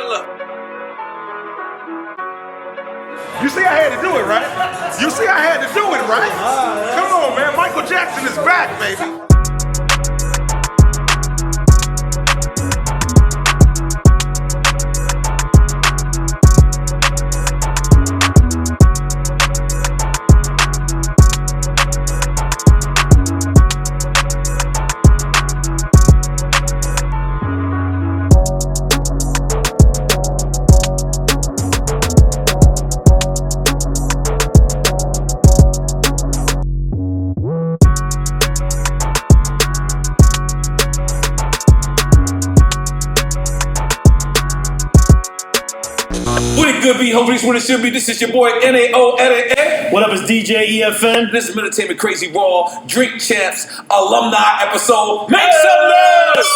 look. You see I had to do it, right? You see I had to do it, right? Come on, man. Michael Jackson is back, baby. Good be, hopefully it's what it should be. This is your boy N-A-O-N-A-A. What up, it's DJ EFN. This is Entertainment Crazy Raw Drink Champs alumni episode. Make some noise!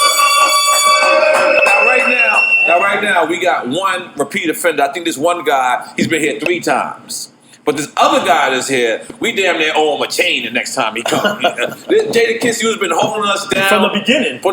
Now right now, we got one repeat offender. I think this one guy, he's been here 3 times. But this other guy that's here, we damn near owe him a chain the next time he comes. Jadakiss, you've been holding us down. From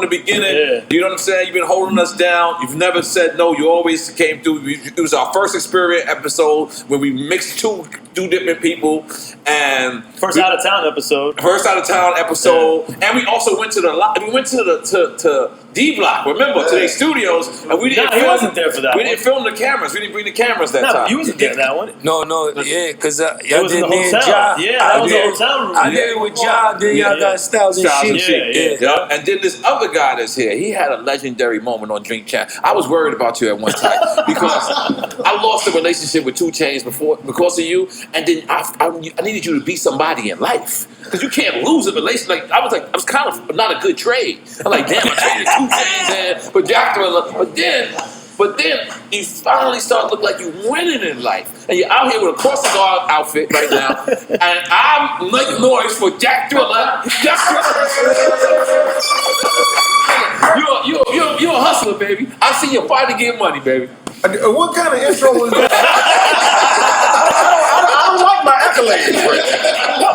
the beginning. Yeah. You know what I'm saying? You've been holding us down. You've never said no. You always came through. It was our first experience episode when we mixed two different people. And First out of town episode. Yeah. And we also went to to D-Block, remember, to their studios. And we didn't he wasn't there for that. We didn't film the cameras. We didn't bring the cameras that time. You wasn't there that one. No, yeah, because y'all did me and Ja. Yeah, that was the hotel room. I did it with Ja, then y'all got Styles and shit. Yeah. And then this other guy that's here, he had a legendary moment on Drink Chat. I was worried about you at one time because I lost a relationship with 2 Chainz because of you, and then I needed you to be somebody in life. Because you can't lose a relationship. I was kind of not a good trade. I'm like, damn, I traded 2 Chainz in for Jack Thriller. But then you finally start to look like you're winning in life. And you're out here with a cross the guard outfit right now. And I'm making noise for Jack Thriller. You're a hustler, baby. I see you fight to get money, baby. What kind of intro was that? I don't like my accolades.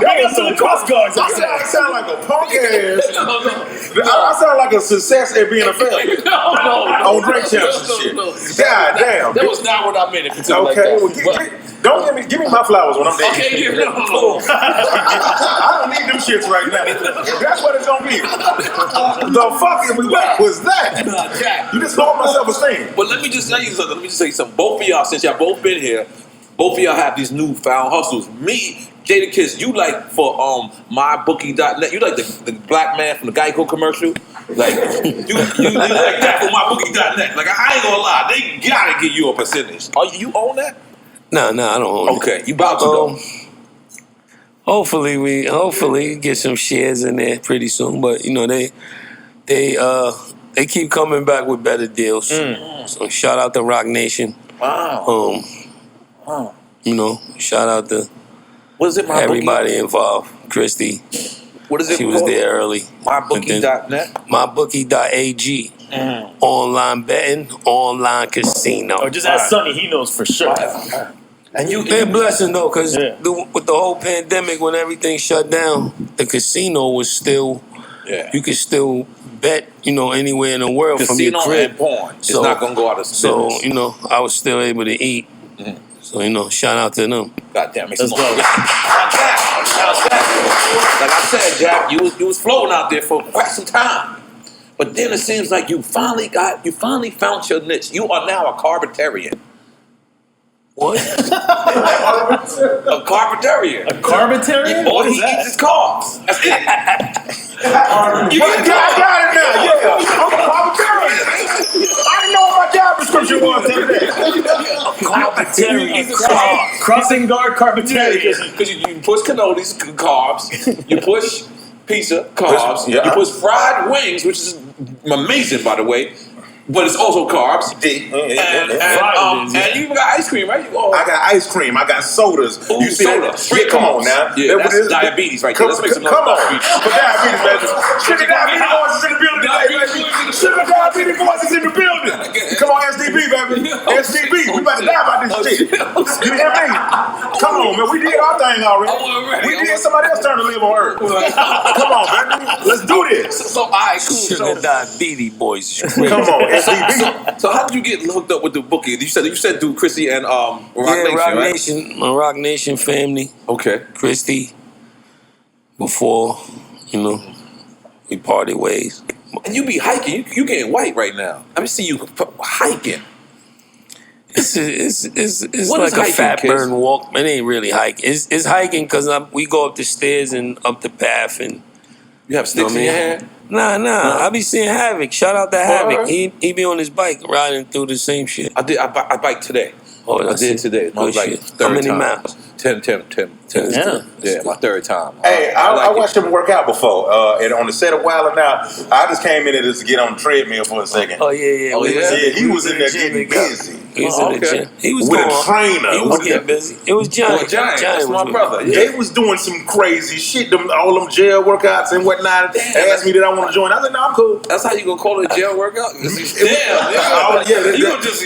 Bring us some cross guards. I sound like a punk ass. I sound like a success at being a failure. No. On Drink Champs and shit. God damn. That was not what I meant. If it's like that. Don't give me my flowers when I'm there. Okay, no. I don't need them shits right now. That's what it's gonna be. The fuck was that? Jack. You just lowered my self-esteem. But let me just tell you something. Both of y'all, since y'all both been here, both of y'all have these newfound hustles. Me, Jadakiss, you like for mybookie.net. You like the black man from the Geico commercial. Like you like that for mybookie.net. Like I ain't gonna lie, they gotta give you a percentage. You own that? No, I don't own it. Okay, you about to though. Hopefully get some shares in there pretty soon. But you know they keep coming back with better deals. So shout out to Rock Nation. Wow. You know, shout out to what is it, everybody involved. Christy. What is it? She was there early. Mybookie.net. Mybookie.ag. Online betting, online casino. Or just ask Sonny, he knows for sure. And they're blessing though, because with the whole pandemic, when everything shut down, the casino was still. Yeah. You could still bet, anywhere in the world from your crib. And porn. It's not gonna go out of business. So I was still able to eat. So shout out to them. Goddamn, make some noise. Like I said, Jack, you was floating out there for quite some time, but then it seems like you finally found your niche. You are now a carbitarian. What? A carbitarian. A carbitarian? All he eats is carbs. That's it. I got it now. Yeah, I'm a carbitarian. I didn't know what my job description was today. Carbitarian. Crossing guard carbitarian. Because you push cannolis, carbs. You push pizza, carbs. You push fried wings, which is amazing, by the way. But it's also carbs. And you got ice cream, right? I got ice cream. I got sodas. Ooh, you see soda. Straight come on now. Yeah, that's diabetes right there. Let's make some noise. Come on. For diabetes, man. Sugar diabetes voices in the building. Sugar diabetes voices in the building. Come on, on SDB, baby. SDB. We about to die about this shit. You hear me? Come on, man. We did our thing already. We did somebody else turn to live on Earth. Come on, baby. Let's do this. So all right, cool. Sugar diabetes boys. Come on, SDB. So how did you get hooked up with the bookie? You said through Chrissy and Rock Nation, Rock right? Nation, my Rock Nation family. Okay. Christy. Before, we parted ways. And you be hiking. You getting white right now. I see you hiking. It's What like is a hiking, fat kids? burn walk. It ain't really hiking. It's hiking because we go up the stairs and up the path and. You have sticks in your hand? Nah. I be seeing Havoc. Shout out to Havoc. He be on his bike riding through the same shit. I biked today. Oh, I did today. My like How many time. miles? 10. Yeah, my third time. Hey, I watched him work out before, and on the set of Wild 'N Out, I just came in to get on the treadmill for a second. Oh yeah. He was in there getting busy. He was in the gym. He was with going, a trainer. He was getting busy. It was Giant. That's my brother. They was doing some crazy shit. All them jail workouts and whatnot. They asked me that I want to join. I said, no, I'm cool. That's how you gonna call it a jail workout?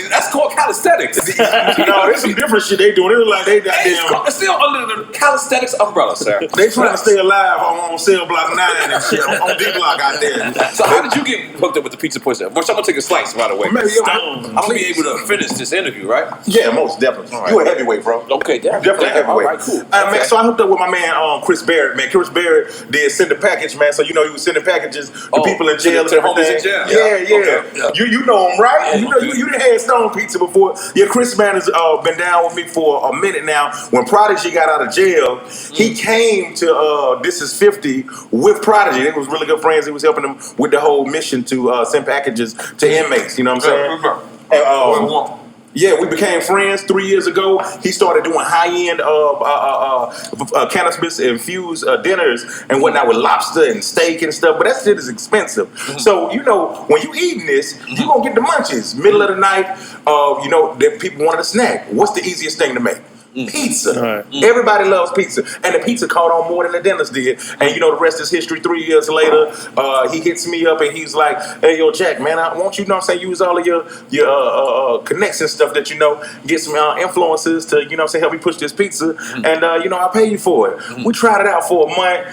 That's called calisthenics. No, there's some different shit they doing. It was like they goddamn. It's still under the calisthenics umbrella, sir. They trying to stay alive on Cell Block 9 and shit, on D Block out there. So how did you get hooked up with the pizza pusher? Which I'm gonna take a slice, by the way. Man, I'm gonna be able to finish this interview, right? Yeah, most definitely. You a heavyweight, bro. Okay, definitely heavyweight. All right, cool. Man, so I hooked up with my man Chris Barrett. Man, Chris Barrett did send a package, man. So he was sending packages to people in jail to and everything. homies in jail. Yeah. You know him, right? You done had Stone Pizza before. Yeah, Chris man has been down with me for a minute now. When Prodigy got out of jail, he came to This Is 50 with Prodigy. They was really good friends. He was helping them with the whole mission to send packages to inmates. You know what I'm saying? Yeah, we became friends 3 years ago. He started doing high-end cannabis-infused dinners and whatnot with lobster and steak and stuff, but that shit is expensive. So, when you eating this, you going to get the munchies. Middle of the night, that people wanted a snack. What's the easiest thing to make? Pizza. Right. Everybody loves pizza. And the pizza caught on more than the dinners did. And the rest is history. 3 years later, he hits me up and he's like, hey, yo, Jack, man, I want you, use all of your connection stuff that get some influences to, help me push this pizza. And, I'll pay you for it. We tried it out for a month.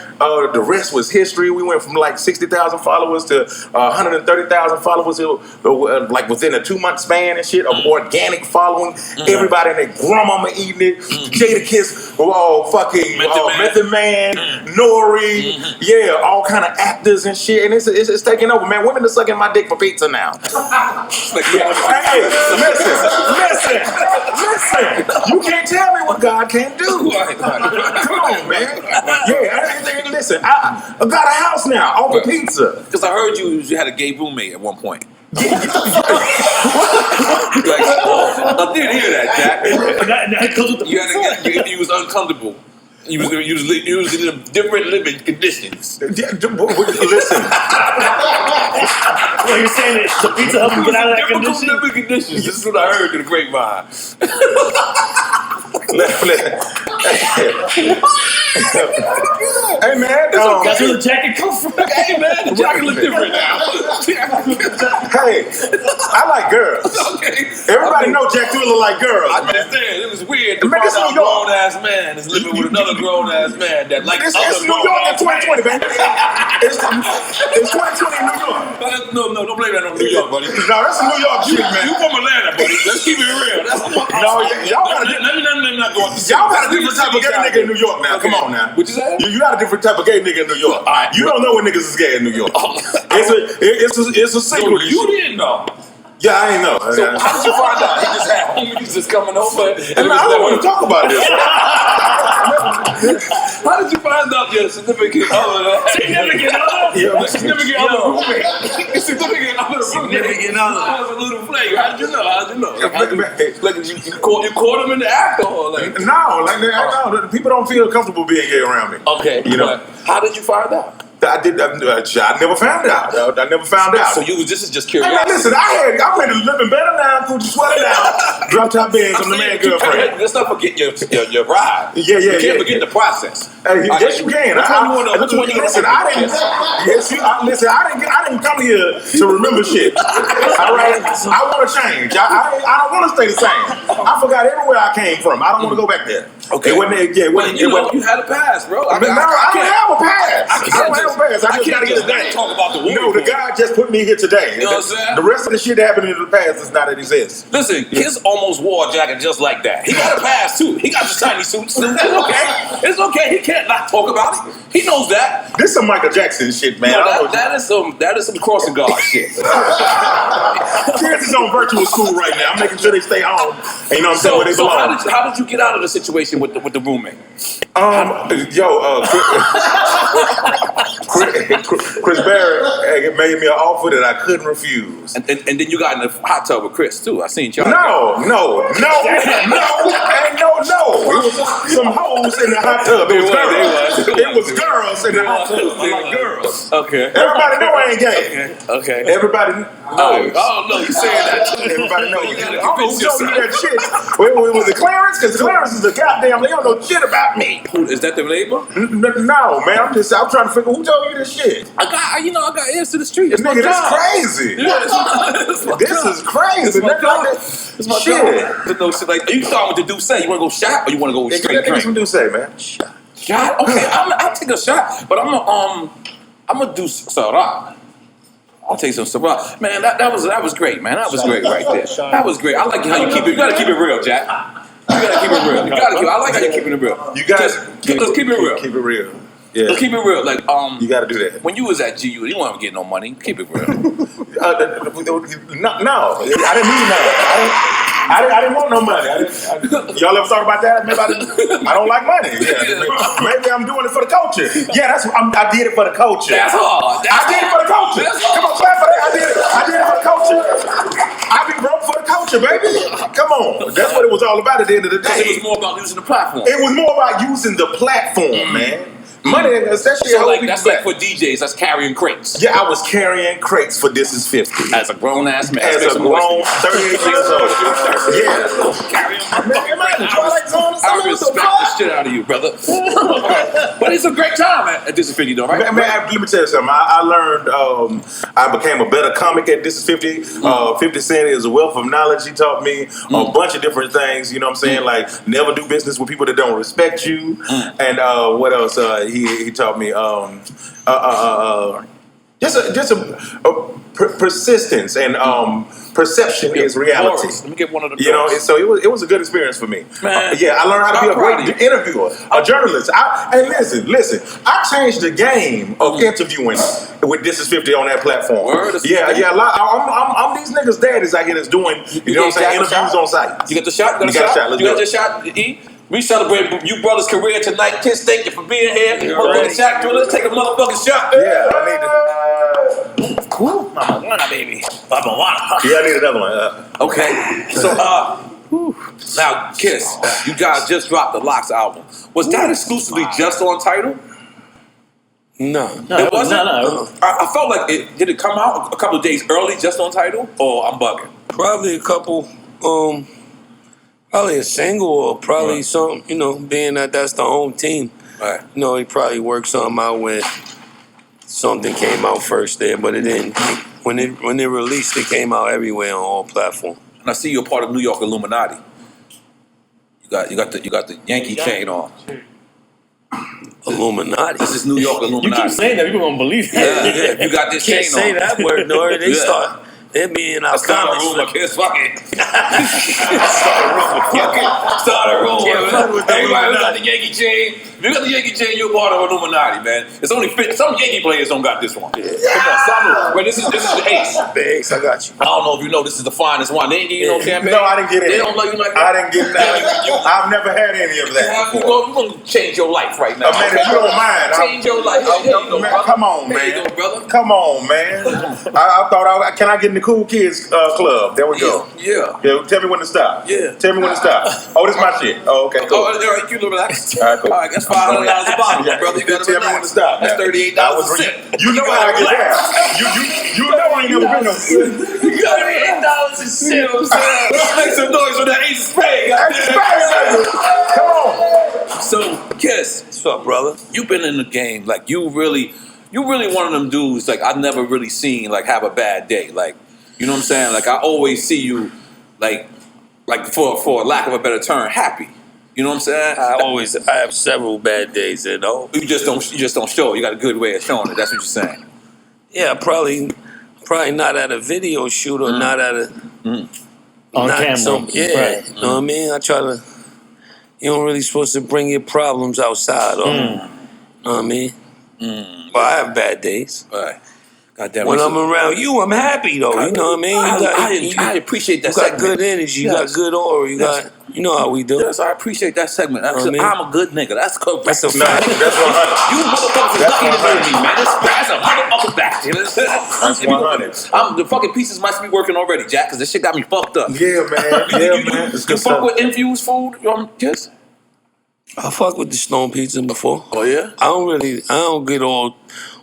The rest was history. We went from like 60,000 followers to 130,000 followers like within a 2-month span and shit of organic following. Everybody in their grandmama eating it. Jadakiss, fucking Method Man, Nori, all kind of actors and shit, and it's taking over, man. Women are sucking my dick for pizza now. Hey, listen. You can't tell me what God can't do. Come on, man. Listen, I got a house now off of pizza. Because I heard you had a gay roommate at one point. I did hear that, Jack. You was uncomfortable. You was in different living conditions. Listen. Well, you're saying that the pizza helped you get out of that Difficult condition? living conditions. This is what I heard in the grapevine. Hey man, That's where the jacket comes from. Hey man, the jacket look different now. Hey, I like girls. Okay. Everybody know Jack Thriller like girls. I understand. It was weird to Man, find this out a New York. grown ass man is living with another grown ass man that likes It's other New grown York in ass men. 2020, baby. It's 2020 in New York. No, don't blame that on New York, buddy. No, that's a New York shit, man. You from Atlanta, buddy. Let's keep it real. That's No, y'all got a different type of gay nigga in New York now. Come on now. What you say? You got a different type of gay nigga in New York. You don't know when niggas is gay in New York. It's a secret. You didn't know. Yeah, I ain't know. So how did you find out? He just had homies just coming over. I don't want to talk about this. How did you find out your significant other? Significant other? Yeah, significant other roommate. Significant other roommate. Significant other. I was a little flag. How did you know? Like you caught him in the act or like? No, people don't feel comfortable being gay around me. Okay, how did you find out? I never found out. I never found out. So this is just Hey, curiosity. man, listen, I'm ready to living better now, Gucci sweater now. Drop top bands on the man girlfriend. Let's not forget your ride. Yeah. You can't forget the process. Yes, you can. Listen, I didn't come here to remember shit. All right, I want to change. I don't want to stay the same. I forgot everywhere I came from. I don't want to go back there. Okay. You had a past, bro. I don't have a past. I don't have a past. I just gotta get today. Talk about the woman. No, the God just put me here today. You know what I'm saying? The rest of the shit that happened in the past does not exist. Listen, Kiss almost wore a jacket just like that. He got a pass too. He got the shiny suits. It's okay. It's okay. He can't not talk about it. He knows that. This some Michael Jackson shit, man. No, that is some crossing guard shit. Kids is on virtual school right now. I'm making sure they stay home. And you know what I'm saying? Where they belong. How did you get out of the situation with the roommate? Chris Barrett made me an offer that I couldn't refuse. And then you got in the hot tub with Chris too. I seen y'all. No. It was some hoes in the hot tub. It was girls in the hot tub. Like girls. Okay. Everybody know I ain't gay. Okay. Everybody knows. Oh no, you saying that? Everybody knows. You gotta Who convince told you yourself. that shit? Was it Clarence? Because Clarence is a goddamn. They don't know shit about me. Is that the neighbor? No, man. I'm trying to figure who told you this shit. I got ears to the street. It's Nigga, my that's job. crazy. Yeah, it's my This job. is crazy. It's my job. It's my Shit. job. No shit like you starting with the Douce. You want to go shot or you want to go straight Give drink? some Douce, man. Shot? Okay, I'll take a shot, but I'm gonna do Syrah. I'll take some Syrah. Man, that was great, man. That was great right there. That was great. I like how you keep it. You gotta keep it real, Jack. You gotta keep it real. I like how you keeping it real. You guys, let's keep it real. Keep it real. Yeah. Let's keep it real. Like you gotta do that. when you was at GU, you weren't getting no money. Keep it real. No, I didn't need none. I didn't want no money. Y'all ever thought about that? Maybe I don't like money. Yeah, maybe I'm doing it for the culture. Yeah, I did it for the culture. That's hard. I did it for the culture. Come on, clap for that. I did it for the culture. I be broke for the culture, baby. Come on. That's what it was all about at the end of the day. It was more about using the platform. It was more about using the platform, man. Money, especially that's like for DJs, that's carrying crates. Yeah, I was carrying crates for This Is 50. As a grown ass man. As a grown 38 years old. Yeah. Carrying I respect the shit out of you, brother. But it's a great time at This Is 50, though, right? Man, let me tell you something. I learned, I became a better comic at This Is 50. 50 Cent is a wealth of knowledge. He taught me a bunch of different things, you know what I'm saying? Like, never do business with people that don't respect you. And what else? He taught me just a persistence and perception is reality. Let me get one of the You know, so it was a good experience for me. Man, I learned how to be a great interviewer, a journalist. And listen, I changed the game of interviewing with This Is 50 on that platform. Yeah. I'm these niggas' daddies out here that's doing, you know what I'm saying, interviews on site. You got the shot? You got a shot. You got your shot, E? We celebrate you brother's career tonight. Kiss, thank you for being here. Motherfucking shot, let's take a motherfucking shot. Yeah, I need to. Cool. Mama wanna, baby. Mama wanna. Yeah, I need another one. Okay. So, now, Kiss, you guys just dropped the Locks album. Was that exclusively just on Tidal? No. It wasn't? No. I felt like did it come out a couple of days early just on Tidal? Or I'm bugging? Probably a couple, probably a single or probably something, you know, being that that's the home team. Right. You know, he probably worked something out where something came out first there, but it didn't. When it released, it came out everywhere on all platforms. And I see you're part of New York Illuminati. You got the Yankee chain on. Illuminati. This is New York Illuminati. You keep saying that, people don't believe you. Yeah. You got this Can't chain say on. that word, Nori. They start. They be in our Start a comments. rumor, Kiss. Fuck it. Start a rumor. Everybody got the Yankee chain. If you got the Yankee chain, you're part of Illuminati, man. It's only fit. Some Yankee players don't got this one. Come on, salute. But this is the ace. The ace, I got you. I don't know if you know this is the finest one. They ain't give you no champagne. No, I didn't get it. They don't know you like I that. didn't get that. I've never had any of that. You're going to change your life right now. Man, if you don't mind, change your life. There you go, man, brother. come on, There man. you go, brother. Come on, man. I thought, can I get in the cool kids club? There we go. Yeah. Tell me when to stop. Yeah. Tell me when to stop. Oh, this is my shit. Oh, okay, cool. Oh, all right, you relax. All right, cool. All right, that's $500 a bottle, brother. You gotta tell me when to relax. stop. That's $38 a sip. You know how I get down. You know I ain't never been no. $38 a sip. Let's make some noise for that Come on. So, Kiss, what's up, brother? You've been in the game, like you really one of them dudes. Like I've never really seen like have a bad day. Like you know what I'm saying? Like I always see you, like for lack of a better term, happy. You know what I'm saying? I have several bad days, you know. You just don't show it. You got a good way of showing it. That's what you're saying. Yeah, probably not at a video shoot or not at a on camera. Right. You know what I mean? I try to. You don't really supposed to bring your problems outside, or you know what I mean? But I have bad days. Right. Goddamn. When I'm around you, I'm happy though. You know what I mean? I appreciate that. You got segment. good energy. You got good aura. You know how we do. Yes, I appreciate that segment. I'm a good nigga. That's correct. That's a fact. That's 100. You motherfuckers is lucky to know me, man. That's a motherfucker back. That's 100. The fucking pieces must be working already, Jack, because this shit got me fucked up. Yeah, man. You fuck with infused food, Kiss? I fuck with the Stone Pizza before. Oh yeah? I don't get all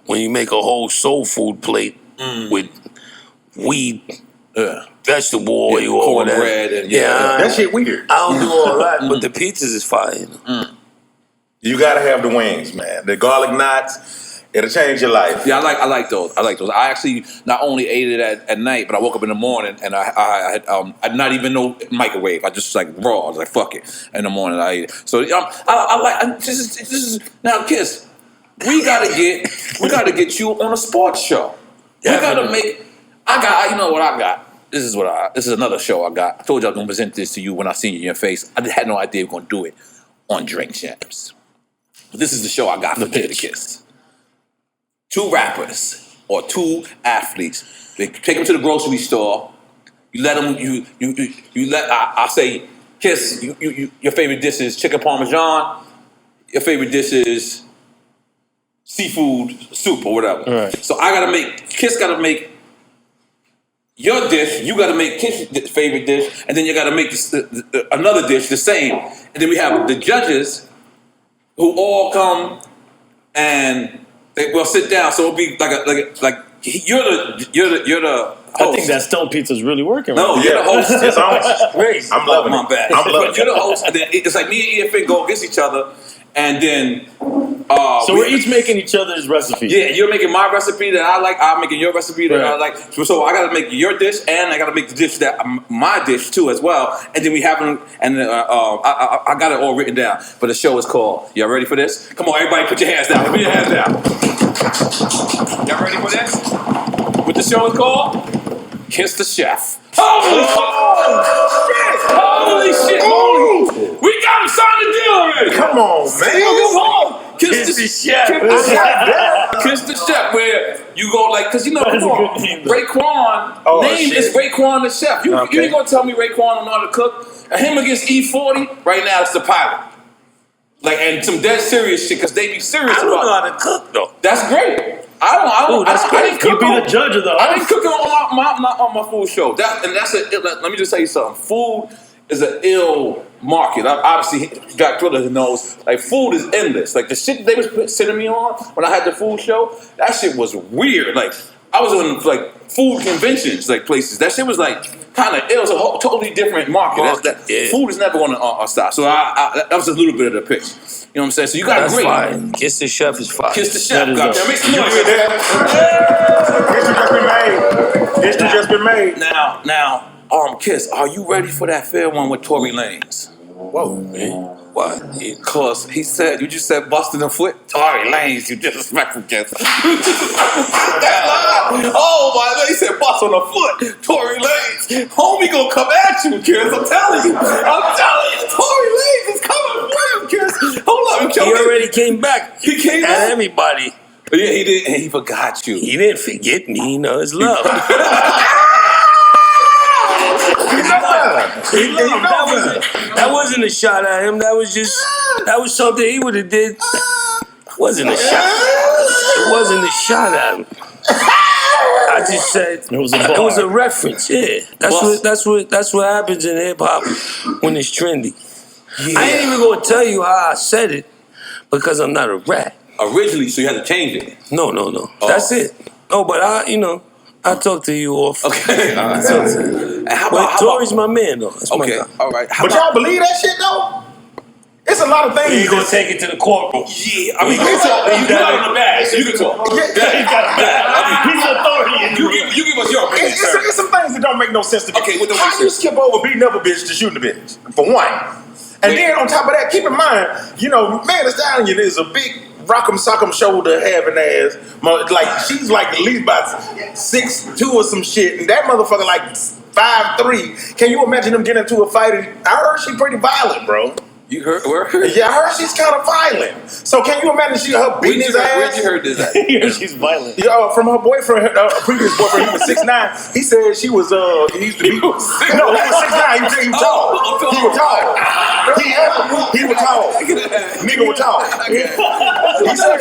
when you make a whole soul food plate with weed, vegetable oil, or whatever. Cornbread, and that shit weird. I don't do all that, but the pizzas is fire. You gotta have the wings, man. The garlic knots, it'll change your life. Yeah, I like those. I actually not only ate it at night, but I woke up in the morning and I had not even no microwave. I just like raw. I was like, fuck it. In the morning I ate it. So I like this is now, Kiss. We gotta get you on a sports show. We gotta make. You know what I got. This is another show I got. I told you I was gonna present this to you when I seen you in your face. I had no idea we were gonna do it on Drink Champs. But this is the show I got for Jadakiss. 2 rappers or 2 athletes. They take them to the grocery store. You let them. You let. I say, Kiss. Your favorite dish is chicken parmesan. Your favorite dish is seafood soup or whatever. Right. So Kiss gotta make your dish, you gotta make Kiss's favorite dish, and then you gotta make another dish the same. And then we have the judges who all come and they will sit down. So it'll be like you're the host. I think that Stone Pizza's really working. No, right? you're the host. It's Crazy. I'm loving my it. bad. I'm loving You're the host, and then it's like me and EFN go against each other, and then so we're each making each other's recipes. Yeah, you're making my recipe that I like. I'm making your recipe that I like. So I got to make your dish, and I got to make the dish that my dish too as well. And then we have them, and I got it all written down. But the show is called. Y'all ready for this? Come on, everybody, put your hands down. Put your hands down. Y'all ready for this? What the show is called? Kiss the Chef. Holy shit! We got him signed a deal already. Come on, man. Kiss the Chef. Kiss the Chef, where you go like, because you know, Raekwon, name is Raekwon the Chef. You ain't gonna tell me Raekwon don't know how to cook. And him against E40, right now it's the pilot. Like, and some dead serious shit, because they be serious about it. I don't know how to cook, though. That's great. I didn't cook. You be the judge of the house. I didn't cook it on my food show. Let me just tell you something. Food is an ill market. Obviously, Jack Thriller knows. Like, food is endless. Like, the shit they was sending me on when I had the food show, that shit was weird. Like, I was on like food conventions, like places. That shit was like kind of ill. It was a totally different market. Food is never going to stop. So that was a little bit of the pitch. You know what I'm saying? So you got That's great. Fire. Kiss the Chef is fire. Kiss the Chef. Make some noise. History just been made. Now, Kiss, are you ready for that fair one with Tory Lanez? Whoa, man. Why? Because you just said busting a foot. Tory Lanez, you disrespectful, Kiss. Oh my God, he said bust on a foot. Tory Lanez. Homie gonna come at you, Kiss. I'm telling you. Tory Lanez is coming for you, Kiss. Hold up. He already came back. He came at back? everybody. But yeah, he did, and he forgot you. He didn't forget me. You know, it's love. That wasn't a shot at him. That was something he would have did. Wasn't a shot. It wasn't a shot at him. I just said it was a reference. Yeah, that's what happens in hip hop when it's trendy. Yeah. I ain't even gonna tell you how I said it because I'm not a rat. Originally, so you had to change it. No. Oh. That's it. No, but I I'll talk to you off. Okay. I'll talk to you. And how But about Tory's my man, though. That's my guy. all right. But y'all believe that shit though? It's a lot of things. You gonna take it to the courtroom? Yeah, I mean, you talk. You got it in the bag, so you can talk. Yeah, he got it back. He's authority in the You give us your opinion, sir. It's some things that don't make no sense to me. Okay, what the how do you skip over beating up a bitch to shooting a bitch? For one. And then on top of that, keep in mind, you know, man, the Stallion is a big rock'em sock'em shoulder having ass. Like she's like at least about 6'2" or some shit, and that motherfucker like 5'3". Can you imagine them getting into a fight? I heard she pretty violent, bro. You heard? Where? Yeah, I heard she's kind of violent. So can you imagine her beating his ass? Where'd you heard this at? She's violent. Yeah, from her boyfriend, previous boyfriend. He was 6'9". He said she was. He used to be. No, he was 6'9". He was tall. He was tall. He was tall. Nigga was tall. He said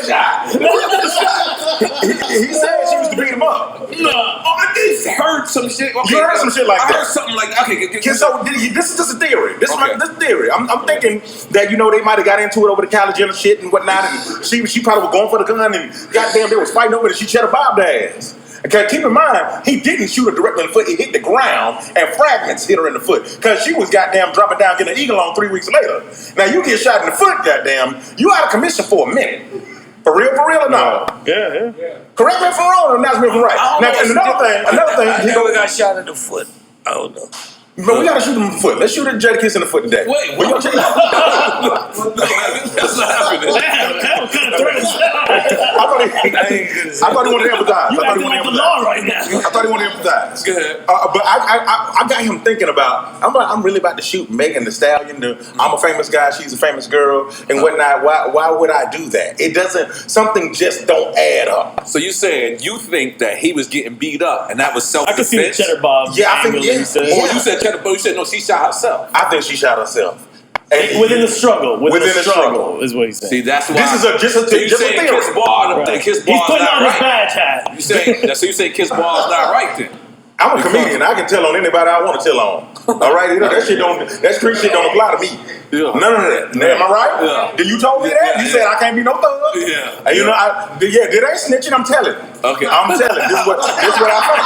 he said she used to beat him up. No, I just heard some shit. Okay, You heard some shit like that. I heard something like that. Okay, So this is just a theory. This Okay. is theory. I'm thinking that they might have got into it over the college and shit and whatnot, and she probably was going for the gun, and goddamn they was fighting over it, and she cheddar bobbed her ass. Okay, keep in mind, he didn't shoot her directly in the foot. He hit the ground, and fragments hit her in the foot because she was goddamn dropping down, getting an eagle on 3 weeks later. Now you get shot in the foot, goddamn, you out of commission for a minute. For real or not? Yeah. Correct me if I'm wrong, or not me if I'm right. Now another thing, I never got shot in the foot. I don't know. But we gotta shoot him in the foot. Let's shoot Jadakiss in the foot today. Wait, we gonna check it out. That's not happening. That was kind of threatening. I thought he wanted to empathize. You acting like the law right now. I thought he wanted to empathize. Go ahead. But I got him thinking about. I'm really about to shoot Megan Thee Stallion. I'm a famous guy. She's a famous girl, and whatnot. Why would I do that? It doesn't. Something just don't add up. So you saying you think that he was getting beat up and that was I can see the self-defense? cheddar bob. Yeah, I think angle that he said. Or you said cheddar, but you said no. She shot herself. I think she shot herself. Within the struggle. Within the struggle is what he's saying. See, that's why. This is just a so you saying theory. Kiss Ball? Right. Kiss He's Ball's putting not on his right. badge hat. You say so? You say Kiss Ball's not right then? I'm a comedian. I can tell on anybody I want to tell on. All right, that street shit don't apply to me. Yeah. None of that. Am I right? Yeah. Did you told me that? You said I can't be no thug. Yeah. And did I snitching? I'm telling. Okay. I'm telling. This is what I think.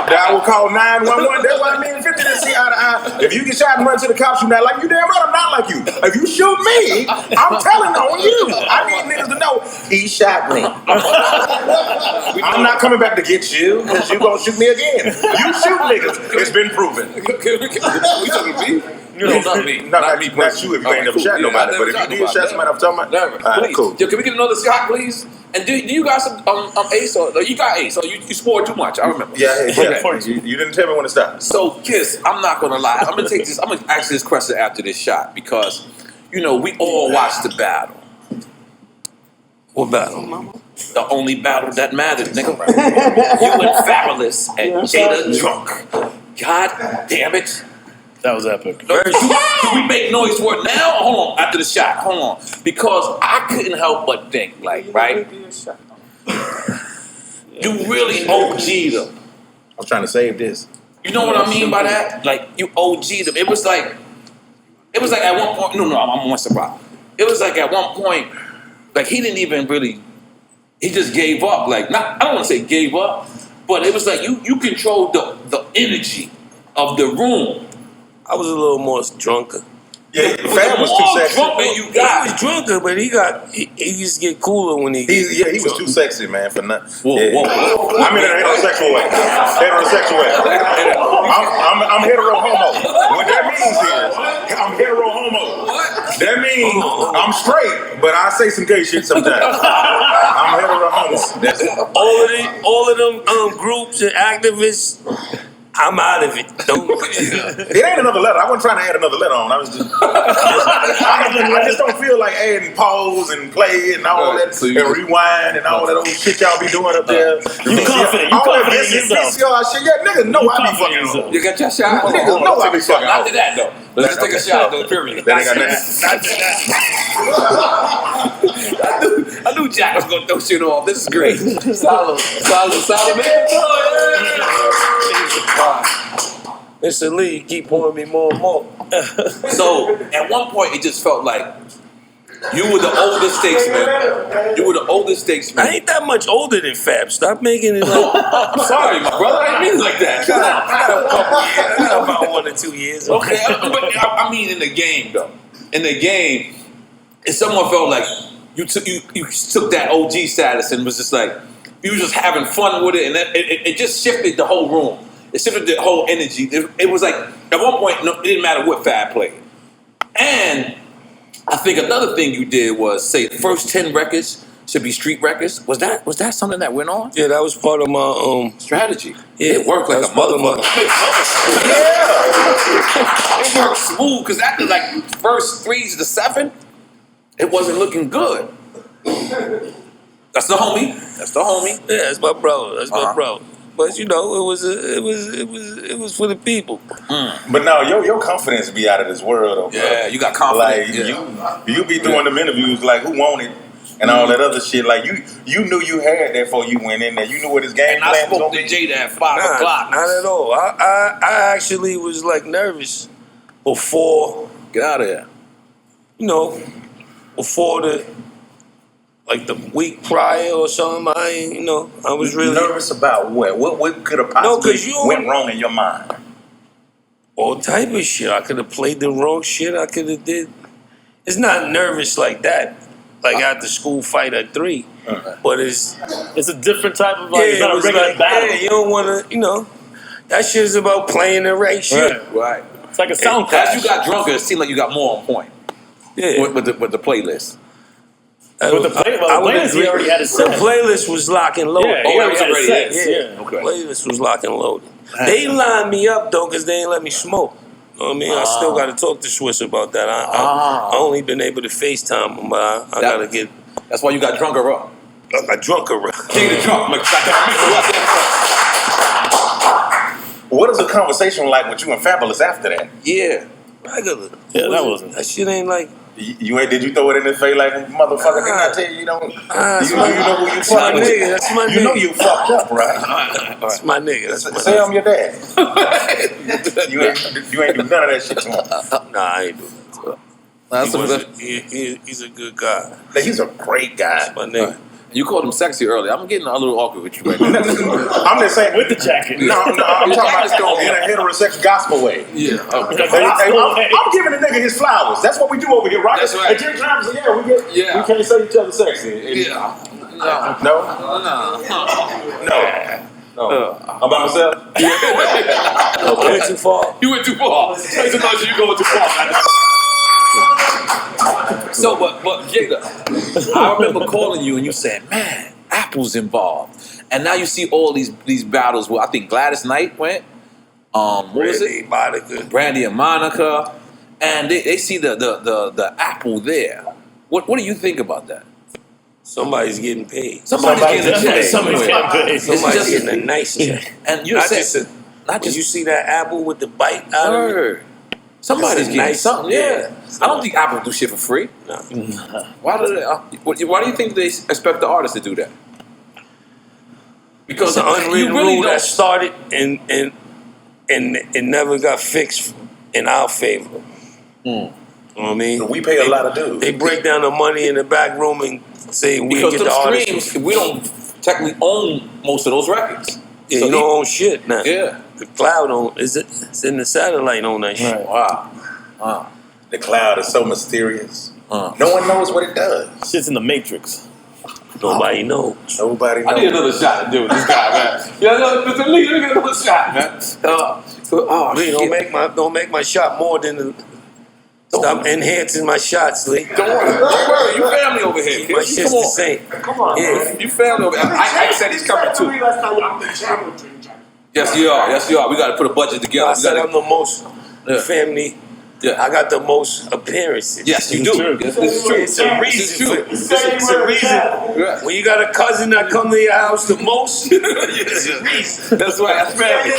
That I will call 911. That's why me and 50 didn't see eye to eye. If you get shot and run to the cops, you're not like you. Damn right, I'm not like you. If you shoot me, I'm telling on you. I need niggas to know he shot me. I'm not coming back to get you because you gonna shoot me again. You shoot niggas. It's been proven. We talking me? Not me. Not you if you ain't never shot nobody. But if you did shot somebody, I'm talking about. Never. All right, Please. cool. Yo, can we get another shot, please? And do you got some ace or you got ace? Or you scored too much? I remember. Yeah. Okay. You didn't tell me when to stop. So, Kiss, I'm not gonna lie. I'm gonna ask this question after this shot because, we all watched the battle. What battle, mama? The only battle that mattered, nigga. You and Fabolous and Jada drunk. God damn it. That was epic. Do we make noise for it now? Hold on, after the shot. Hold on. Because I couldn't help but think, right? You really OG'd them. I'm trying to save this. You know what I mean by that? Like, you OG'd them. It was like at one point, no, I'm on surprise. It was like at one point, like he didn't even really, he just gave up. Like, I don't want to say gave up, but it was like you controlled the energy of the room. I was a little more drunker. Yeah, Fab was too sexy. Drunk than you He got. was drunker, but he just get cooler when he He was too sexy, man, for nothing. Whoa. I'm in a heterosexual way. I'm hetero homo. What that means is I'm hetero homo. What? That means I'm straight, but I say some gay shit sometimes. I'm hetero homo. That's it. all of them groups and activists. I'm out of it. It ain't another letter. I wasn't trying to add another letter on. I was I just don't feel like adding pause and play and all that and rewind and all that old shit y'all be doing up there. You confident in yourself. Shit. Yeah, niggas know I be fucking on. You got your shot? Niggas know I be fucking on. After that, though. Let's just take a shot, though, period. That ain't got nothing. I knew Jack was going to throw shit off. This is great. Solid, man. Mr. Lee, you keep pouring me more and more. So, at one point, it just felt like You were the older statesman. You were the older statesman. I ain't that much older than Fab. Stop making it like. I'm sorry, my brother. I didn't mean it like that. I got a couple years. I got about 1 or 2 years. Okay, but I mean in the game though. In the game, if someone felt like you took that OG status and was just like you was just having fun with it, and it just shifted the whole room. It shifted the whole energy. It was like at one point, it didn't matter what Fab played, and I think another thing you did was say the first 10 records should be street records. Was that something that went on? Yeah, that was part of my strategy. Yeah, it worked like a motherfucker. It worked smooth because after like first 3 to 7, it wasn't looking good. That's the homie. Yeah, that's my brother. That's my brother. But you know, it was for the people. But no, your confidence be out of this world, though, bro. Yeah, you got confidence. Like you be doing them interviews like who want it and all that other shit. Like you knew you had that before you went in there. You knew what his game plan was gonna be. I spoke to Jada at 5 o'clock. Not at all. I actually was like nervous before. Get out of here. You know, before the week prior or something. I was really nervous about what? What could have possibly went wrong in your mind? All type of shit. I could have played the wrong shit. I could have did. It's not nervous like that. Like after school fight at 3, but it's a different type of like, it's not a regular battle. Yeah, you don't want to, that shit is about playing the right shit. Right. It's like a sound clash. As you got drunker, it seemed like you got more on point. Yeah. With the playlist. With the playlist, he already had a set. The playlist was lock and loaded. Yeah, he already had a set. Yeah. Okay. The playlist was lock and loaded. They lined me up though because they ain't let me smoke. You know what I mean? I still got to talk to Swiss about that. I only been able to FaceTime him, but I got to get... That's why you got drunker up. I got drunker up. King the drunk. What is a conversation like with you and Fabolous after that? Yeah. Regular. Yeah, that shit ain't like... Did you throw it in his face like motherfucker? Didn't I tell you don't? You know who you fucked with? That's my nigga. You know you fucked up, right? That's my nigga. Say I'm your dad. you ain't do none of that shit to him. Nah, I ain't do that. He's a good guy. He's a great guy. That's my nigga. You called him sexy earlier. I'm getting a little awkward with you right now. I'm just saying with the jacket. No, I'm talking about in a heterosexual gospel way. Yeah. Okay. I'm giving the nigga his flowers. That's what we do over here, right? That's right. At 10 times a year, we can't say each other sexy. Yeah. No. I'm by myself. I went too far. You went too far. You going too far. So, but Jada, I remember calling you and you said, "Man, Apple's involved," and now you see all these battles. Well, I think Gladys Knight went. What was it? Monica. Brandy and Monica, and they see the Apple there. What do you think about that? Somebody's getting paid. Somebody's getting a check. Somebody's getting a nice check. And you not just you see that Apple with the bite out of it. Somebody's getting nice something. Yeah. I don't think Apple do shit for free. No. Why do you think they expect the artist to do that? Because it's an unwritten rule that started and it never got fixed in our favor. You know what I mean? We pay a lot of dues. They break down the money in the back room and say we get the artists. We don't technically own most of those records. Yeah, so you don't own shit now. Yeah. The cloud it's in the satellite on that shit. Right. Wow. The cloud is so mysterious. No one knows what it does. Shit's in the Matrix. Nobody knows. Nobody knows. I need another shot to do with this guy, man. Yeah, let me get another shot, man. Lee, don't make my shot more than stop enhancing my shots, Lee. Don't worry. You family over here. My shit's the same. Come on. Yeah. You family over here. I said he's coming too. Yes, you are. We got to put a budget together. I said I'm the most family. Yeah. I got the most appearances. Yes, you do. Yes, it's true. It's a reason. It's a reason. Right. When you got a cousin that come to your house the most, it's a reason. That's right. That's family.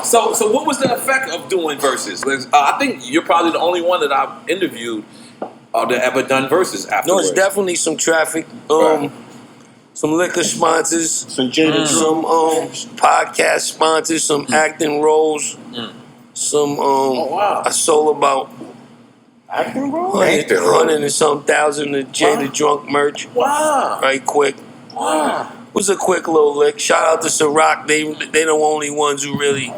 So what was the effect of doing Verzuz? I think you're probably the only one that I've interviewed that ever done Verzuz afterwards. No, it's definitely some traffic. Some liquor sponsors, some podcast sponsors, some acting roles, some. I sold about Acting role? 100 and some thousand of Jada drunk merch. Wow. Right quick. Wow. It was a quick little lick. Shout out to Ciroc. They the only ones who really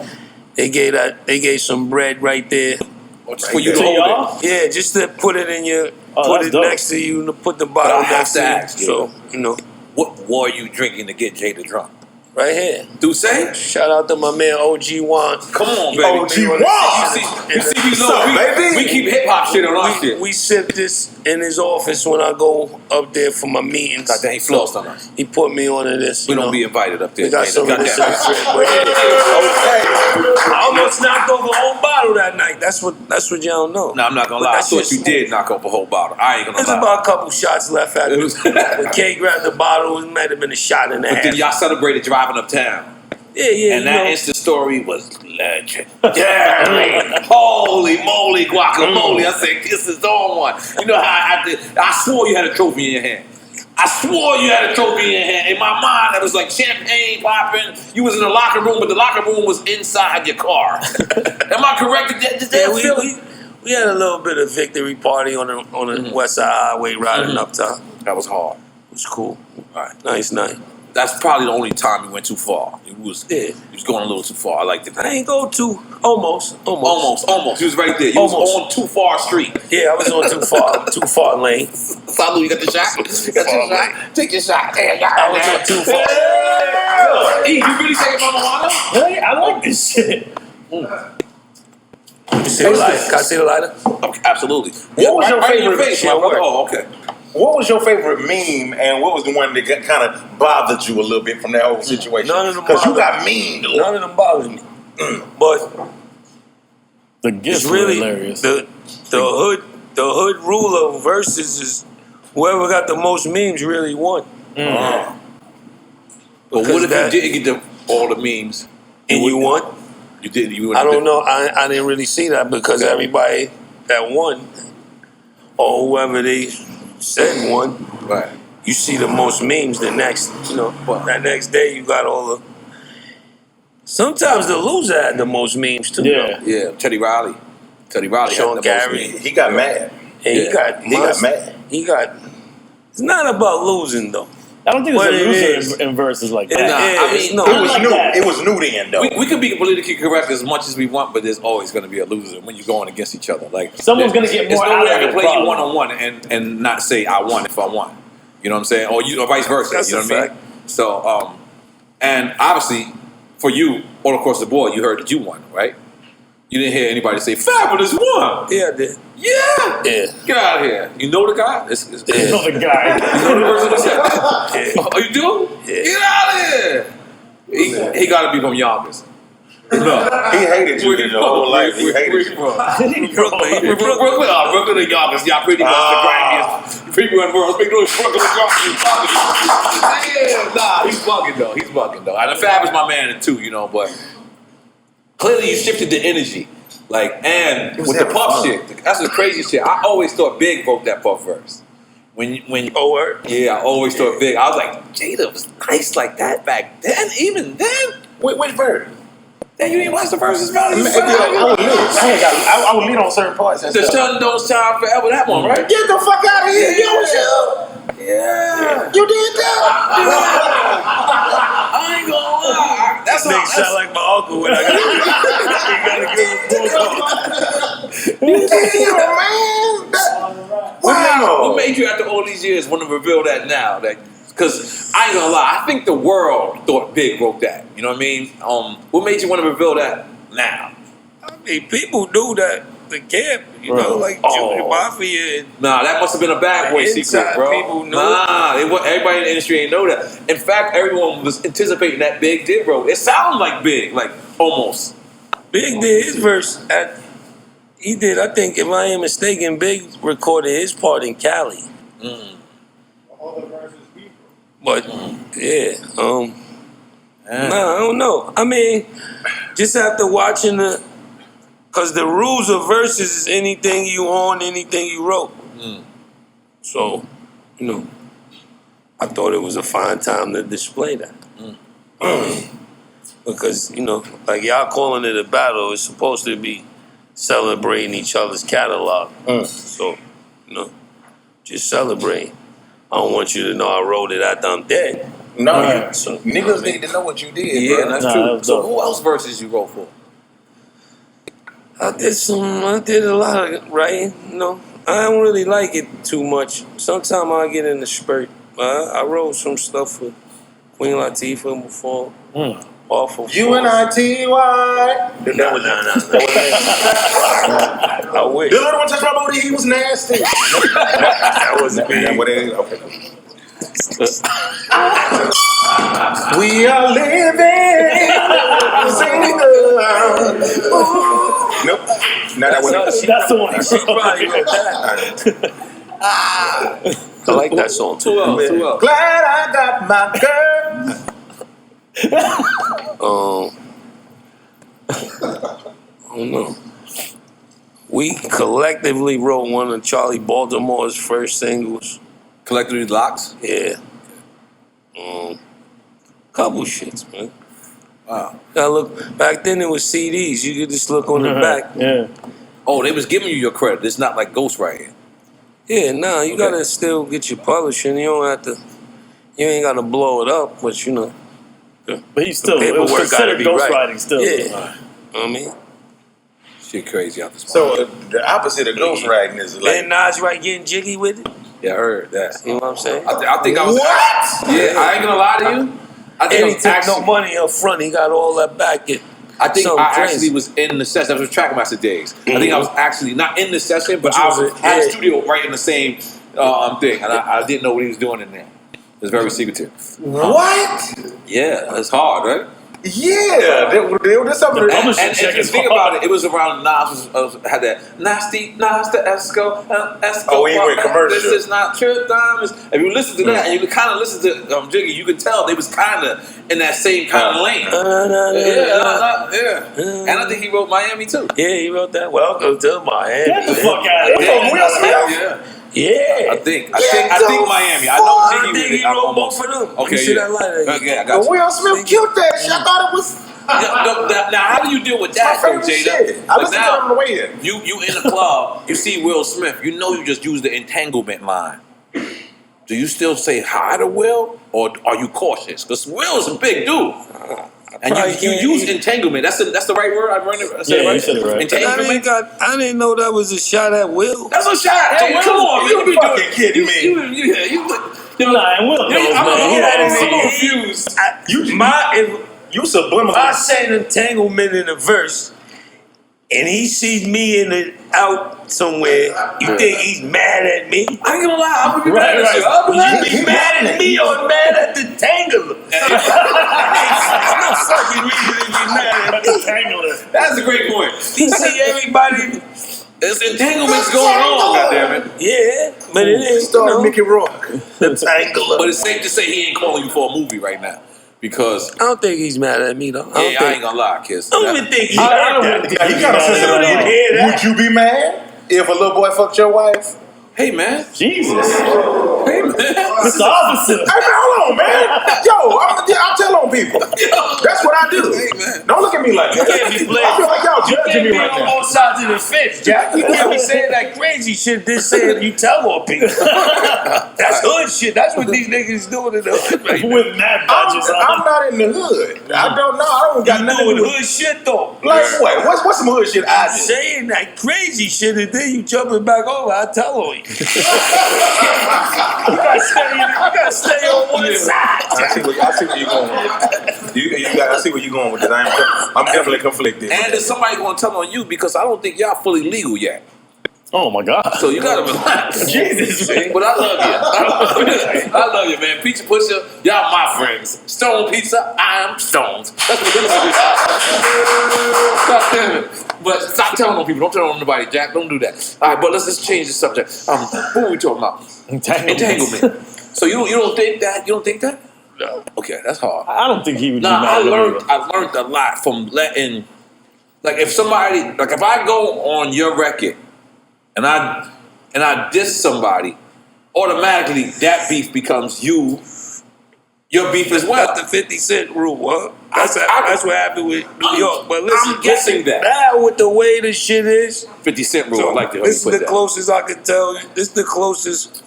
they gave some bread right there. For you to hold it. Yeah, just to put it in your dope. next to you and put the bottle next to you. Ask, so, you know. What were you drinking to get Jada drunk? Right here. Do say? Shout out to my man OG Juan. Come on, baby. OG Juan. You see, we keep hip hop shit on our shit. We sip this in his office when I go up there for my meetings. God, he flossed on us. He put me onto this. We don't be invited up there. We got some of this in the fridge. I almost knocked over a whole bottle that night. That's what y'all know. No, I'm not gonna lie. I thought you did knock over a whole bottle. I ain't gonna lie. There's about a couple shots left after. When K grabbed the bottle, it might have been a shot and a half. But then y'all celebrated driving uptown. Yeah. And that Insta story was legend. Yeah. Holy moly guacamole. I said, this is on one. You know how I swore you had a trophy in your hand. I swore you had a trophy in your hand. In my mind, it was like champagne popping. You was in the locker room, but the locker room was inside your car. Am I correct? We had a little bit of victory party on the West Side Highway riding up top. That was hard. It was cool. All right. Nice night. That's probably the only time we went too far. He was going a little too far. I liked it. I ain't go too. Almost. He was right there. You was on too far street. Yeah, I was on too far lane. Salud, you got the shot? You got your shot? Take your shot. I was on too far. E, you really taking Mama Wanda? Hey, I like this shit. Can I see the lighter? Okay, absolutely. What was your favorite? Oh, okay. What was your favorite meme, and what was the one that kind of bothered you a little bit from that whole situation? None of them. Because you got memed a lot. None of them bothered me. But the gifts it's really hilarious. The hood rule of Verzuz is whoever got the most memes really won. But what if you didn't get all the memes and you won? You did. I don't know. I didn't really see that because everybody that won or whoever they said won. Right. You see the most memes the next, that next day you got all the. Sometimes the loser had the most memes too. Yeah. Teddy Riley. Sean Gary. He got mad. And he got mad. It's not about losing though. I don't think it's a loser in verses like that. It was new then though. We can be politically correct as much as we want, but there's always going to be a loser when you're going against each other. Like someone's going to get more out of it. I can play you one-on-one and not say I won if I won. You know what I'm saying? Or vice versa. That's you know a what I mean? So, and obviously for you, all across the board, you heard that you won, right? You didn't hear anybody say Fabolous won. Yeah, I did. Yeah. Get out of here. You know the guy? You know the guy. You know the person that said that? Oh, you do? Yeah. Get out of here. He got to be from Yonkers. No. He hated you his whole life. He hated you. Brooklyn and Yonkers. Y'all pretty much the grimiest people in the world. Make noise, Brooklyn and Yonkers. He's bugging though. And the Fab is my man too, but clearly you shifted the energy. And with the Puff shit, that's the crazy shit. I always thought Big broke that Puff verse. When yeah, I always thought Big. I was like, Jada was nice like that back then. Even then, which verse? Then you didn't watch the verses, man. I would lead on certain parts. The sun don't shine forever. That one, right? Get the fuck out of here! Yeah. You did that. I ain't gonna lie. That's They sound like my uncle when I gotta give him a phone call. Man. Wow. What made you after all these years want to reveal that now? Because I ain't gonna lie, I think the world thought Big wrote that. You know what I mean? What made you want to reveal that now? I mean, people do that. The camp, like Junior Mafia. Nah, that must have been a bad boy secret, bro. People knew. Everybody in the industry ain't know that. In fact, everyone was anticipating that Big did wrote. It sounded like Big, like almost. Big did his verse he did, I think, if I ain't mistaken, Big recorded his part in Cali. All the verses people. But I don't know. I mean, just after watching because the rules of verses is anything you own, anything you wrote. So, I thought it was a fine time to display that. Because, like y'all calling it a battle, it's supposed to be celebrating each other's catalog. So, just celebrate. I don't want you to know I wrote it after I'm dead. No, niggas need to know what you did. Yeah, bro. that's true. So who else verses you wrote for? I did a lot of writing, I don't really like it too much. Sometimes I get in the spurt. I wrote some stuff for Queen Latifah before. Awful. U-N-I-T-Y. No. I wish. The little one touched my booty, he was nasty. That wasn't me. Okay. We are living. Nope. No, that wasn't. That's the one. She probably wrote that. I like that song too. Who else? Glad I got my girl. I don't know. We collectively wrote one of Charlie Baltimore's first singles. Collectively Locks? Yeah. Couple shits, man. Wow. Now look, back then it was CDs. You could just look on the back. Yeah. Oh, they was giving you your credit. It's not like ghostwriting. Yeah, you gotta still get your publishing. You don't have to. You ain't gotta blow it up, but But he still, it was considered ghostwriting still. Yeah. You know what I mean? Shit crazy out this So the opposite of ghostwriting is like. And Nas right getting jiggy with it. Yeah, I heard that. You know what I'm saying? I think I was. What? Yeah, I ain't gonna lie to you. I think And I he was took actually, no money up front. He got all that back. I think Something I crazy. actually was in the session. That was Trackmaster days. I think I was actually not in the session, but But you I was was in- at the yeah. studio writing the same thing, and I didn't know what he was doing in there. It was very secretive. What? Yeah, it's hard, right? Yeah. There's something. And check if you is think hard. about it, it was around Nas had that nasty Esco. Oh, he went commercial. This is not true diamonds. If you listen to that, and you can kind of listen to Jiggy, you can tell they was kind of in that same kind of lane. Yeah. And I think he wrote Miami too. Yeah, he wrote that. Welcome to Miami. Get the fuck out of Yeah. here. Will Smith? Yeah. Yeah. I think Miami. I know I Jiggy think he wrote both of them. Okay, You see yeah. that line? Okay, I got you. Will Smith killed that shit. I thought it was. Now, how do you deal with that, my though, favorite Jada? shit. I listened to it on the way in. You in the club, you see Will Smith, you know you just used the entanglement line. Do you still say hi to Will, or are you cautious? Because Will's a big dude. And you use entanglement. That's the right word. I said Yeah, right? you said it right. Entanglement. I didn't know that was a shot at Will. That's a shot. Hey, Jada. come on, you be fucking doing- kidding me. Nah, and Will knows, man. I'm confused. You subliminal. If I say an entanglement in a verse, and he sees me out somewhere, you think he's mad at me? I ain't gonna lie. I'm gonna be mad at Right. you. I'm Would you be mad at me or mad at the tangler? There's no fucking reason to be mad at me. That's a great point. You see everybody, There's entanglements going on. Goddammit. yeah, but it is. Starring Mickey Rourke. The tangler. But it's safe to say he ain't calling you for a movie right now. Because I don't think he's mad at me though. I ain't gonna lie, kids. I don't even think he's I mad don't at think me. he kind of sensitive. I didn't hear that. Would you be mad if a little boy fucked your wife? Hey man. Jesus. Hey man. It's the opposite. Hey man, hold on, man. Yo, I tell on people. That's what I do. Hey, man. Don't look at me like that. You can't be playing. I feel like y'all You judging can't me be right on now. both sides of the fence, Jack. You can't be saying that crazy shit. This saying you tell on people. That's hood shit. That's what these niggas doing in the hood right now. With mad badges I'm on. not in the hood. I don't know. I don't got You nothing to doing do with hood shit though. Like what? What's some hood shit I did? Saying that crazy shit and then you jumping back over, I tell on you. You gotta stay on one side. I see where you're going with. I see where you're going with this. I'm definitely conflicted. And there's somebody gonna tell on you because I don't think y'all fully legal yet. Oh my God. So you gotta relax. Jesus, man. But I love you. I love you, man. Pizza Pusher, y'all my friends. Stone Pizza, I am Stones. That's what it is. God damn it. But stop telling on people. Don't tell on nobody, Jack. Don't do that. All right, but let's just change the subject. What were we talking about? Entanglement. So you don't think that? You don't think that? No. Okay, that's hard. I don't think he would be Nah, mad I at me. learned a lot from letting, like if somebody, like if I go on your record and I diss somebody, automatically that beef becomes your beef as well. That's the 50 Cent rule, huh? That's what happened with New York. But listen, I'm guessing that. Now with the way the shit is, 50 Cent rule. so I like to. This is the closest I can tell you. This is the closest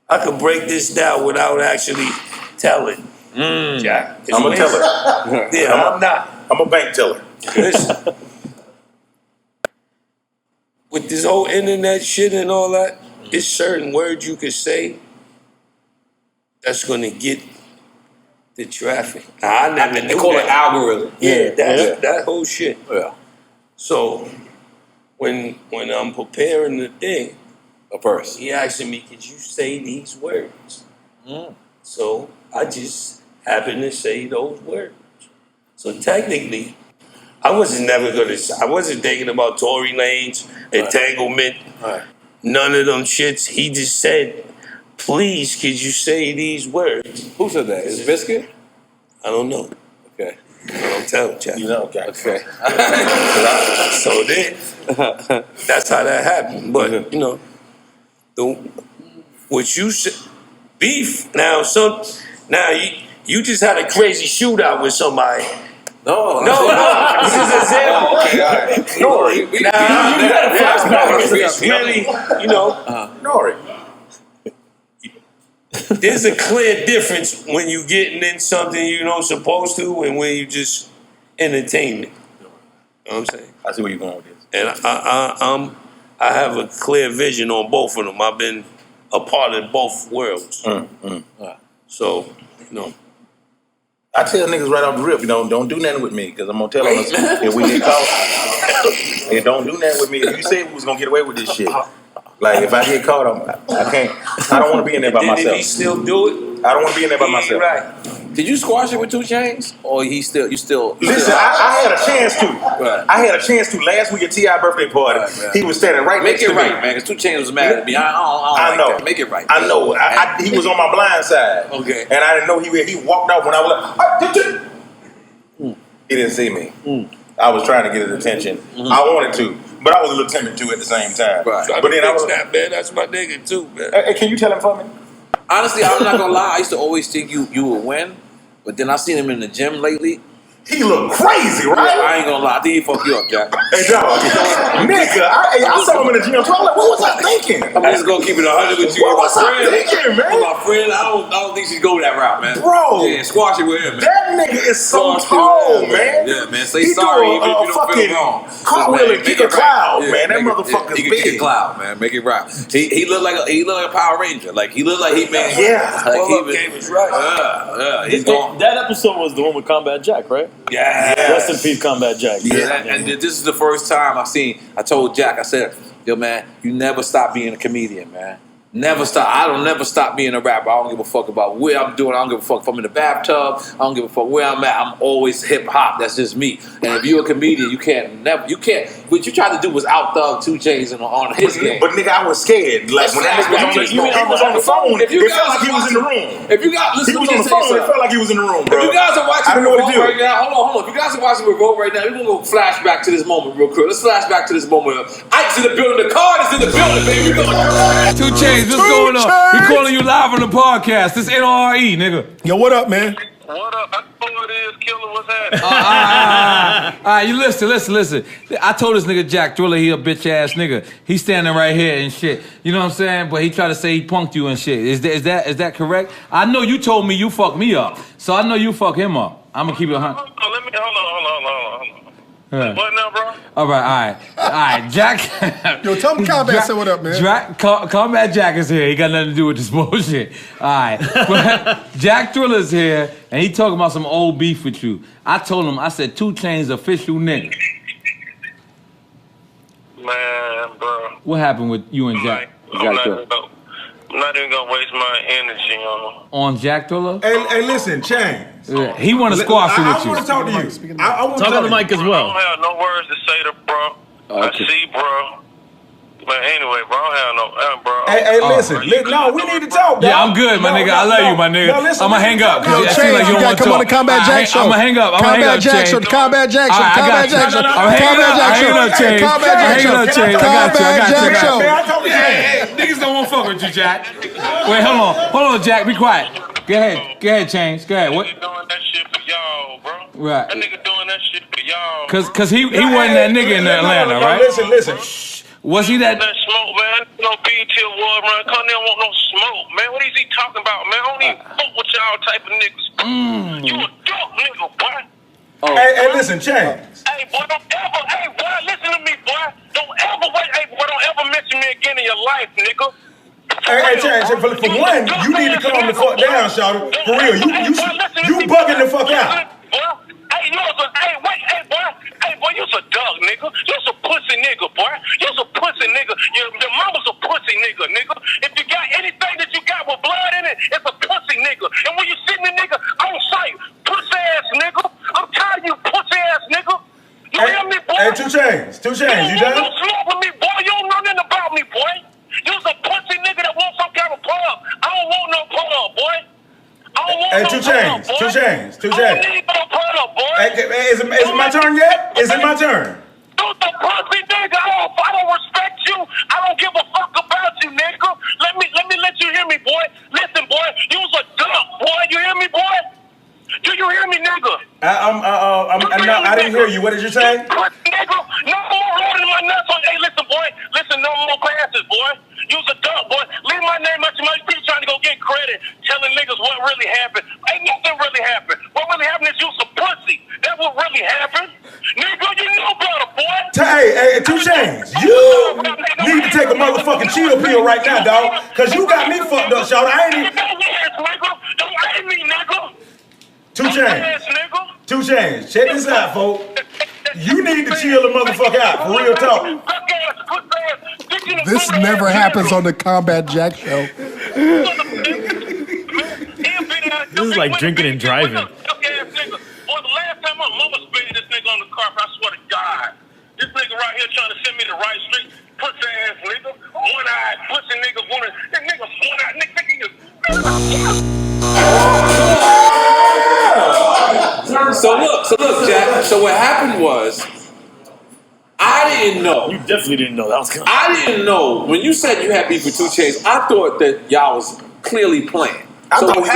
I can break this down without actually telling. Jack, I'm a teller. Yeah, I'm not. I'm a bank teller. Listen, with this whole internet shit and all that, it's certain words you can say that's gonna get the traffic. I never knew they call it algorithm. Yeah, that whole shit. Yeah. So when I'm preparing the thing, a verse, he asking me, "Could you say these words?" So I just happened to say those words. So technically, I wasn't thinking about Tory Lanez, entanglement, none of them shits. He just said, "Please, could you say these words?" Who said that? Is Biscuit? I don't know. Okay. I don't tell, Jack. You know, okay. So then, that's how that happened. But, you know, what you said, beef, now you just had a crazy shootout with somebody. No, this is an example. Okay, all right. Nori. You got a flashback. It's really, you know. Nori. There's a clear difference when you getting in something you're not supposed to and when you just entertain it. You know what I'm saying? I see where you're going with this. And I have a clear vision on both of them. I've been a part of both worlds. So, you know. I tell niggas right off the rip, don't do nothing with me, because I'm gonna tell them if we get caught. And don't do nothing with me. If you say we was gonna get away with this shit, like if I get caught, I can't. I don't want to be in there by myself. Did he still do it? I don't want to be in there by myself. Right. Did you squash it with 2 Chainz, or you still? Listen, I had a chance to. Right. I had a chance to last week at T.I. birthday party. Right, he was standing right next to me. Make it right, man. Because 2 Chainz was mad at me. I don't know. Like that. Make it right. I know. He was on my blind side. Okay. And I didn't know he walked out when I was like, he didn't see me. I was trying to get his attention. I wanted to, but I was a little timid too at the same time. Right. But then I was that, man. That's my nigga too, man. Hey, can you tell him for me? Honestly, I'm not gonna lie. I used to always think you would win, but then I seen him in the gym lately. He look crazy, right? Yeah, I ain't gonna lie. I think he fucked you up, Jack. Hey, dog. Nigga, I saw him in the gym. So I'm like, what was I thinking? I'm just gonna keep it 100 with you. What was I thinking, man? My friend, I don't think she's go that route, man. Bro. Yeah, squash it with him, man. That nigga is so tall, man. Yeah, man. Say sorry even if you don't feel wrong. Cartwheel and kick a cloud, man. That motherfucker's big. He can kick a cloud, man. Make it right. He looked like a Power Ranger. Like he looked like he man. Yeah. Like he game is right. He's gone. That episode was the one with Combat Jack, right? Yeah. Rest in peace, Combat Jack. Yeah. And this is the first time I told Jack, I said, yo, man, you never stop being a comedian, man. Never stop. I don't never stop being a rapper. I don't give a fuck about where I'm doing. I don't give a fuck if I'm in the bathtub. I don't give a fuck where I'm at. I'm always hip hop. That's just me. And if you're a comedian, you can't. What you tried to do was out thug 2 Chainz on his game. But nigga, I was scared. Like when that nigga was on the phone, it felt like he was in the room. If you got listen, he was on the phone, it felt like he was in the room, bro. If you guys are watching REVOLT right now, hold on. If you guys are watching REVOLT right now, we're gonna go flashback to this moment real quick. Let's flash back to this moment. Ike's in the building. The card is in the building, baby. We're going 2 Chainz, what's going on? We calling you live on the podcast. This NRE, nigga. Yo, what up, man? What up? I know what it is, killer. What's happening? All right, you listen. I told this nigga Jack Thriller he a bitch ass nigga. He's standing right here and shit. You know what I'm saying? But he tried to say he punked you and shit. Is that correct? I know you told me you fucked me up, so I know you fuck him up. I'm gonna keep it 100. Hold on. What now, bro? All right, Jack. Yo, tell him Combat said what up, man. Combat Jack is here. He got nothing to do with this bullshit. All right, but Jack Thriller's here, and he talking about some old beef with you. I told him, I said 2 Chainz official nigga. Man, bro. What happened with you and Jack? I'm not even gonna waste my energy on Jack Thriller. Hey, listen, Chainz. Yeah, he want to squash it with you. I want to talk to you. I want to talk to the mic as well. I don't have no words to say to bro. Okay. I see, bro. But anyway, bro, I don't have no, bro. Hey, listen. No, we need to talk, dog. Yeah, I'm good, my nigga. I love you, my nigga. I'm gonna hang up. Yo, Chainz, you gotta come on the Combat Jack show. I'm gonna hang up. Combat Jack show. Combat Jack show. Combat Jack show. Combat Jack show. Combat Jack show. Hey, niggas don't want to fuck with you, Jack. Wait, hold on, Jack. Be quiet. Go ahead, Chainz. Go ahead. What? Doing that shit for y'all, bro. Right. That nigga doing that shit for y'all. Cause he wasn't that nigga in Atlanta, right? Listen. Was he that? That smoke, man. No BET award, man. Kanye don't want no smoke, man. What is he talking about, man? I don't even fuck with y'all type of niggas. You a dope nigga, boy. Hey, listen, Chainz. Hey, boy, listen to me, boy. Don't ever mention me again in your life, nigga. Hey, Chainz, for one, you need to calm the fuck down, shawty. For real, you bugging the fuck out. Hey, boy, you's a dog, nigga. You's a pussy nigga, boy. You's a pussy nigga. Your mama's a pussy nigga, nigga. If you got anything that you got with blood in it, it's a pussy nigga. And when you sitting there, nigga, on sight, pussy ass nigga. I'm tired of you pussy ass nigga. You hear me, boy? Hey, 2 Chainz, you done? You don't smoke with me, boy. You don't know nothing about me, boy. You's a pussy nigga that wants some kind of pub. I don't want no pub, boy. Hey, 2 Chainz. I don't need no pub, boy. Hey, is it my turn yet? Is it my turn? You's a pussy nigga. I don't respect you. I don't give a fuck about you, nigga. Let me let you hear me, boy. Listen, boy. You's a dump, boy. You hear me, boy? Do you hear me, nigga? I didn't hear you. What did you say? Nigga, no more rolling my nuts on. Hey, listen, boy. Listen, no more classes, boy. You's a dump, boy. Leave my name out your mouth. You trying to go get credit, telling niggas what really happened. Ain't nothing really happened. What really happened is you some pussy. That what really happened. Nigga, you know better, boy. Hey, 2 Chainz, you need to take a motherfucking chill pill right now, dog. Cause you got me fucked up, shout. I ain't even. Don't hate me, nigga. 2 Chainz, check this out, folks. You need to chill the motherfucker out, for real talk. This never happens on the Combat Jack show. This is like drinking and driving. Boy, the last time my mama spitted this nigga on the carpet, I swear to God. This nigga right here trying to send me the right street. Pussy ass nigga. One-eyed pussy nigga. That nigga one-eyed nigga. So look, Jack. So what happened was, I didn't know. You definitely didn't know that was coming. I didn't know when you said you had beef with 2 Chainz. I thought that y'all was clearly playing. I thought we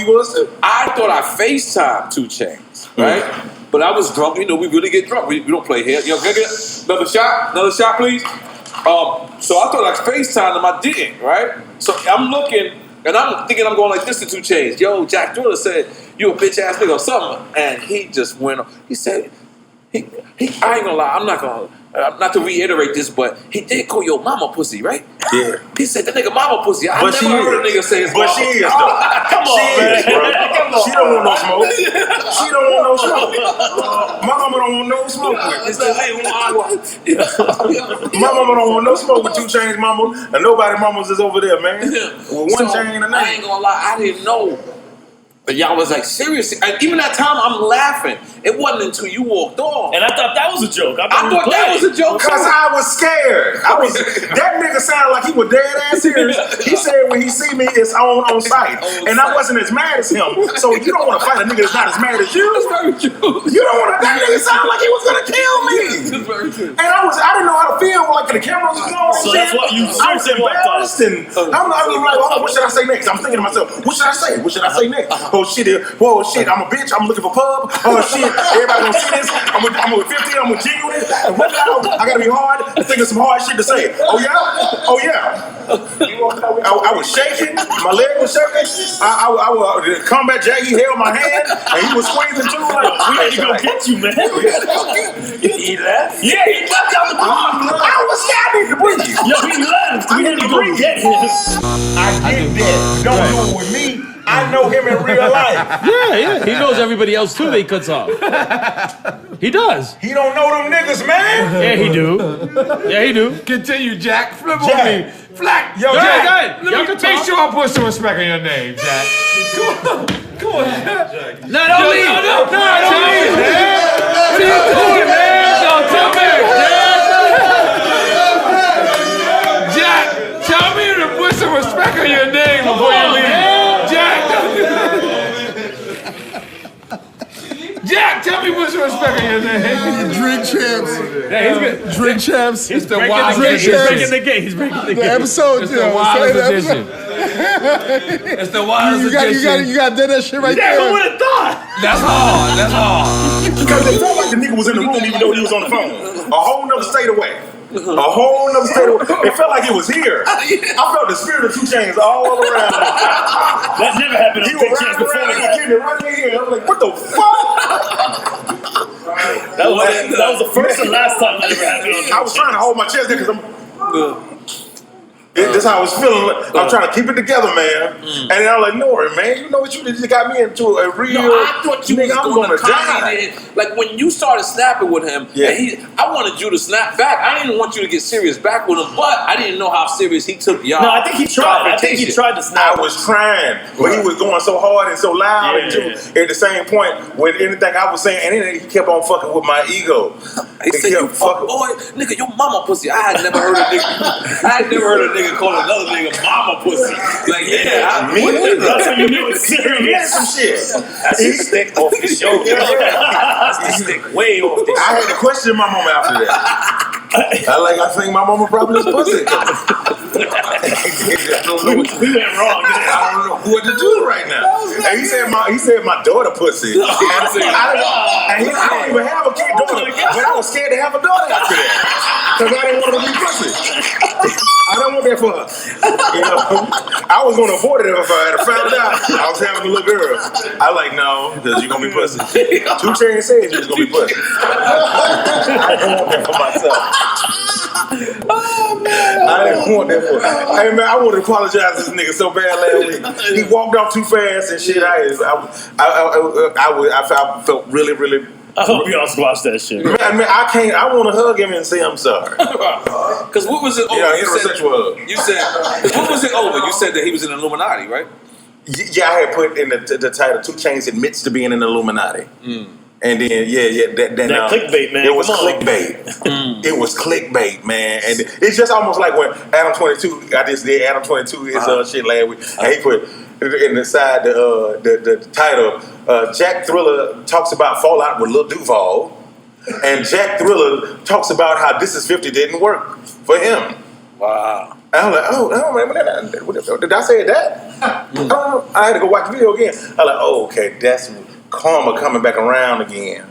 was too. I thought I FaceTimed 2 Chainz, right? But I was drunk. You know, we really get drunk. We don't play here. You know, can I get another shot, please. So I thought I FaceTimed him. I didn't, right? So I'm looking. And I'm thinking I'm going like this to 2 Chainz. Yo, Jack Driller said, you a bitch ass nigga or something. And he just went on. He said, I ain't gonna lie, I'm not to reiterate this, but he did call your mama pussy, right? Yeah. He said that nigga mama pussy. I never heard a nigga say his mama. But she is, though. Come on, man. She don't want no smoke. She don't want no smoke. My mama don't want no smoke with. My mama don't want no smoke with 2 Chainz mama, and nobody mamas is over there, man. With 1 chain and a name. I ain't gonna lie, I didn't know. But y'all was like, seriously? And even that time, I'm laughing. It wasn't until you walked off. And I thought that was a joke. I thought that was a joke. Because I was scared. That nigga sounded like he was dead ass serious. He said when he see me, it's on sight. And I wasn't as mad as him. So you don't want to fight a nigga that's not as mad as you. That's very true. You don't want to. That nigga sounded like he was gonna kill me. That's very true. And I didn't know how to feel like the camera was going. So that's what you I was embarrassed, and I'm like, oh, what should I say next? I'm thinking to myself, what should I say? What should I say next? Oh shit, I'm a bitch. I'm looking for pub. Oh shit, everybody gonna see this. I'm with 50. I'm with genuine. And I gotta be hard and think of some hard shit to say. Oh yeah. I was shaking. My leg was shaking. I was Combat Jack. He held my hand and he was squeezing too. Like, we had to go get you, man. He left. Yeah, he left out the car. I was scared to breathe. Yo, he left. We had to go get him. I get that. Don't do it with me. I know him in real life. Yeah. He knows everybody else too that he cuts off. He does. He don't know them niggas, man. Yeah, he do. Continue, Jack. Flip Jack. on me. Flack. Yo, Go Jack. ahead. Let me make sure I put some respect on your name, Jack. Come on, Jack. No, don't leave. No, don't leave, man. What are you doing, man? Don't tell me, Jack, tell me to put some respect on your name before you leave. Jack, tell me what's respect on your name. Drink champs. Yeah, he's good. Drink champs. It's the wild He's breaking the game. The episode, It's the wildest edition. It's the wildest edition. You got to do that shit right there. Who would have thought? That's hard. That's hard. Because it felt like the nigga was in the room even though he was on the phone. A whole nother state away. A whole nother state away. It felt like it was here. I felt the spirit of 2 Chainz all around. That never happened on 2 Chainz before. He getting it right in here. I was like, what the fuck? That was the first and last time that ever happened. I was trying to hold my chest there because I'm. That's how I was feeling. I'm trying to keep it together, man. And then I'm like, Nori, man, you know what you just got me into a real. No, I thought you nigga, was I'm going to die. Like when you started snapping with him, and I wanted you to snap back. I didn't want you to get serious back with him, but I didn't know how serious he took y'all. No, I think he tried. I think he tried to snap. I was trying, but he was going so hard and so loud, and too, at the same point, with anything I was saying, and then he kept on fucking with my ego. He said, "You fuck boy, nigga, your mama pussy." I had never heard a nigga call another nigga mama pussy. Like, yeah, that's when you knew it's serious. Some shit. That's his stick off the shoulder. That's his stick way off the shoulder. I had to question my mama after that. I think my mama probably was pussy. We went wrong. I don't know what to do right now. And he said my daughter pussy. And I don't even have a kid daughter, but I was scared to have a daughter after that. Because I didn't want her to be pussy. I don't want that for her. You know, I was going to avoid it if I had found out I was having a little girl. I like, no, because you're going to be pussy. 2 Chainz said you was going to be pussy. I didn't want that for myself. Oh, man. I didn't want that for her. Hey, man, I wanted to apologize to this nigga so bad last week. He walked off too fast and shit. I felt really, really. I hope y'all squash that shit. Man, I want to hug him and say I'm sorry. Because what was it over? Yeah, heterosexual hug. You said, what was it over? You said that he was in the Illuminati, right? Yeah, I had put in the title, 2 Chainz admits to being in the Illuminati. And then, that clickbait, man. It was clickbait. It was clickbait, man. And it's just almost like when Adam 22, I just did Adam 22, his shit last week. And he put in the side the title, Jack Thriller talks about fallout with Lil Duval. And Jack Thriller talks about how This Is 50 didn't work for him. Wow. And I'm like, oh, did I say that? I had to go watch the video again. I'm like, oh, okay, that's karma coming back around again.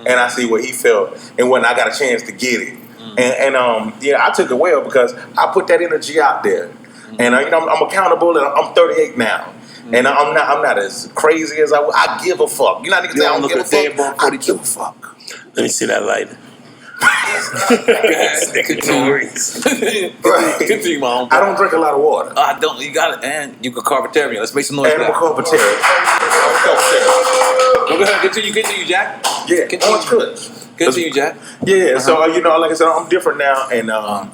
And I see what he felt. And when I got a chance to get it. And I took it well because I put that energy out there. And I'm accountable, and I'm 38 now. And I'm not as crazy as I give a fuck. You know, niggas say I don't give a fuck. I give a fuck. Let me see that lighter. Continue, my own. I don't drink a lot of water. I don't. You got it, and you can carpetarian. Let's make some noise. Animal carpetarian. Go ahead. Continue, Jack. Yeah. Orange Kush. Continue, Jack. Yeah. So like I said, I'm different now, and I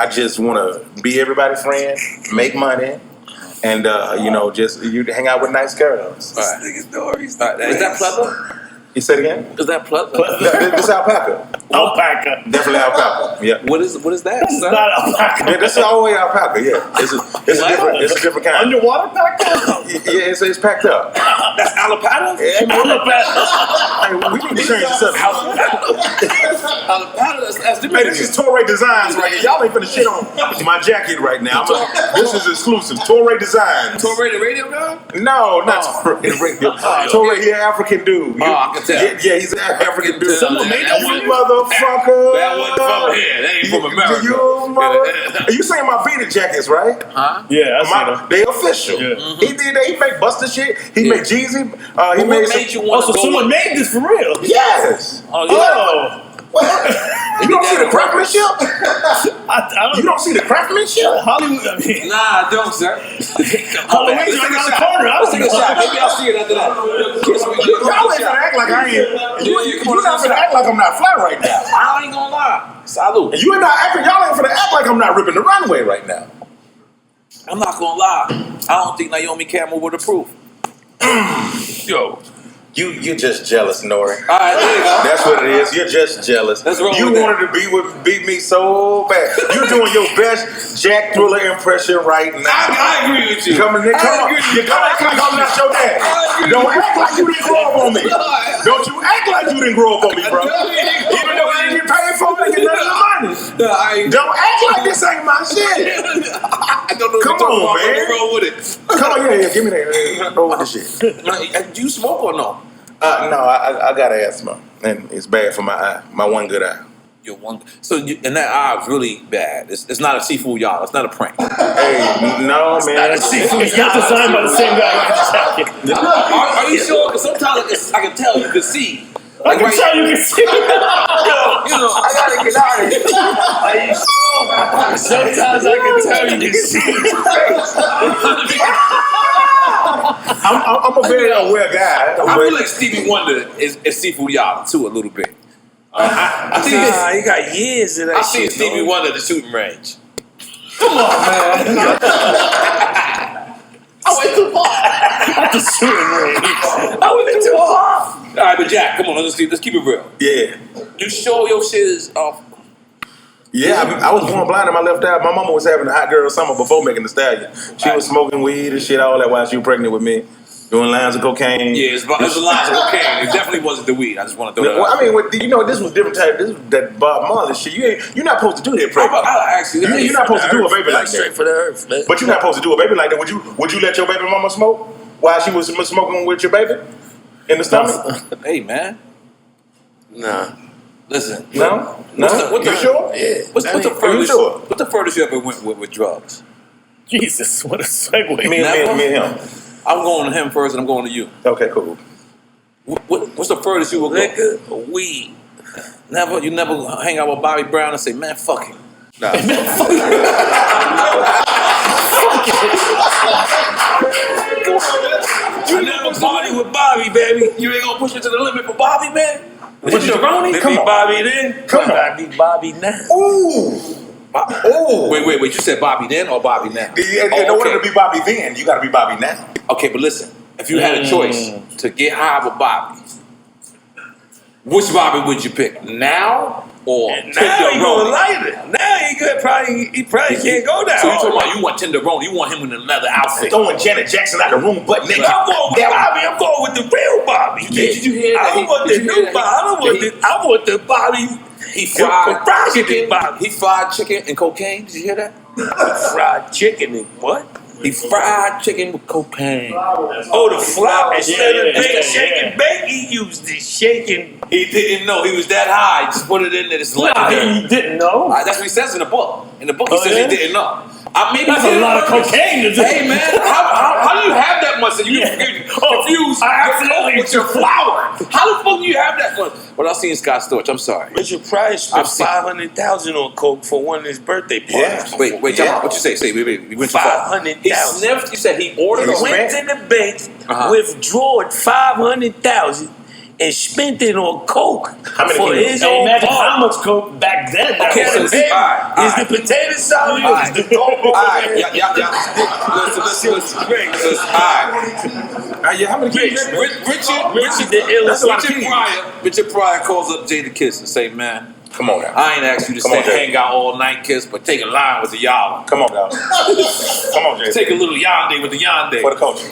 just want to be everybody's friend, make money. And just you hang out with nice girls. All right. Is that pleather? You said again? Is that pleather? This is alpaca. Alpaca. Definitely alpaca. Yeah. What is that? It's not alpaca. Yeah, this is all the way alpaca. Yeah. It's a different kind. Underwater paca? Yeah, it's packed up. That's alpaca. Hey, we need to change this up. Alpaca. That's different. Hey, this is Tory Designs right here. Y'all ain't finna shit on my jacket right now. This is exclusive. Tory Designs. Tory the radio guy? No, not Tory the radio. Tory, he an African dude. I can tell. Yeah, he's an African dude. Someone made that You motherfucker. That wasn't from here. That ain't from America. You saying my beaded jackets, right? Huh? Yeah, I see them. They official. Yeah. He did that. He made Buster shit. He made Jeezy. He What made you want to go? Someone made this for real? Yes. Oh. You don't see the craftsmanship? You don't see the craftsmanship? Hollywood, I mean. Nah, I don't, sir. Let's take a shot. Maybe I'll see it after that. Y'all ain't gonna act like I ain't. You're not gonna act like I'm not fly right now. I ain't gonna lie. Salute. And you ain't not acting. Y'all ain't gonna act like I'm not ripping the runway right now. I'm not gonna lie. I don't think Naomi Campbell would approve. Yo. You're just jealous, Nori. All right, there you go. That's what it is. You're just jealous. You wanted to beat me so bad. You're doing your best Jack Thriller impression right now. I agree with you. Come on. You don't act like I'm not your dad. Don't act like you didn't grow up on me. Don't you act like you didn't grow up on me, bro. Even though you didn't get paid for it and get none of the money. Don't act like this ain't my shit. I don't know. Come on, man. Roll with it. Come on, yeah, give me that. Roll with this shit. Do you smoke or no? No, I got asthma, and it's bad for my eye. My one good eye. Your one. So and that eye is really bad. It's not a seafood y'all. It's not a prank. Hey, no, man. It's not designed by the same guy. Are you sure? Because sometimes I can tell you can see. I can tell you can see. You know, I gotta get out of here. Are you sure? Sometimes I can tell you can see. I'm a very aware guy. I feel like Stevie Wonder is seafood y'all too a little bit. I think he got years of that I shit. see Stevie Wonder at the shooting range. Come on, man. I went too far. At the shooting range. I went too far. All right, but Jack, come on, let's keep it real. Yeah. You sure your shit is off? Yeah, I was born blind in my left eye. My mama was having a hot girl summer before making the Stallion. She was smoking weed and shit, all that while she was pregnant with me. Doing lines of cocaine. Yeah, it's a lines of cocaine. It definitely wasn't the weed. I just want to throw that out. I mean, this was different type. This was that Bob Marley shit. You're not supposed to do that, pregnant. I'll ask you. You're not supposed to do a baby like that. Straight for the earth, man. But you're not supposed to do a baby like that. Would you let your baby mama smoke while she was smoking with your baby in the stomach? Hey, man. Nah. Listen. No. You sure? Yeah. What's the furthest you ever went with drugs? Jesus, what a segue. Me and him. I'm going to him first, and I'm going to you. Okay, cool. What's the furthest you will go? Liquor or weed? You never hang out with Bobby Brown and say, man, fuck him. Nah. You never party with Bobby, baby. You ain't gonna push it to the limit for Bobby, man? What you Ronnie? Come Come on. on. Bobby then? Come on. I be Bobby now. Ooh. Wait. You said Bobby then or Bobby now? In order to be Bobby then, you got to be Bobby now. Okay, but listen. If you had a choice to get high with Bobby, which Bobby would you pick? Now or Now he gonna light it. Now he probably can't go down. So you talking about you want Tenderoni? You want him in a leather outfit? Throwing Janet Jackson out the room, butt naked. I'm going with Bobby. I'm going with the real Bobby. Did you hear that? I don't want the new Bobby. I want the Bobby. He fried chicken. Bobby. He fried chicken and cocaine. Did you hear that? Fried chicken and what? He fried chicken with cocaine. Oh, the flour. Instead of shake and bake, he used the shaking. He didn't know he was that high. He just put it in there. It's He didn't know. That's what he says in the book. In the book, he says he didn't know. That's a lot of cocaine. Hey man, how do you have that much? You confused with your flour. How the fuck do you have that much? Well, I seen Scott Storch. I'm sorry. Richard Pryor spent $500,000 on coke for one of his birthday parties. Wait. What you say? Wait. We went too far. $500,000. He sniffed. You said he ordered. He went to the bank, withdrew $500,000. And spent it on coke for his own imagine party. how much coke back then. Okay, is the potato salad? Is the coke? Listen. How many kids? Richard Pryor calls up Jadakiss and say, man, come on now. I ain't asked you to stay hang out all night, Kiss, but take a line with the y'all. Come on now. Come on, Jada. Take a little yonde with the yonde. For the culture.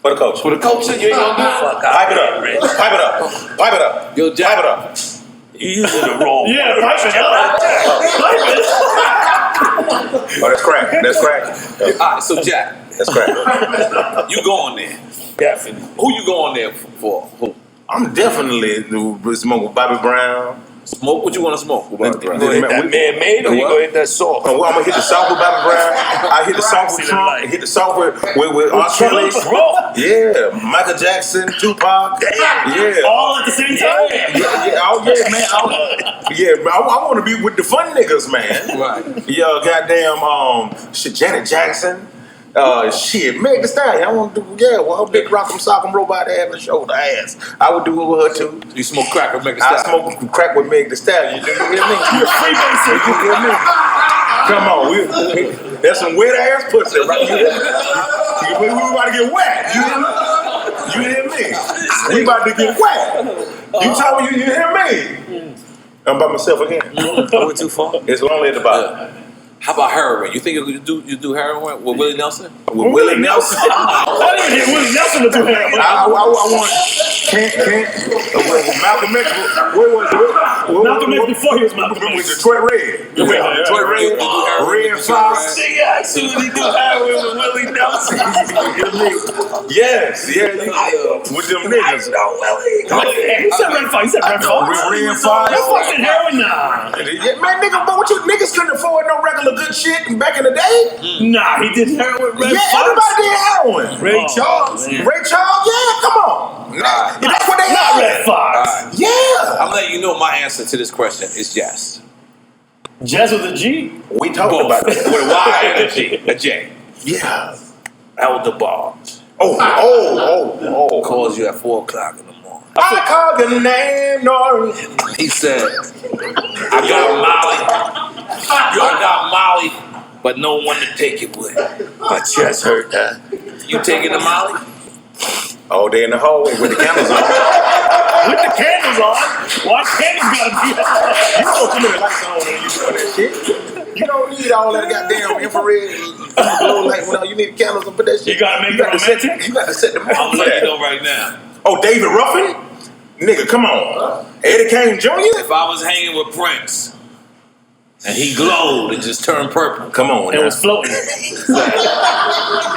For the culture. For the culture, you ain't gonna do it. Pipe it up. Pipe it up. Pipe it up. Yo, Jack. Pipe it up. You using the wrong word. Yeah, pipe it up. Oh, that's crack. That's crack. All right, so Jack. That's crack. You going there. Definitely. Who you going there for? Who? I'm definitely smoking Bobby Brown. Smoke what you want to smoke with Bobby Brown. You gonna hit that man-made or you gonna hit that soft? I'm gonna hit the South with Bobby Brown. I hit the South with Trump. Hit the South with R. Kelly. Yeah, Michael Jackson, Tupac. Yeah, all at the same time. I want to be with the fun niggas, man. Right. Yeah, goddamn, Janet Jackson. Shit, Meg Thee Stallion. I want to do, her big rock'em sock'em robot ass and shoulder ass. I would do it with her too. You smoke crack with Meg Thee Stallion? I smoke crack with Meg Thee Stallion. You hear me? You're a freemason. You hear me? Come on, that's some wet ass pussy right here. We about to get wet. You hear me? We about to get wet. You tell me you hear me? I'm by myself again. I went too far. It's lonely at the bottom. How about heroin? You think you do heroin with Willie Nelson? With Willie Nelson? I didn't get Willie Nelson to do heroin. I want Malcolm X. Where was it? Malcolm X before he was Malcolm X. With Detroit Red. Detroit Red. Red Fox. Nigga actually do heroin with Willie Nelson. Yes, with them niggas. He said Red Fox. He said Red Fox. Red Fox. Red Fox did heroin? Nah. Man, nigga, but what you niggas couldn't afford no regular good shit back in the day? Nah, he did heroin with Red Fox. Yeah, everybody did heroin. Ray Charles. Ray Charles, yeah, come on. That's what they Not had. Red Fox. Yeah. I'm letting you know my answer to this question is yes. Jazz with a G? We talked about that. With a Y and a G. A J. Yeah. Elder Barnes. Oh. Calls you at 4 o'clock in the morning. I called the name, Nori. He said, I got Molly. I got Molly, but no one to take it with. My chest hurt, that. You taking the Molly? Oh, they in the hallway with the candles on. With the candles on? Why candles gotta be on? You know too many lights on when you doing that shit. You don't need all that goddamn infrared glow light. You need candles and put that shit. You gotta make it romantic? You gotta set the mood I'm for letting that. you know right now. Oh, David Ruffin? Nigga, come on. Eddie Kane Jr.? If I was hanging with Prince and he glowed and just turned purple. Come on. It was floating.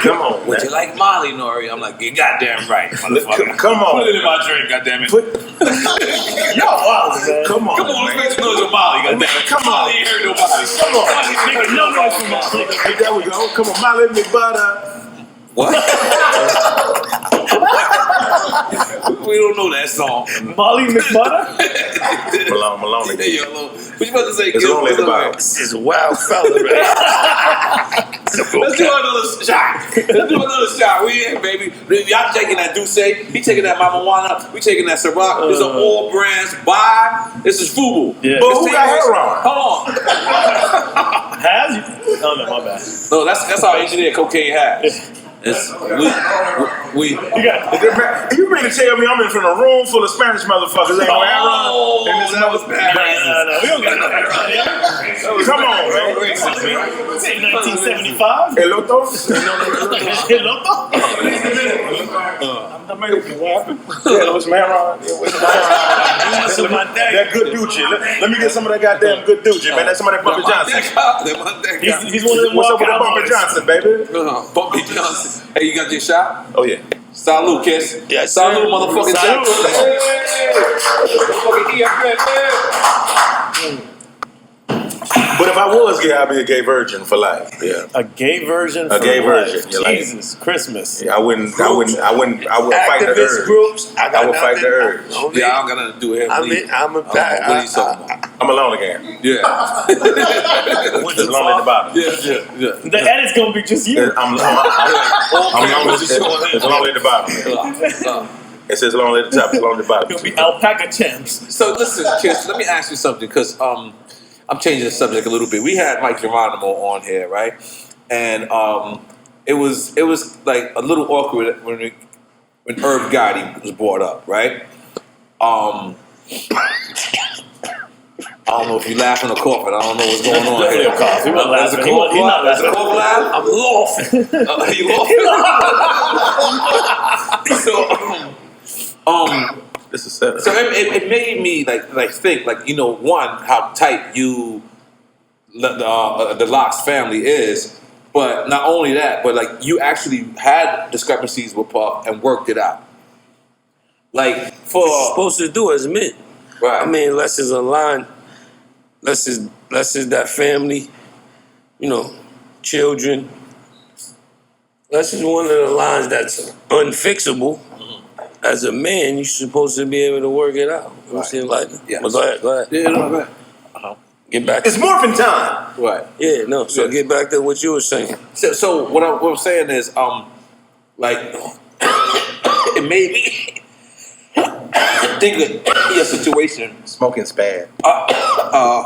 Come on. Would you like Molly, Nori? I'm like, you're goddamn right, motherfucker. Come on. Put it in my drink, goddammit. Y'all wild, man. Come on. Come on, let's make some noise with Molly, goddammit. Come on. Molly ain't heard nobody. Come on. Nigga, no noise from Molly. Hey, there we go. Come on, Molly me butter. What? We don't know that song. Molly McButter? Malone. There you go. What you about to say, It's Gil? only the Bible. This is a wild fella, right? Let's do another shot. We in, baby. Y'all taking that Douce. He taking that Mama Juana. We taking that Ciroc. This is all brands. Buy. This is Fubu. Yeah. But who got hair on? Hold on. Has you? Oh, no, my bad. No, that's our engineer Cocaine has. It's, we You mean to tell me I'm in front of a room full of Spanish motherfuckers ain't no hair on? And this house bad. No, we don't got no hair on here. Come on, man. This ain't 1975. Eloto? I'm American. What happened? Yeah, what's my hair on? That good Ducci. Let me get some of that goddamn good Ducci, man. That's some of that Bumpy Johnson. He's one of them What's up with the walkout Bumpy boys. Johnson, baby? Bumpy Johnson. Hey, you got your shot? Oh, yeah. Salute, Kiss. Yes, Salute, sir. motherfucking Salute. Jackson. But if I was gay, I'd be a gay virgin for life. Yeah. A gay version. A gay version. Yeah, like- Jesus, Christmas. Yeah, I would fight the Activist urge. groups. I would fight the urge. Yeah, I don't got nothing to do with him. I'm a What are you talking about? I'm alone again. Yeah. It's lonely at the bottom. Yeah. The edit's gonna be just you. I'm lonely. It's lonely at the bottom. It says lonely at the top. It's lonely at the bottom. It's gonna be alpaca champs. So listen, Kiss, let me ask you something, because I'm changing the subject a little bit. We had Mike Geronimo on here, right? And it was like a little awkward when Irv Gotti was brought up, right? I don't know if you're laughing or coughing. I don't know what's going on here. He wasn't laughing. There's a He not There's a laughing. cough laugh? I'm laughing. You laughing? This is setup. So it made me like think, like, you know, one, how tight the Locks family is, but not only that, but like you actually had discrepancies with Puff and worked it out. Like for What you're supposed to do as men. right. I mean, unless it's a line, unless it's that family, you know, children. Unless it's one of the lines that's unfixable. As a man, you're supposed to be able to work it out. You know what I'm saying? Like, Yes. but go ahead. Yeah, no, right. Get back. It's morphin' time. Right. Yeah, no. So get back to what you were saying. So what I'm saying is, like, it made me think of your situation. Smoking's bad.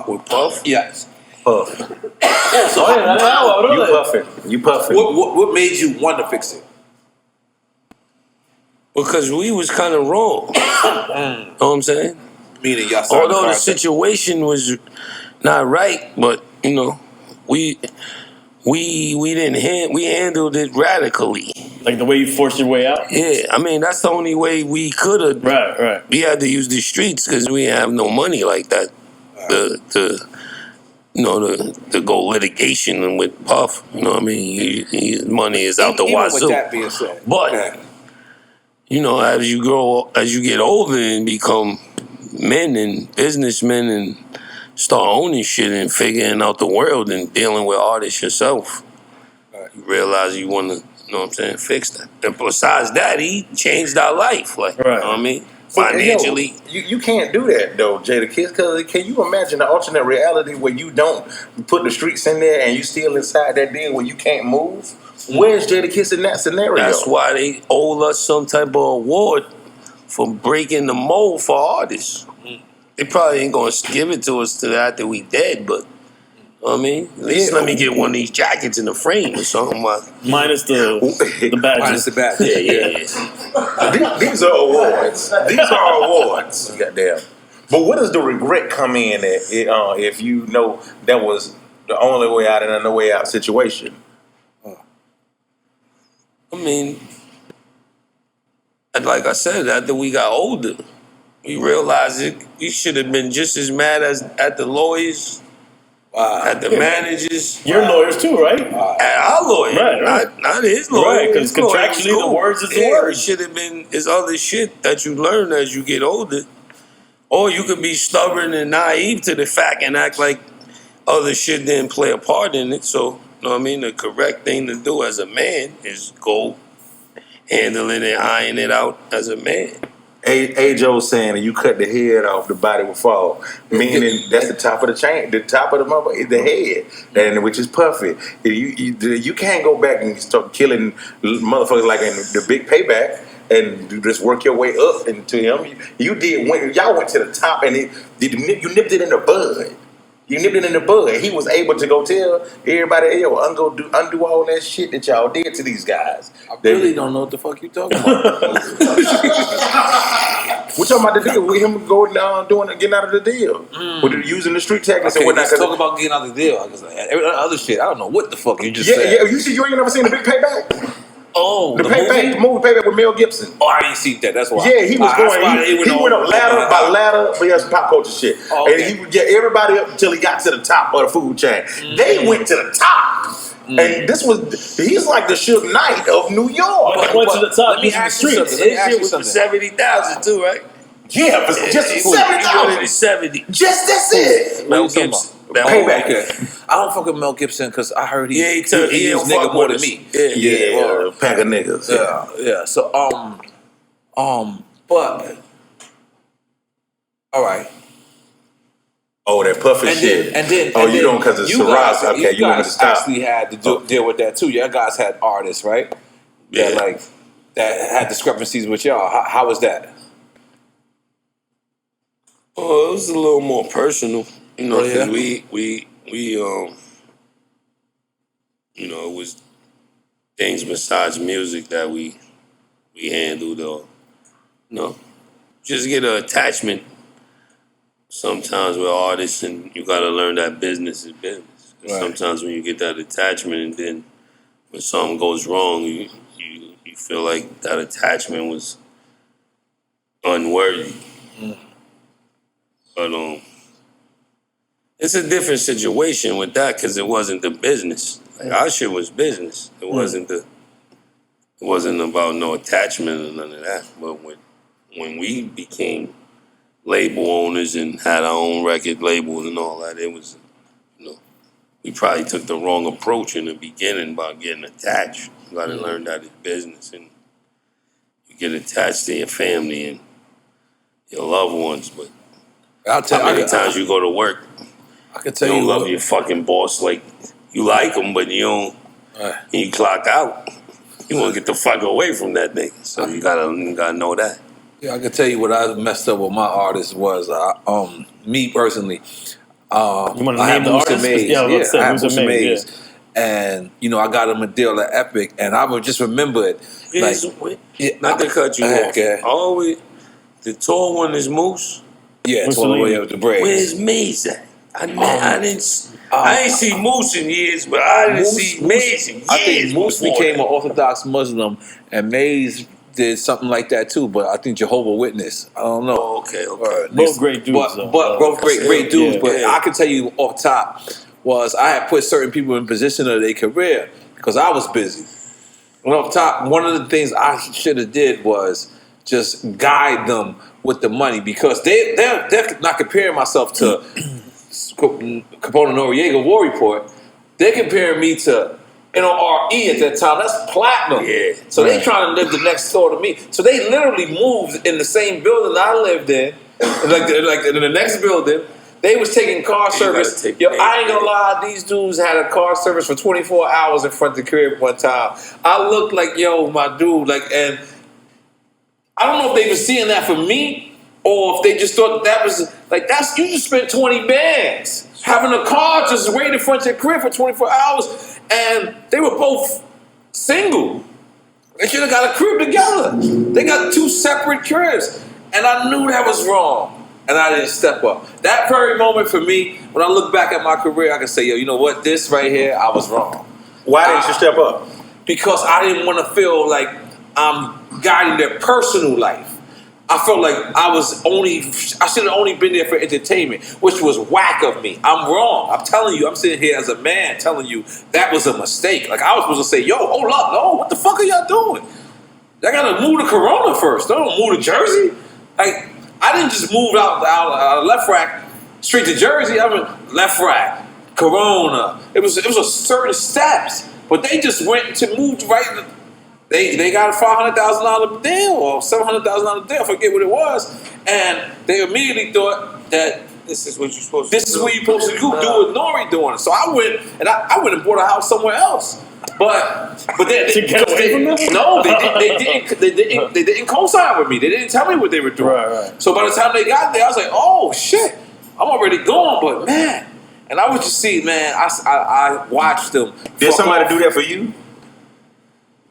With Puff? Yes. Puff. You puffing. What made you want to fix it? Because we was kind of wrong. Know what I'm saying? Meaning y'all Although the situation was not right, but, you know, we didn't we handled it radically. Like the way you forced your way out? Yeah, I mean that's the only way we could have. Right. We had to use the streets because we didn't have no money like that. To go litigation with Puff. You know what I mean? His money is out the wazoo. With that being said, but as you get older and become men and businessmen and start owning shit and figuring out the world and dealing with artists yourself, you realize you want to, fix that. And besides that, he changed our life. Like, you know what I mean? Financially. You can't do that though, Jadakiss, because can you imagine the alternate reality where you don't put the streets in there and you still inside that deal where you can't move? Where's Jadakiss in that scenario? That's why they owe us some type of award for breaking the mold for artists. They probably ain't gonna give it to us till after we dead, but at least let me get one of these jackets in the frame or something. Minus the badges. Minus the badges. Yeah. These are awards. These are awards. Goddamn. But where does the regret come in if you know that was the only way out and a no way out situation? Like I said, after we got older, we realized we should have been just as mad as at the lawyers, at the managers. Your lawyers too, right? At our lawyer, right. not his lawyer. Right, because contractually the words is the words. It should have been this other shit that you learn as you get older. Or you could be stubborn and naive to the fact and act like other shit didn't play a part in it. So, the correct thing to do as a man is go handle it and iron it out as a man. Joe's saying you cut the head off, the body will fall. Meaning that's the top of the chain, the top of the mother, the head, and which is Puffy. You can't go back and start killing motherfuckers like in the Big Payback and just work your way up into him. You did when y'all went to the top and you nipped it in the bud. You nipped it in the bud. He was able to go tell everybody, undo all that shit that y'all did to these guys. I really don't know what the fuck you talking about. We're talking about the deal with him going down, getting out of the deal. With using the street tactics and whatnot. Let's talk about getting out of the deal. Every other shit, I don't know what the fuck you just said. Yeah, you ain't never seen The Big Payback? Oh, the movie Payback with Mel Gibson. Oh, I didn't see that. That's why. Yeah, he was he went up ladder by ladder, but he had some pop culture shit. Oh, okay. And he would get everybody up until he got to the top of the food chain. They went to the top. And he's like the Suge Knight of New York. Went to the top using the streets. His shit was for 70,000 too, right? Yeah, but just 70,000. 70. Just that's it. Mel Gibson. Payback. Okay. I don't fuck with Mel Gibson because I heard he used nigga more than me. Yeah, pack of niggas. Yeah. So but all right. Oh, that Puffy shit. And then you don't because it's Shiraz. Okay, you want to stop. Actually had to deal with that too. Y'all guys had artists, right? Yeah. That had discrepancies with y'all. How was that? Oh, it was a little more personal. Because we it was things besides music that we handled or, just get an attachment sometimes with artists, and you got to learn that business is business. Right. Sometimes when you get that attachment and then when something goes wrong, you feel like that attachment was unworthy. But it's a different situation with that because it wasn't the business. Like, our shit was business. It wasn't about no attachment or none of that. But when we became label owners and had our own record labels and all that, it was, we probably took the wrong approach in the beginning about getting attached. You got to learn that it's business, and you get attached to your family and your loved ones. But how many times you go to work? I can tell you don't love your fucking boss like you like him, but you don't. And you clock out. You want to get the fuck away from that thing. So you gotta know that. Yeah, I can tell you what I messed up with my artists was me personally. You want to name the artist? I have Musa Mays. And I got him a deal at Epic, and I would just remember it. Not to cut you off. Okay. The tall one is Moose. Yeah, it's all the way up the braids. Where's Maze at? I I ain't seen Moose in years, but I didn't see Maze in years. I think Moose became an Orthodox Muslim, and Maze did something like that too. But I think Jehovah Witness. I don't know. Oh, okay. Both great dudes, but both great dudes. Yeah. But I can tell you off top was I had put certain people in position of their career because I was busy. And off top, one of the things I should have did was just guide them with the money because they're not comparing myself to Capone Noriega War Report. They're comparing me to NORE at that time. That's platinum. Yeah. So they trying to live the next door to me. So they literally moved in the same building I lived in, like in the next building. They was taking car service. Yo, I ain't gonna lie, these dudes had a car service for 24 hours in front of the crib one time. I looked like, yo, my dude, like, and I don't know if they were seeing that for me or if they just thought that was, like, that's, you just spent 20 bands having a car just waiting in front of your crib for 24 hours, and they were both single. They should have got a crib together. They got two separate cribs, and I knew that was wrong. And I didn't step up. That very moment for me, when I look back at my career, I can say, yo, you know what? This right here, I was wrong. Why didn't you step up? Because I didn't want to feel like I'm guiding their personal life. I felt like I should have only been there for entertainment, which was whack of me. I'm wrong. I'm telling you, I'm sitting here as a man telling you that was a mistake. Like I was supposed to say, yo, hold up, no, what the fuck are y'all doing? I gotta move to Corona first. Don't move to Jersey. Like, I didn't just move out left rack straight to Jersey. I went left rack, Corona. It was a certain steps, but they just went to move right. They got a $500,000 deal or $700,000 deal. I forget what it was, and they immediately thought that this is what you're supposed to do. This is what you're supposed to do with Nori doing it. So I went and bought a house somewhere else. But they didn't co-sign with me. They didn't tell me what they were doing. Right. So by the time they got there, I was like, oh shit, I'm already gone. But man, and I would just see, man, I watched them. Did somebody do that for you?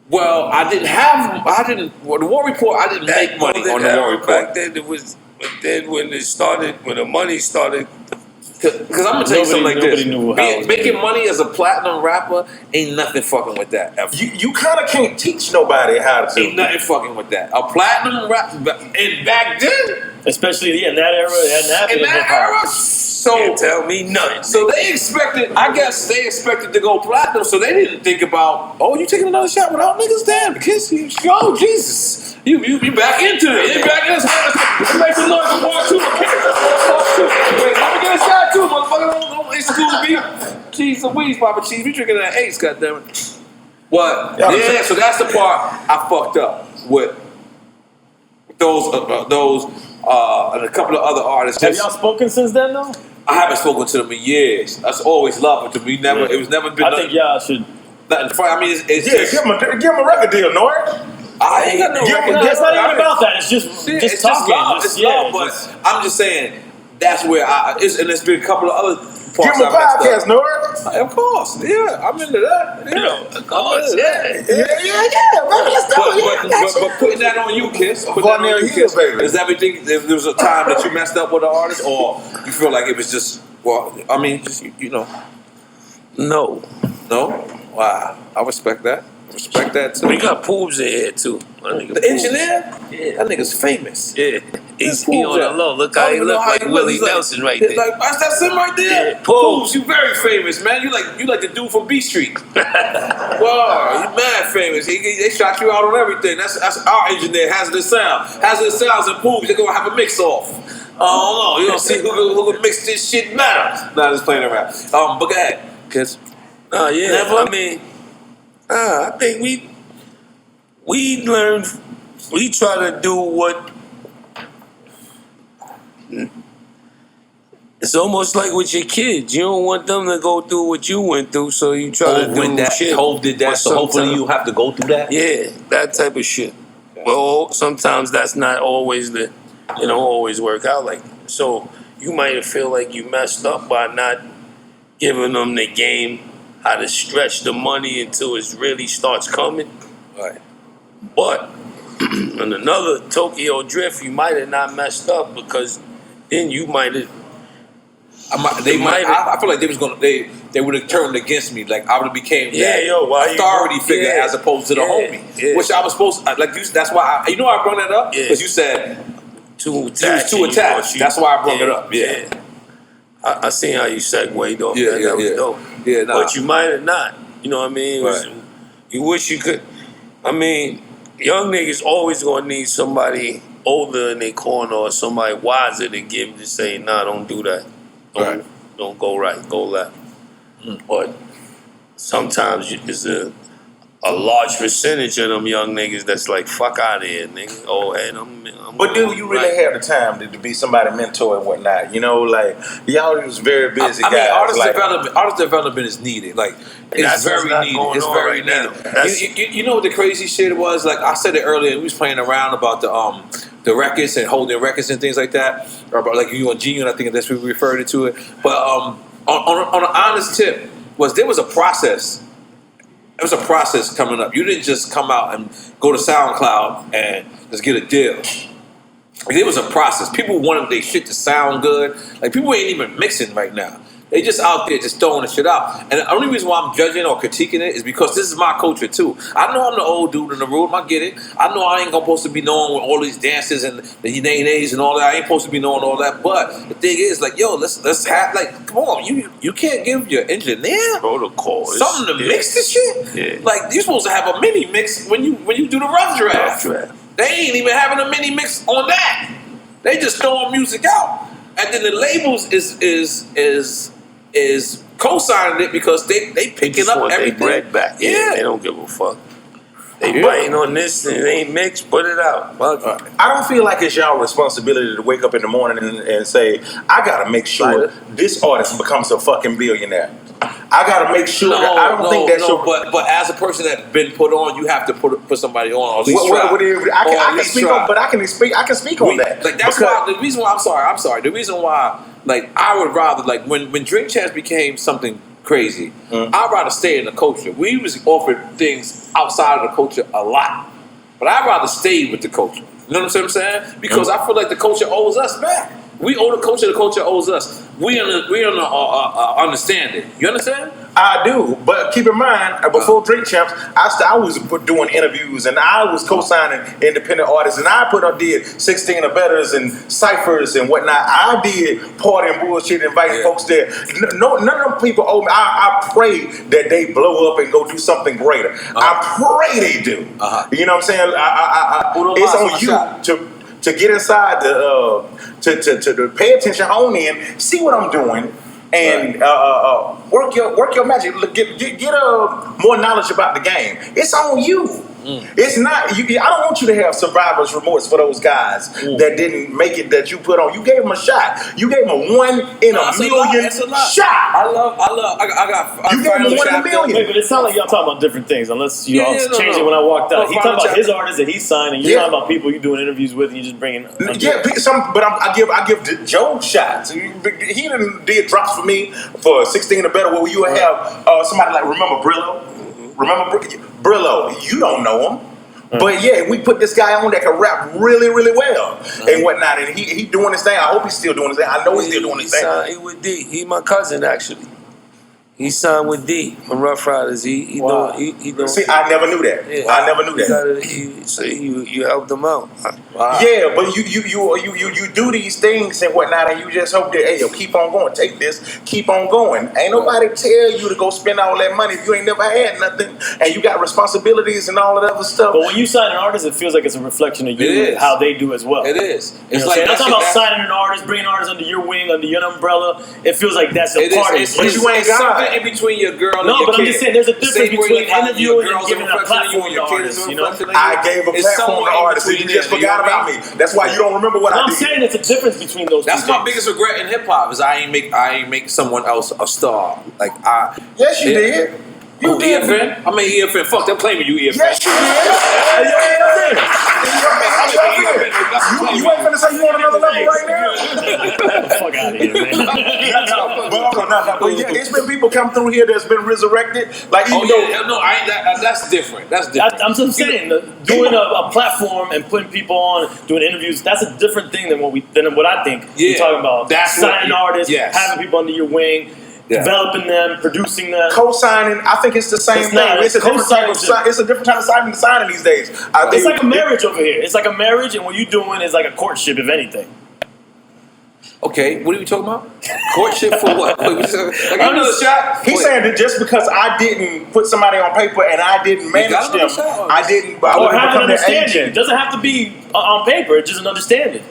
Well, the War Report, I didn't make money on the War Report. Back then it was, but then when the money started. Because I'm gonna tell you something like this: making money as a platinum rapper ain't nothing fucking with that. Ever. You kind of can't teach nobody how to. Ain't nothing fucking with that. A platinum rap, and back then, especially in that era, so can't tell me nothing. So they expected, I guess they expected to go platinum, so they didn't think about, oh, you taking another shot without niggas? Damn, kiss you. Oh, Jesus. You back into it. You back into it. Make some noise for more too. Wait, let me get a shot too, motherfucker. Don't excuse me. Jeez Louise, Papa Cheese. We drinking that Ace, goddammit. What? Yeah, so that's the part I fucked up with those and a couple of other artists. Have y'all spoken since then, though? I haven't spoken to them in years. That's always love to me. Never. It was never been. I think y'all should. I mean, it's just, give him a record deal, Nori. I ain't got no record. It's not even about that. It's just talking. It's love, but I'm just saying that's where and there's been a couple of other parts. Give him a podcast, Nori. Of course, yeah, I'm into that. Yeah, of course, yeah. Let's do it. But putting that on you, Kiss. Putting that on you, Kiss. Is everything? If there was a time that you messed up with an artist, or you feel like it was just? Well, I mean, just you know. No. Wow, I respect that. Respect that too. We got Poobs in here too. The engineer? Yeah. That nigga's famous. Yeah. He's on the low. Look how he look like Willie Nelson right there. Like, that's him right there? Yeah. Poobs, you very famous, man. You like the dude from B Street. Wow, you mad famous. They shot you out on everything. That's our engineer, Hazardous Sound. Hazardous Sounds and Poobs, they're gonna have a mix off. I don't know. You don't see who can mix this shit better. Nah, just playing around. But go ahead, kids. Yeah. Never? I mean, I think we learned. We try to do what. It's almost like with your kids. You don't want them to go through what you went through, so you try to do that. Shit. Hov did that, so hopefully you have to go through that. Yeah, that type of shit. Well, sometimes that's not always it don't always work out like that. So you might feel like you messed up by not giving them the game. How to stretch the money until it really starts coming. Right. But on another Tokyo Drift, you might have not messed up because then you might have I feel like they would have turned against me. Like I would have became that authority figure as opposed to the homie, which I was supposed to, like. That's why I brought that up because you said too attached. That's why I brought it up. Yeah. I seen how you segued off that. That was dope. Yeah, but you might have not. You know what I mean? Right. You wish you could. I mean, young niggas always gonna need somebody older in their corner or somebody wiser to give to say, nah, don't do that. Don't go right, go left. But sometimes it's a large percentage of them young niggas that's like, fuck out of here, nigga. Old head, but do you really have the time to be somebody's mentor and whatnot? You know, like, y'all was very busy guys. Mean, artist development is needed. Like, it's very needed. It's very needed. You know what the crazy shit was? Like, I said it earlier, we was playing around about the records and holding records and things like that. Or about, like, you on G-Unit, I think that's what we referred to it. But on an honest tip, there was a process. It was a process coming up. You didn't just come out and go to SoundCloud and just get a deal. Like, it was a process. People wanted their shit to sound good. Like, people ain't even mixing right now. They just out there just throwing the shit out. And the only reason why I'm judging or critiquing it is because this is my culture too. I know I'm the old dude in the room. I get it. I know I ain't supposed to be knowing all these dances and the nays and all that. I ain't supposed to be knowing all that. But the thing is, like, yo, let's have, like, come on. You can't give your engineer protocol something to mix this shit. Yeah. Like, you're supposed to have a mini mix when you do the rough draft. They ain't even having a mini mix on that. They just throwing music out, and then the labels is co-signing it because they picking up everything. They bread back. Yeah, they don't give a fuck. They biting on this and they ain't mixed. Put it out. I don't feel like it's y'all responsibility to wake up in the morning and say, I gotta make sure this artist becomes a fucking billionaire. I gotta make sure that I don't think that's but as a person that's been put on, you have to put somebody on. Or at least I can speak on that. Like, that's why the reason why I'm sorry. The reason why, like, I would rather, like, when Drink Champs became something crazy, I'd rather stay in the culture. We was offered things outside of the culture a lot, but I'd rather stay with the culture. You know what I'm saying? Because I feel like the culture owes us back. We owe the culture owes us. We understand it. You understand? I do, but keep in mind, before Drink Champs, I was doing interviews and I was co-signing independent artists, and I did 16 or betters and ciphers and whatnot. I did party and bullshit, inviting folks there. None of them people owe me. I pray that they blow up and go do something greater. I pray they do. You know what I'm saying? It's on you to get inside to pay attention, hone in, see what I'm doing, and work your magic. Get more knowledge about the game. It's on you. It's not. I don't want you to have survivor's remorse for those guys that didn't make it that you put on. You gave them a shot. You gave them a 1 in a million shot. You gave them 1 in a million. Wait, but it sounds like y'all talking about different things. Unless you all changed it when I walked out. He talking about his artists that he signed, and you're talking about people you doing interviews with, and you just bringing. But I give Joe shots. He did drops for me for 16 or better. Where you would have somebody like Remember Brillo, you don't know him. But yeah, we put this guy on that can rap really, really well and whatnot. And he doing his thing. I hope he's still doing his thing. I know he's still doing his thing. He with D. He my cousin, actually. He signed with D from Rough Riders. He doing. See, I never knew that. Yeah. I never knew that. So you helped him out. Wow. Yeah, but you do these things and whatnot, and you just hope that, hey, yo, keep on going. Take this, keep on going. Ain't nobody tell you to go spend all that money if you ain't never had nothing, and you got responsibilities and all of that other stuff. But when you sign an artist, it feels like it's a reflection of you, how they do as well. It is. It's like I'm talking about signing an artist, bringing artists under your wing, under your umbrella. It feels like that's a part of it. But you ain't got in between your girl and your No, but I'm just saying there's a difference between interviewing and giving a platform to artists, you know? I gave a platform to artists, and you just forgot about me. That's why you don't remember what I did. I'm saying it's a difference between those two things. That's my biggest regret in hip hop is I ain't make someone else a star. Like Yes, you did. You EFN? I mean EFN. Fuck, they're claiming you EFN. Yes, you did. You ain't finna say you on another level right now? Fuck out of here, man. But yeah, it's been people come through here that's been resurrected. Like, even no, I ain't. That's different. That's different. I'm just saying, doing a platform and putting people on, doing interviews, that's a different thing than what I think you're talking about. That's signing artists, having people under your wing. Yeah. Developing them, producing them, co-signing. I think it's the same thing. It's a different type of signing these days. It's like a marriage over here. It's like a marriage, and what you're doing is like a courtship, if anything. Okay, what are we talking about? Courtship for what? He's saying that just because I didn't put somebody on paper and I didn't manage them, I wouldn't have an understanding. agent. It doesn't have to be on paper. It's just an understanding.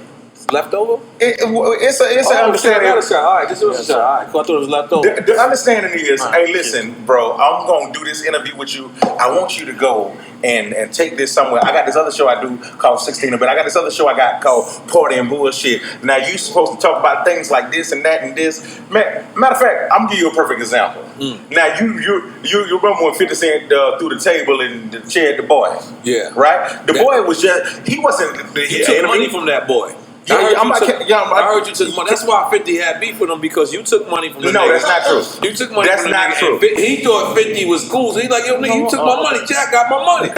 Leftover? It's an understanding. All right, this was a shot. All right, cool. I thought it was leftover. The understanding is, hey, listen, bro, I'm going to do this interview with you. I want you to go and take this somewhere. I got this other show I do called 16 but I got this other show I got called Party and Bullshit. Now, you supposed to talk about things like this and that and this. Matter of fact, I'm going to give you a perfect example. Now, you remember when 50 Cent threw the table and chaired the boy? Yeah. Right? The boy was just, he wasn't... He took money from that boy. I heard you took money. That's why 50 had beef with him, because you took money from the nigga. No, that's not true. You took money from the nigga. That's not true. He thought 50 was cool. So he's like, yo, nigga, you took my money. Jack got my money.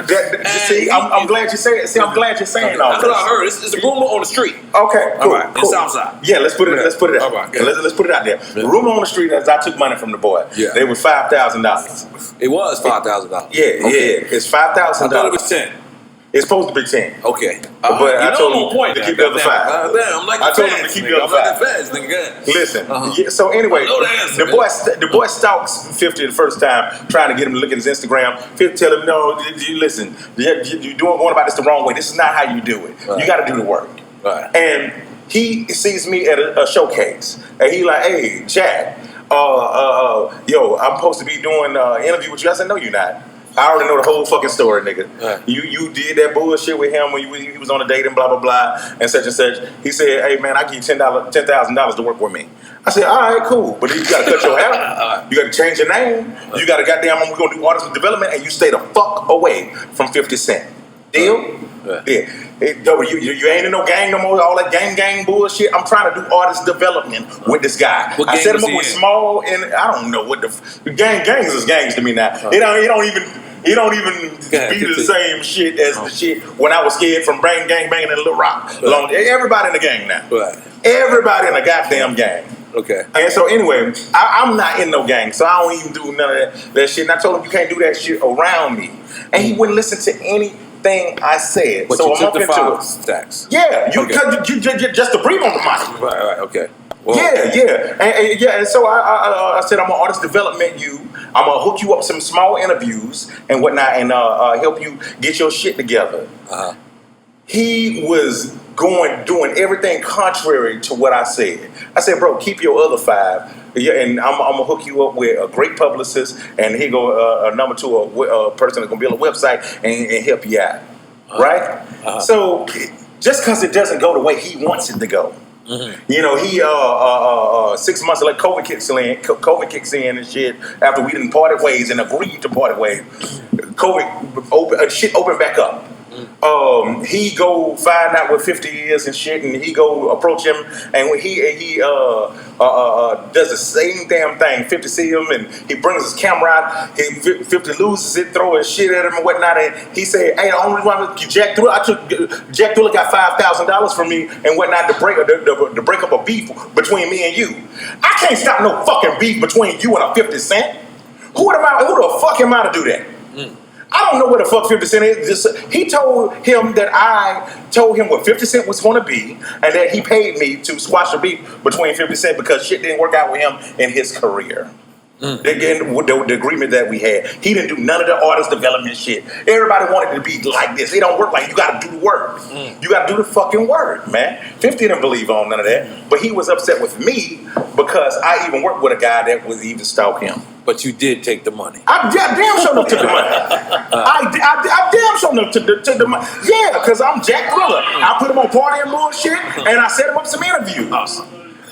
I'm glad you say it. I'm glad you're saying all this. That's what I heard. It's a rumor on the street. Okay, cool. All right, in Southside. Yeah, let's put it out. All right, Let's put it out there. The rumor on the street is I took money from the boy. Yeah. They was $5,000. It was $5,000. Yeah, it's $5,000. I thought it was 10. It's supposed to be 10. Okay. But I told him to keep the other 5. I told him to keep the other 5. Listen. So anyway, the boy stalks 50 the first time, trying to get him to look at his Instagram. 50 tell him, no, you listen, you're going about this the wrong way. This is not how you do it. You got to do the work. And he sees me at a showcase, and he like, hey, Jack, yo, I'm supposed to be doing an interview with you. I said, no, you're not. I already know the whole fucking story, nigga. You did that bullshit with him when he was on a date and blah, blah, blah, and such and such. He said, hey, man, I give you $10,000 to work with me. I said, all right, cool. But then you got to cut your hair. You got to change your name. You got to we're going to do artist development, and you stay the fuck away from 50 Cent. Deal? Yeah. You ain't in no gang no more, all that gang bullshit. I'm trying to do artist development with this guy. I set him up with small, and I don't know what the gangs is gangs to me now. It don't even be the same shit as the shit when I was scared from gang banging in Little Rock. Everybody in the gang now. Everybody in the goddamn gang. Okay. And so anyway, I'm not in no gang, so I don't even do none of that shit. And I told him you can't do that shit around me, and he wouldn't listen to anything I said. But so you took the 5 stacks. Yeah, you just to breathe on the mic. Right. Okay. Well, and so I said I'm gonna artist development you. I'm gonna hook you up some small interviews and whatnot, and help you get your shit together. He was doing everything contrary to what I said. I said, bro, keep your other 5. Yeah, and I'm gonna hook you up with a great publicist, and he go a number 2 a person that's gonna build a website and help you out, right? So just because it doesn't go the way he wants it to go. You know, he 6 months like COVID kicks in and shit. After we didn't parted ways and agreed to parted ways, shit opened back up. He go find out what 50 is and shit, and he go approach him, and when he does the same damn thing. 50 see him, and he brings his camera out. 50 loses it, throwing shit at him and whatnot, and he said, "Hey, the only one Jack Thriller got $5,000 from me and whatnot to break up a beef between me and you. I can't stop no fucking beef between you and a 50 Cent. Who the fuck am I to do that?" I don't know what the fuck 50 Cent is. He told him that I told him what 50 Cent was going to be, and that he paid me to squash the beef between 50 Cent because shit didn't work out with him in his career. Again, the agreement that we had. He didn't do none of the artist development shit. Everybody wanted it to be like this. It don't work like you got to do the work. You got to do the fucking work, man. 50 didn't believe on none of that, but he was upset with me because I even worked with a guy that was even stalk him. But you did take the money. I damn sure enough took the money. I damn sure enough took the money. Yeah, because I'm Jack Thriller. I put him on Party and Bullshit, and I set him up some interviews.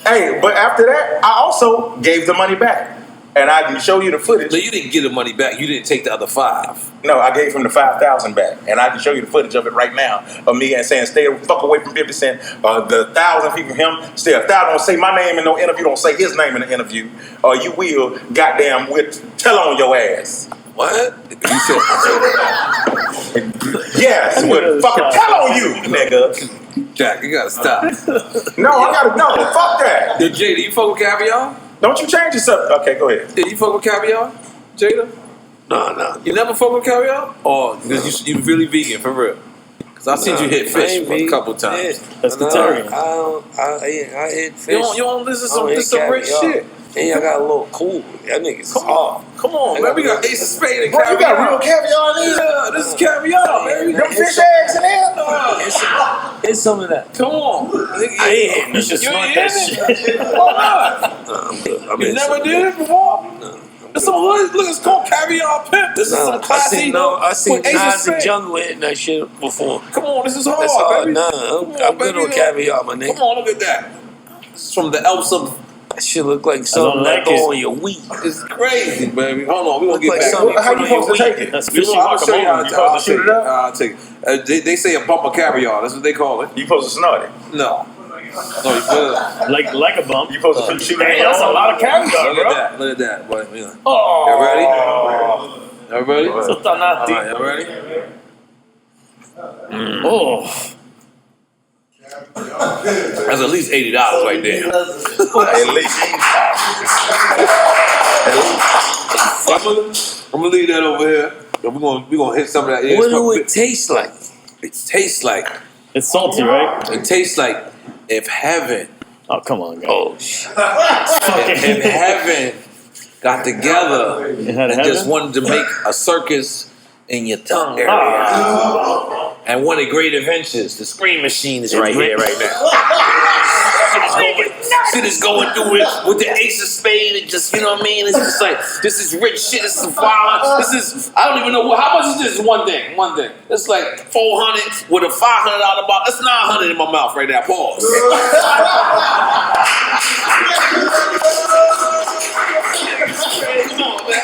Hey, but after that, I also gave the money back. and I can show you the footage. No, you didn't get the money back. You didn't take the other 5. No, I gave him the 5,000 back, and I can show you the footage of it right now of me and saying, "Stay the fuck away from 50 Cent." The 1,000 people, him, stay 1,000. Don't say my name in no interview. Don't say his name in the interview, or you will goddamn tell on your ass. What? You said? Yes, would fucking tell on you, nigga. Jack, you gotta stop. No, I gotta fuck that. Yo, Jada, you fuck with caviar? Don't you change yourself? Okay, go ahead. Did you fuck with caviar, Jada? No. You never fuck with caviar? Or because you really vegan for real? Because I've seen you hit fish a couple times. Yeah. That's the Terry. I hit fish. You don't listen to some rich shit. And y'all got a little cool. Y'all niggas hard. Come on, man. We got Ace of Spade and Bro, caviar. you got real caviar in these? Yeah, this is caviar, baby. Them fish eggs in there? It's some of that. Come on. I ain't hitting. You should snort that shit. Why not? You never did it before? No. It's some hood. Look, it's called Caviar Pimp. This is some classy. I seen Nas and Jungle hitting that shit before. Come on, this is hard, That's hard. baby. I'm good on caviar, my nigga. Come on, look at that. It's from the Elves of. That shit look like something that go on your weed. It's crazy, baby. Hold on, we gonna get like back. How you supposed to take it? That's I'm gonna show you how to shoot it up? I'll take it. They say a bump of caviar. That's what they call it. You supposed to snort it? No. No, you put it. Like a bump. You supposed to shoot it? Hey, that's a lot of caviar, Look bro. at that. Look at that. Boy, yeah. Oh. You ready? You ready? Eso está nasty. All right, you ready? Oh. That's at least $80 right there. At least. I'm gonna leave that over here. We're gonna hit some of that. Yeah, What do it taste like? It tastes like. It's salty, right? It tastes like if heaven. Oh, come on, guys. Oh shit! If heaven got together and just wanted to make a circus in your tongue area. And one of the great adventures, the Scream Machine is right here, right now. Shit is going through it with the Ace of Spade and just, you know what I mean? It's just like, this is rich shit, this is violence, this is, I don't even know, how much is this? One thing. It's like 400 with a $500 box. That's 900 in my mouth right now, pause.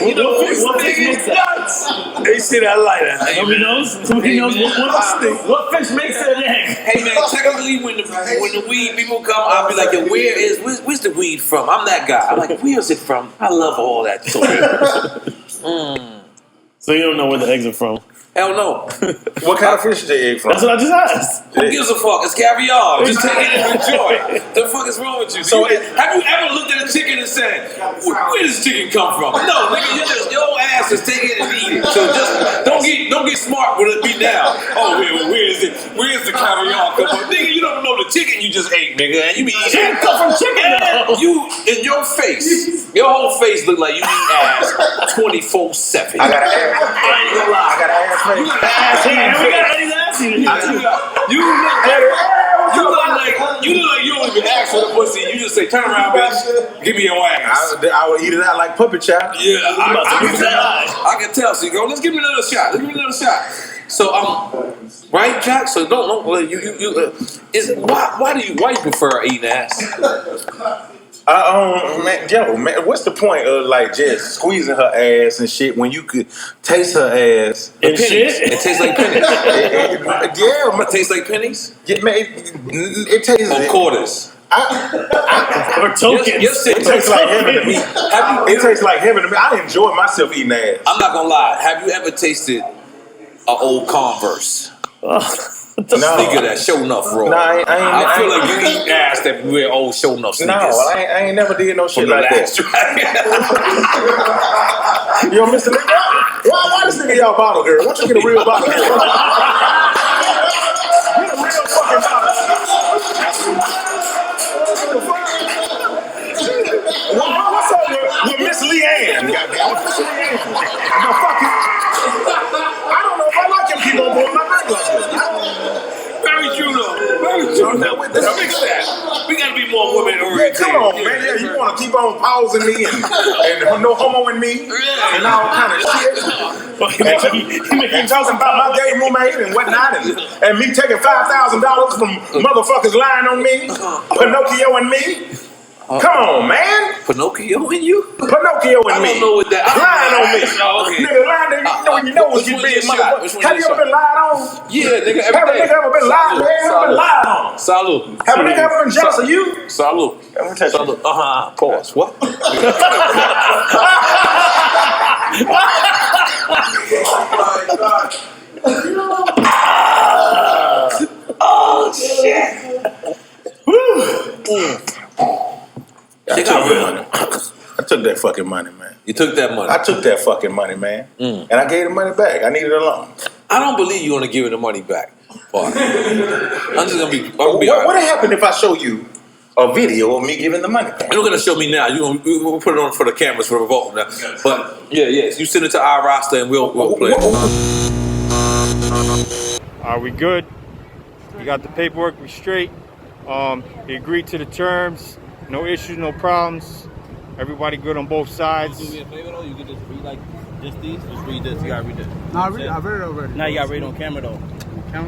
You know, what fish makes that? They see that lighter. Nobody knows? Nobody knows what fish makes that egg? Hey man, technically when the weed people come, I'll be like, yo, where's the weed from? I'm that guy. I'm like, where's it from? I love all that story. So you don't know where the eggs are from? Hell no. What kind of fish is the egg from? That's what I just asked. Who gives a fuck? It's caviar. Just take it and enjoy. The fuck is wrong with you? So have you ever looked at a chicken and said, where does chicken come from? No, nigga, your ass is take it and eat it. So just don't get smart with it. Be down. Oh, where is it? Where is the caviar come from? Nigga, you don't know the chicken you just ate, nigga, and you be eating. Chicken come from chicken. You in your face, your whole face look like you eat ass 24/7. I gotta ask. I ain't gonna lie. I gotta ask. You got ass eating. We got Eddie's ass eating. You look like you don't even ask for the pussy. You just say, turn around, bitch. Give me your ass. I would eat it out like puppet chop. Yeah, I can tell. So you go, let's give me another shot. So right, Jack. So don't why you prefer eating ass? Man, what's the point of like just squeezing her ass and shit when you could taste her ass and shit? It tastes like pennies. It tastes like pennies. Yeah, man, it tastes or quarters. Or tokens. It tastes like heaven to me. It tastes like heaven to me. I enjoy myself eating ass. I'm not gonna lie. Have you ever tasted an old Converse? Nigga that show enough raw. No, I feel like you eat ass that wear old show enough sneakers. No, I ain't never did no shit like that. Yo, Mr. Nigga, why this nigga y'all bottle girl? Why don't you get a real bottle girl? Get a real fucking bottle. What's up with Miss Leanne? No, fuck it. I don't know if I like him. Keep on blowing my back like this. Very true, though. Very true. Let's fix that. We gotta be more women oriented. Come on, man. Yeah, you wanna keep on pausing me and no homo in me and all kind of shit. And talking about my gay roommate and whatnot and me taking $5,000 from motherfuckers lying on me, Pinocchio and me. Come on, man. Pinocchio in you? Pinocchio in me. I don't know what that. Lying on me. Oh, okay. Nigga, lying when you know when you big motherfucker. Have you ever been lied on? Yeah, nigga. Have a nigga ever been lied on? Ever been lied on? Salute. Have a nigga ever been jealous of you? Salute. Salute. Pause. What? Oh shit! I took that fucking money, man. You took that money? I took that fucking money, man. And I gave the money back. I needed a loan. I don't believe you want to give it the money back. I'm just gonna be. What happened if I show you a video of me giving the money back? You're not gonna show me now. We'll put it on for the cameras for Revolt now. But yeah, you send it to our roster and we'll play it. Are we good? We got the paperwork. We straight. He agreed to the terms. No issues, no problems. Everybody good on both sides. Do me a favor though. You can just read just these. Just read this. You gotta read this. No, I read it already. Now you gotta read on camera though. Bro,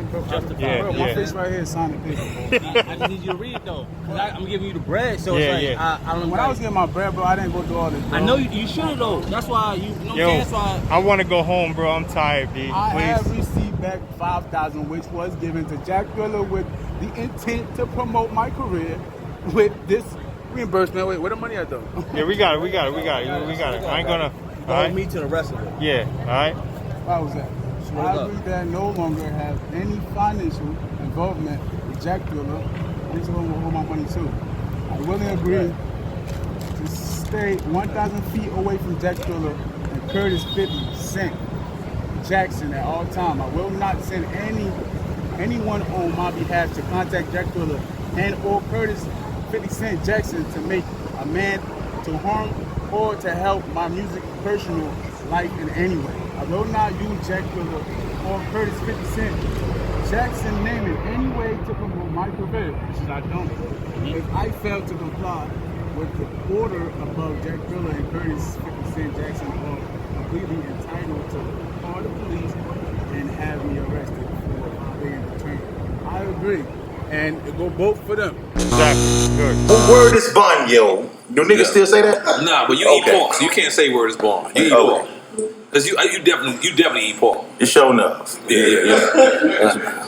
my face right here is signing the paper, bro. I just need you to read it though. I'm giving you the bread, so it's like I don't. When I was getting my bread, bro, I didn't go through all this, bro. I know you should though. That's why that's why. I want to go home, bro. I'm tired, B. I have received back $5,000, which was given to Jack Thriller with the intent to promote my career with this reimbursement. Wait, where the money at though? Yeah, we got it. I ain't gonna. Hold me to the rest of it. Yeah. All right. Why was that? I agree that I no longer have any financial involvement with Jack Thriller. This is where we'll hold my money too. I really agree to stay 1,000 feet away from Jack Thriller and Curtis 50 Cent Jackson at all time. I will not send anyone on my behalf to contact Jack Thriller and or Curtis 50 Cent Jackson to make a man to harm or to help my music personal life in any way. I will not use Jack Thriller or Curtis 50 Cent Jackson name in any way to promote my career, which is I don't. If I fail to comply with the order above, Jack Thriller and Curtis 50 Cent Jackson are completely entitled to call the police and have me arrested for being returned. I agree. And it go both for them. Exactly. Good. What word is bun, yo? Do niggas still say that? Nah, but you eat pork, so you can't say word is born. You eat pork. Cause you definitely eat pork. You sure enough. Yeah.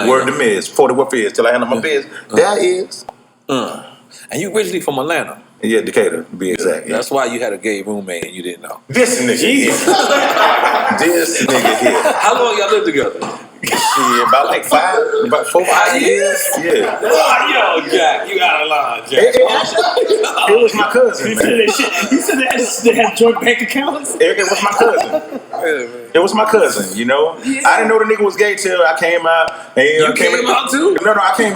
Word to Miz. 40 what is till I handle my biz. That is. And you originally from Atlanta. Yeah, Decatur, to be exact. Yeah. That's why you had a gay roommate and you didn't know. This nigga here. This nigga here. How long y'all lived together? Shit, about 4 or 5 years. Yeah. Yo, Jack, you out of line, Jack. It was my cousin, man. He said they had joint bank accounts? It was my cousin. It was my cousin, you know? Yeah. I didn't know the nigga was gay till I came out. And, you came out too? No, I came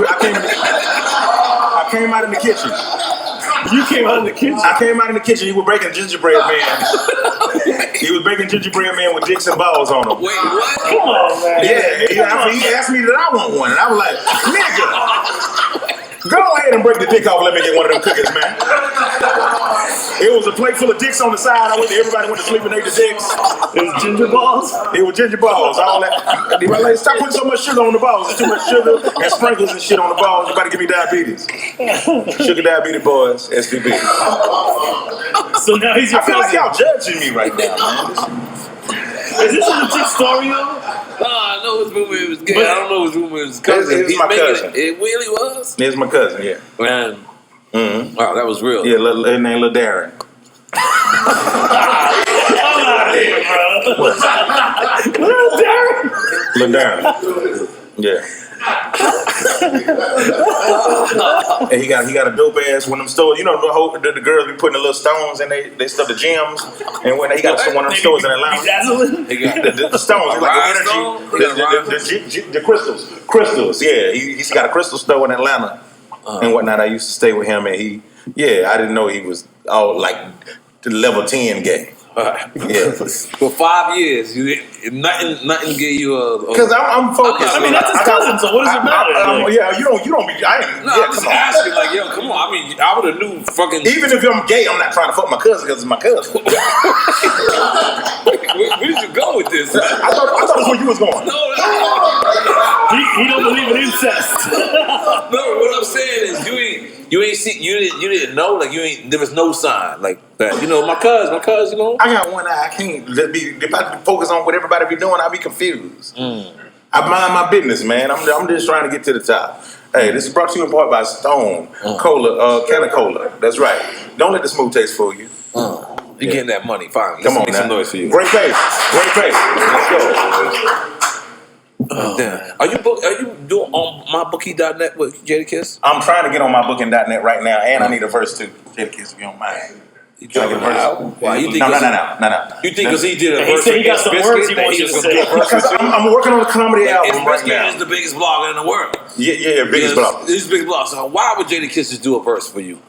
out in the kitchen. You came out in the kitchen? I came out in the kitchen. He was breaking gingerbread man. He was breaking gingerbread man with dicks and balls on him. Wait, what? Come on, man. Yeah, he asked me that I want one. And I was like, nigga, go ahead and break the dick off. Let me get one of them cookies, man. It was a plate full of dicks on the side. Everybody went to sleep and ate the dicks. It was ginger balls? It was ginger balls. All that. Like, stop putting so much sugar on the balls. There's too much sugar and sprinkles and shit on the balls. You about to give me diabetes. Sugar diabetes boys, STB. So now he's your I feel like cousin. y'all judging me right now, man. Is this a legit story, though? I know his roommate was gay. I don't know his roommate was cousin. It's my cousin. It really was? It's my cousin, yeah. Man. Wow, that was real. Yeah, his name Lil Darren. Lil Darren. Yeah. And he got a dope ass one of them stores. You know the girls be putting the little stones and they stuff the gems. And when he got one of them stores in Atlanta, He got the stones, like energy, the crystals. Yeah, he's got a crystal store in Atlanta and whatnot. I used to stay with him, and I didn't know he was all like the level 10 gay. Yeah. For 5 years, nothing gave you a. Because I'm focused. I mean, that's his cousin, so what does it matter? Yeah, you don't be. I'm just asking, like, yo, come on. I mean, I would have knew fucking. Even if I'm gay, I'm not trying to fuck my cousin because it's my cousin. Where did you go with this? I thought that's where you was going. No. He don't believe in incest. No, what I'm saying is you didn't know, like there was no sign like that. You know, my cuz, you know. I got one eye. I can't if I focus on what everybody be doing, I'll be confused. I mind my business, man. I'm just trying to get to the top. Hey, this is brought to you in part by Stone Cola, can of cola. That's right. Don't let the smooth taste fool you. You getting that money, fine. Come on make now. some noise for you. Great pace. Let's go. Damn. Are you doing on mybookie.net with Jadakiss? I'm trying to get on mybooking.net right now, and I need a verse too. Jadakiss, if you don't mind. You trying to get a verse? Why? You think No. You think because he did a verse? He said he got some words he wants you to say. Because I'm working on a comedy album right now. Is the biggest blogger in the world. Yeah, biggest blogger. He's the biggest blogger. So why would Jadakiss just do a verse for you?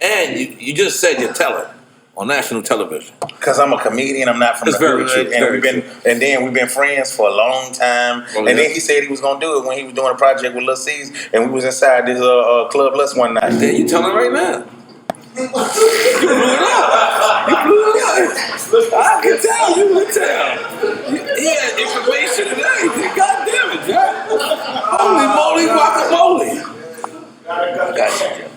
And you just said you're telling on national television. Because I'm a comedian, I'm not from the hood, and we've been friends for a long time. And then he said he was gonna do it when he was doing a project with Lil C's, and we was inside this Club Lust one night. Then you telling right now. You blew it out. I can tell. You can tell. He had information and everything. God damn it, Jack. Holy moly, guacamole.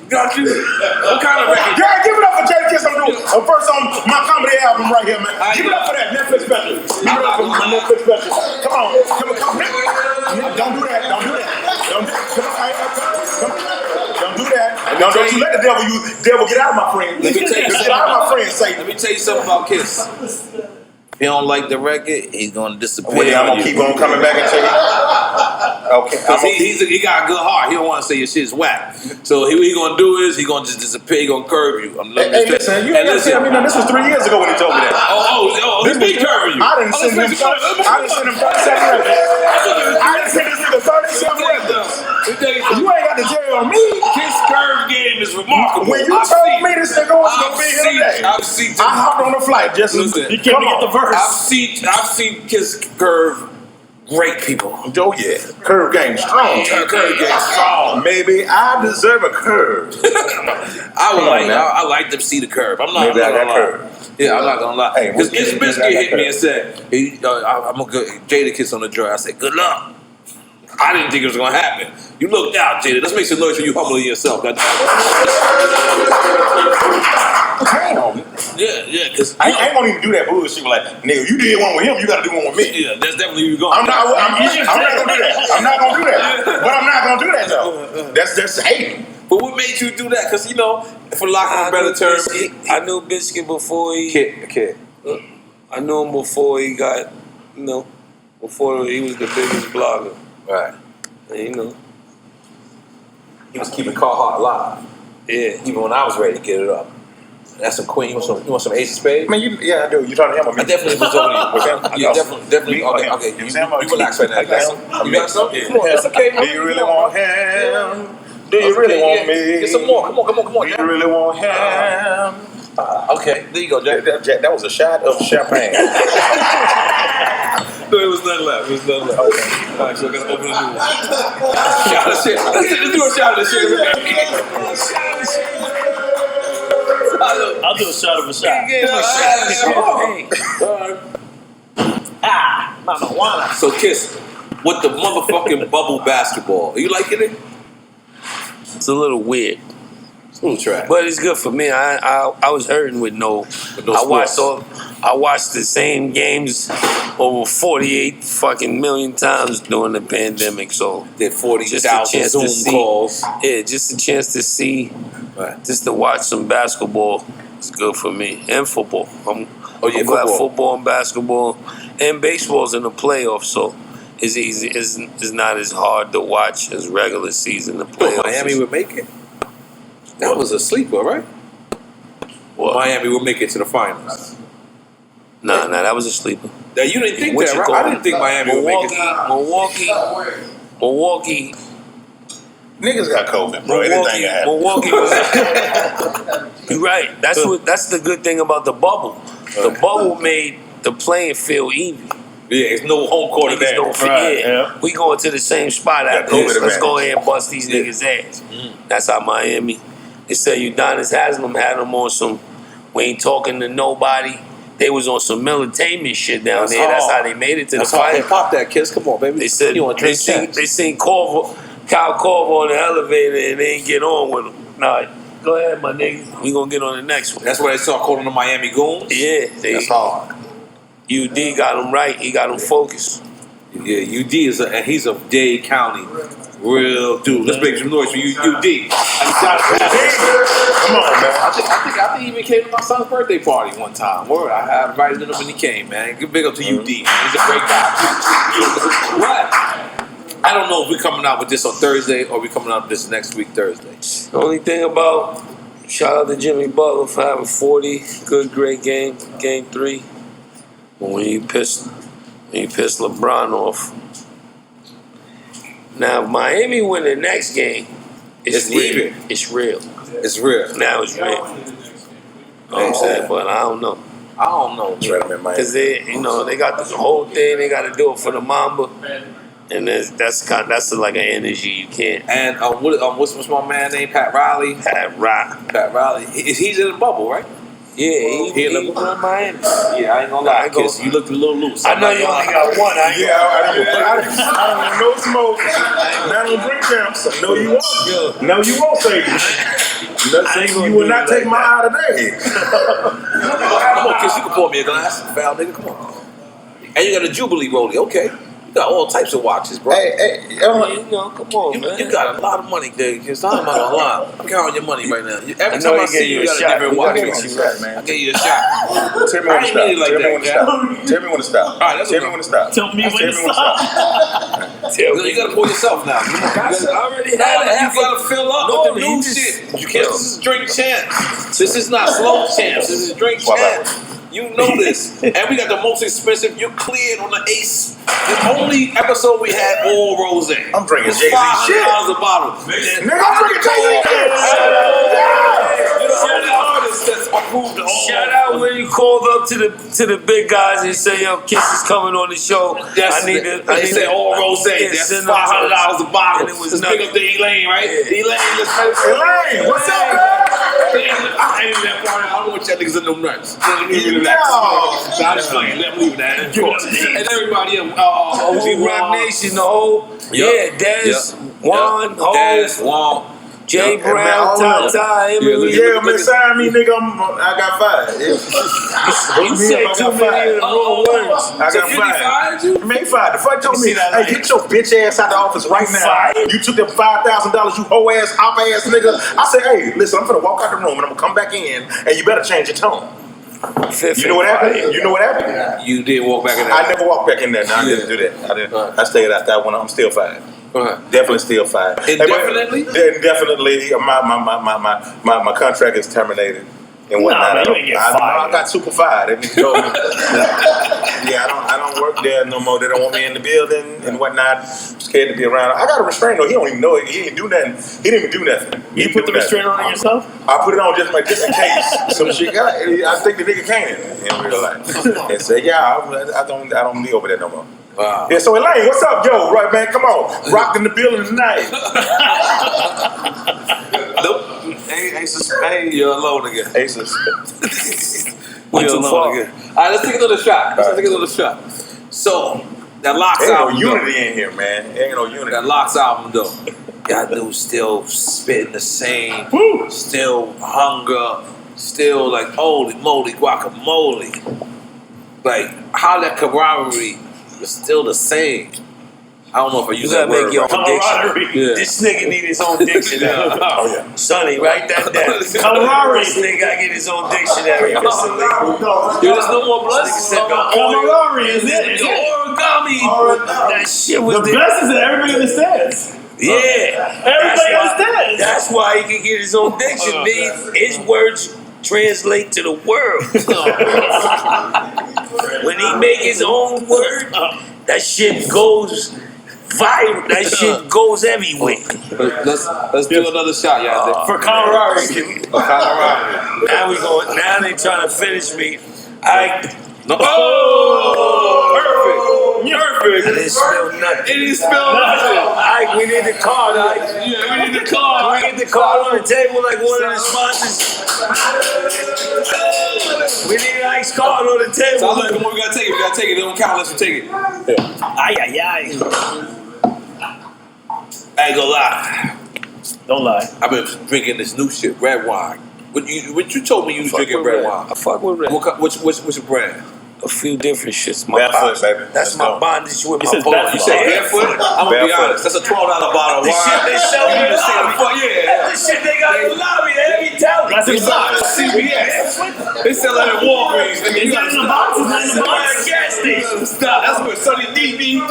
Got you. What kind of record? Yeah, give it up for Jadakiss. I'm doing first on my comedy album right here, man. Give it up for that Netflix special. Give it up for my Netflix special. Come on. Don't do that. Don't do that. Don't you let the devil get out of my friend. Let me tell you something. Get out of my friend, Satan. Let me tell you something about Kiss. If you don't like the record, he's gonna disappear. Well, I'm gonna keep on coming back and tell you. Okay. Because he got a good heart. He don't want to say your shit's whack. So what he gonna do is he gonna just disappear. He gonna curve you. Hey, listen, you ain't gotta tell me now. This was 3 years ago when he told me that. He been curving you. I didn't send him 37 records. I didn't send this nigga 37 records. You ain't got to tell me. His curve game is remarkable. When you told me this nigga was gonna be here today, I hopped on a flight just to get the verse. I've seen Kiss curve great people. Oh yeah, curve game strong. Curve game strong. Maybe I deserve a curve. I like to see the curve. I'm not gonna lie. Yeah, I'm not gonna lie. Because It's Biscuit hit me and said, "I'm gonna go Jadakiss on the joint." I said, "Good luck." I didn't think it was gonna happen. You looked out, Jada. Let's make some noise for you humbling yourself. Damn. Yeah, because I ain't gonna even do that bullshit. Like, nigga, you did one with him, you gotta do one with me. Yeah, that's definitely you going. I'm not gonna do that. I'm not gonna do that. But I'm not gonna do that though. That's hating. But what made you do that? Because for lack of a better term, I knew Biscuit before he. Kid. I knew him before he got, before he was the biggest blogger. Right. And, he was keeping Carhartt alive. Yeah. Even when I was ready to get it up. That's some Queen. You want some Ace of Spades? Man, I do. You talking to him or me? I definitely was talking to you. Definitely. Okay. You relax right now. You got some? Come on, it's okay. Do you really want him? Do you really want me? Get some more. Come on. Do you really want him? Okay, there you go, Jack. That was a shot of champagne. No, it was none left. Okay. All right, so I gotta open a new one. Shot of shit. Let's do a shot of shit. I'll do a shot of a shot. Marijuana. So Kiss, with the motherfucking bubble basketball, are you liking it? It's a little weird. It's a little trash. But it's good for me. I was hurting with no I watched the same games over 48 fucking million times during the pandemic. So did 40,000 Zoom calls. Yeah, just a chance to see, just to watch some basketball. It's good for me, and football. I'm glad football and basketball and baseball's in the playoffs. So it's easy. It's not as hard to watch as regular season. The playoffs. Miami would make it. That was a sleeper, right? Well, Miami would make it to the finals. Nah, that was a sleeper. Now, you didn't think that, right? I didn't think Miami would make it. Milwaukee. Niggas got COVID, bro. Anything can happen. Milwaukee was. You're right. That's the good thing about the bubble. The bubble made the playing field even. Yeah, it's no home court advantage. We going to the same spot after this. Let's go ahead and bust these niggas' ass. That's how Miami. They said Udonis Haslam had them on some. We ain't talking to nobody. They was on some militainment shit down there. That's how they made it to the fight. Pop that, kids. Come on, baby. They said they seen Kyle Corver on the elevator and they ain't get on with him. Nah, go ahead, my nigga. We gonna get on the next one. That's where they start calling them Miami Goons? Yeah. That's hard. UD got him right. He got him focused. Yeah, UD and he's a Dade County real dude. Let's make some noise for UD. Come on, man. I think he even came to my son's birthday party one time. Word, I invited him when he came, man. Give big up to UD, man. He's a great guy. What? I don't know if we're coming out with this on Thursday or we're coming out with this next week, Thursday. The only thing about, shout out to Jimmy Butler for having 40. Good, great game. Game 3. But when you pissed LeBron off. Now, if Miami win the next game, it's real. It's real. It's real. Now it's real. You know what I'm saying? But I don't know. I don't know. Because they got this whole thing. They got to do it for the Mamba. And that's like an energy you can't. And what's my man named? Pat Riley. Pat Riley. He's in the bubble, right? Yeah, he in the bubble in Miami. Yeah, I ain't gonna lie, Kiss. You looked a little loose. I know you only got one. I don't no smoke. Not on drink champs. No, you won't. No, you won't say you will not take my eye today. Come on, Kiss. You can pour me a glass. Foul nigga, come on. And you got a Jubilee rollie, okay. You got all types of watches, bro. Hey, come on, man. You got a lot of money, dude. Cause I'm not gonna lie. I'm counting your money right now. Every time I see you got a different watch. I get you a shot. Tell me when to stop. Tell me when to stop. All right, that's Tell me when to stop. Tell me when to stop. You gotta pour yourself now. You already gotta fill up with the new shit. You can't. This is drink champs. This is not slow champs. This is drink champs. You know this. And we got the most expensive. You're cleared on the Ace. The only episode we had all rosé. I'm drinking Jay-Z shit. $500 a bottle. Nigga, I'm drinking Jay-Z Shout out when you called up to the big guys and say, "Yo, Kiss is coming on the show." They said all rosé. That's $500 a bottle. And it was big up to Elaine, right? Elaine, what's up, man? I ain't that part. I don't want y'all niggas in them nuts. I'm just playing. Let me leave that. And everybody, OG Rock Nation, the whole, Dez, Juan, Hov, Jay Brown, Tata, Emily. Yeah, man, sign me, nigga. I got fired. You said too many of the wrong words. I got fired. Man, fired. The fuck told me, hey, get your bitch ass out of the office right now. You took them $5,000, you hoe ass, hop ass nigga. I said, hey, listen, I'm finna walk out the room and I'm gonna come back in and you better change your tone. You know what happened? You know what happened? You did walk back in there. I never walked back in there. No, I didn't do that. I didn't. I stayed out that one. I'm still fired. Definitely still fired. Indefinitely? Indefinitely. My contract is terminated and whatnot. Nah, man, I got super fired. They told me, I don't work there no more. They don't want me in the building and whatnot. I'm scared to be around. I got a restraint on. He don't even know it. He didn't do nothing. He didn't even do nothing. You put the restraint on yourself? I put it on just in case some shit got. I think the nigga can in real life and say, I don't be over there no more. Wow. Yeah, so Elaine, what's up, yo? Right, man, come on. Rocked in the building tonight. Nope. Hey, you're alone again. Hey, sus. You're alone again. All right, let's take another shot. So, that Locks album. Ain't no unity in here, man. Ain't no unity. That Locks album, though. Got dudes still spitting the same. Still hunger. Still like, holy moly, guacamole. Like, how that camaraderie is still the same. I don't know if I use that word. You gotta make your own dictionary. This nigga need his own dictionary. Sonny, write that down. Camaraderie. This nigga gotta get his own dictionary. There's no more blood. Camaraderie is it? The origami. That shit was the best is that everybody understands. Yeah. Everybody understands. That's why he can get his own dictionary. His words translate to the world. When he make his own word, that shit goes viral. That shit goes everywhere. Let's do another shot, y'all. For camaraderie. Now they trying to finish me. Perfect. I didn't spill nothing. We need the card. We need the card. We need the card on the table like one of the sponsors. We need ice coffee on the table. So look, come on, we gotta take it. We gotta take it. It don't count unless we take it. Ay, ay, ay. I ain't gonna lie. Don't lie. I've been drinking this new shit, red wine. What you told me you was drinking red wine? I fuck with red. What's your brand? A few different shits. Barefoot, baby. That's my bondage with my You said barefoot? I'm gonna be honest. That's a $12 bottle of wine. The shit they sell in the lobby. Yeah. The shit they got in the lobby. They be telling. That's in the box. CBS. They sell it at Walgreens. It's not in the box. It's not in the box. Gas station. Stop. That's what Sonny D drink.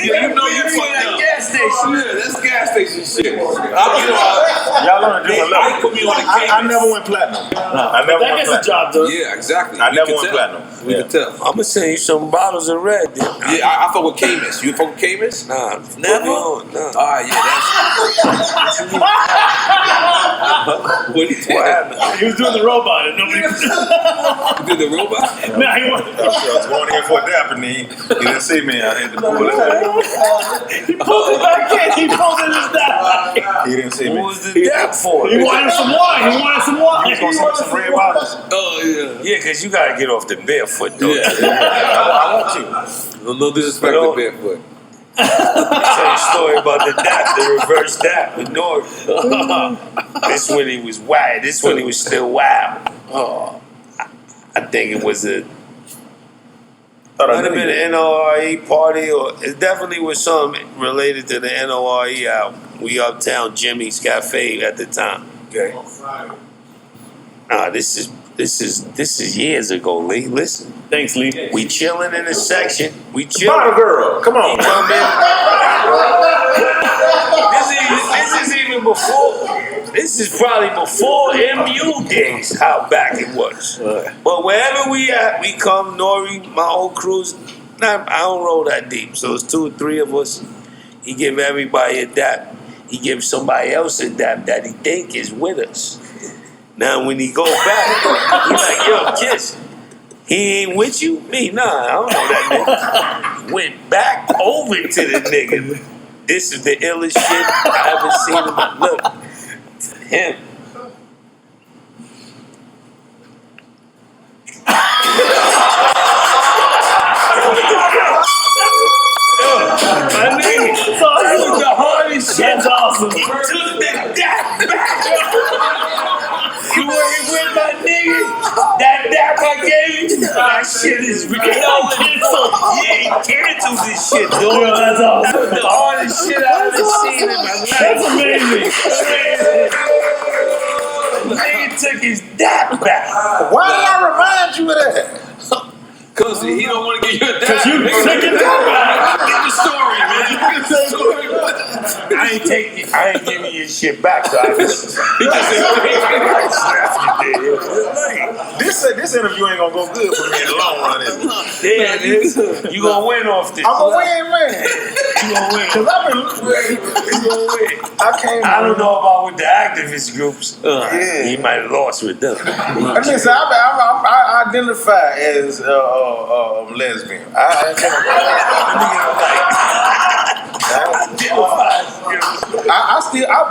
Yeah, you know you fucked up. Gas station. Yeah, that's gas station shit. Y'all learn to do a I put me on the I never went platinum. I never That went gets the job platinum. done. Yeah, exactly. I We never can went tell. platinum. We can tell. I'm gonna send you some bottles of red. Then. Yeah, I fuck with Camus. You fuck with Camus? Nah, Never? Nah. Ah, yeah, that's. What did you He was doing the robot and nobody. You did the robot? Nah, he was. I was going here for a dap and he didn't see me. I had to pull it. He pulled it back in. He pulled it his dap. He didn't see me. What was the dap for? He wanted some wine. He wanted some wine. He was going to some red bottles. Oh, yeah. Yeah, because you gotta get off the barefoot though. Yeah. I want you. No disrespect to barefoot. Tell you a story about the dap, the reverse dap with Nori. This when he was wild. This when he was still wild. Oh, I think it was a. Might have been an NORE party, or it definitely was something related to the NORE album. We Uptown Jimmy's Cafe at the time. Okay. Nah, this is years ago, Lee. Listen. Thanks, Lee. We chilling in the section. We chilling. Bottle girl, come on. This is even before. This is probably before MU days. How back it was. But wherever we at, we come. Nori, my whole crew's. I don't roll that deep, so it's 2 or 3 of us. He give everybody a dap. He gives somebody else a dap that he think is with us. Now when he go back, he like, yo, Kiss, he ain't with you? Me, nah, I don't know that nigga. Went back over to the nigga. This is the illest shit I ever seen in my look. Him. My nigga, that was the hardest shit. That's awesome. He took the dap back. You ain't with my nigga? That dap I gave you? That shit is real. He canceled this shit, dude. Yo, that's awesome. That was the hardest shit I ever seen in my life. That's amazing. The nigga took his dap back. Why did I remind you of that? Because he don't want to give you a dap. Because you took it back. Get the story, man. Get the story. I ain't giving you shit back, so I just This interview ain't gonna go good for me in the long run. Is it? yeah, you gonna win off this. I'm gonna win, man. You gonna win. Cause I've been. You gonna win. I came. I don't know about with the activist groups. Yeah. He might have lost with them. Listen, I identify as lesbian.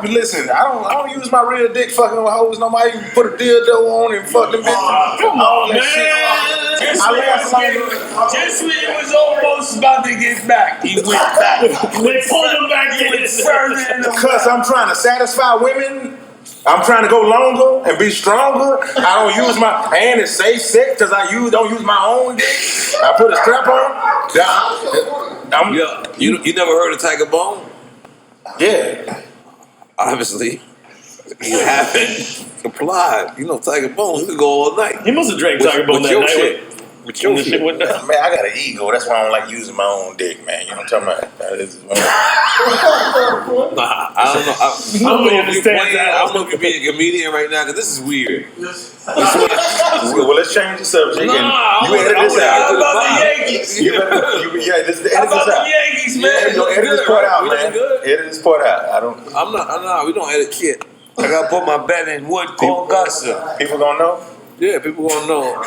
Listen. I don't use my real dick fucking with hoes no more. You put a dildo on and fuck them bitches. Come on, man. Just when it was almost about to get back, he went back. They pulled him back in. Because I'm trying to satisfy women. I'm trying to go longer and be stronger. I don't use my hand and say sex because don't use my own dick. I put a strap on. You never heard of Tiger Bone? Yeah. Obviously. You haven't applied. You know Tiger Bone, you could go all night. He must have drank Tiger Bone that night. With your shit. Man, I got an ego. That's why I don't like using my own dick, man. You know what I'm talking about? I don't know. I don't know if you're being a comedian right now, because this is weird. Well, let's change the subject. You edit this out. How about the Yankees? This is the How about the Yankees, man? Edit this part out, man. Edit this part out. I'm not. We don't edit shit. I gotta put my bet in wood called Gusta. People gonna know? Yeah, people gonna know.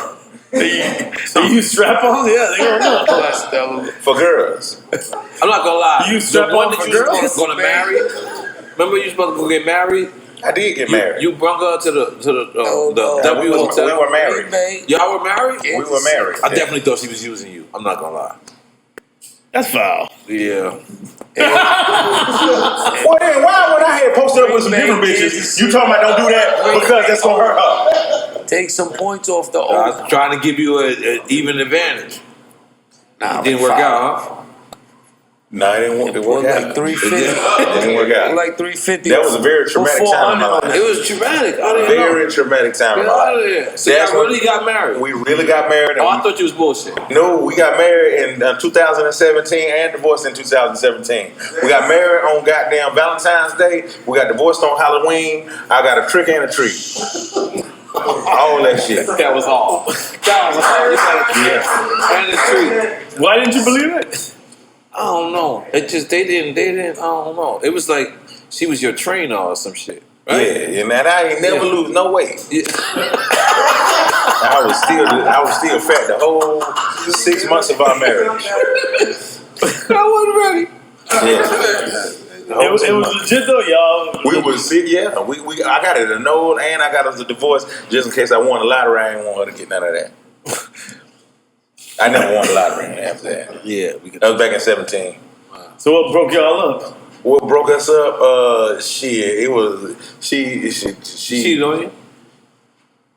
So you strap on? Yeah, they gonna know. For girls. I'm not gonna lie. You strap on for girls? Gonna marry. Remember you was supposed to go get married? I did get married. You brought her to the W hotel. We were married. Y'all were married? We were married. I definitely thought she was using you. I'm not gonna lie. That's foul. Yeah. Well, then why when I had posted up with some different bitches, you talking about don't do that because that's gonna hurt her? Take some points off the I was trying to give you an even advantage. Nah, it didn't work out, huh? No, it didn't work out. Like 350. It didn't work out. Like 350. That was a very traumatic time in my life. It was traumatic. I didn't Very traumatic time in Get my out of life. there. So y'all really got married? We really got married. Oh, I thought you was bullshit. No, we got married in 2017 and divorced in 2017. We got married on goddamn Valentine's Day. We got divorced on Halloween. I got a trick and a treat. All that shit. That was all. That was all. You got a trick and a treat. Why didn't you believe it? I don't know. It just they didn't. I don't know. It was like she was your trainer or some shit. Right? Yeah, man. I ain't never lose no weight. Yeah. I was still fat the whole 6 months of our marriage. I wasn't ready. Yeah. It was legit though, y'all. We was I got it annulled and I got us a divorce just in case I won the lottery. I ain't want her to get none of that. I never won the lottery after that. Yeah, that was back in 17. So what broke y'all up? What broke us up? Shit, it was she cheated on you.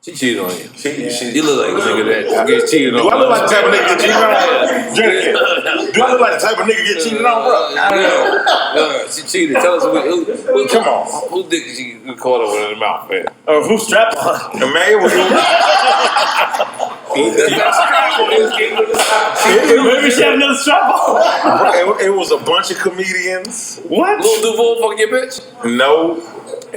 She cheated on you. She you look like a nigga that gets cheated on. Do I look like the type of nigga get cheated on? Jadakiss. Do I look like the type of nigga get cheated on, bro? I don't know. She cheated. Tell us who come on. Who did she caught her with in the mouth, man? Or who strapped on? The man was Maybe she had another strap on. It was a bunch of comedians. What? Lil Duval fucking your bitch? No.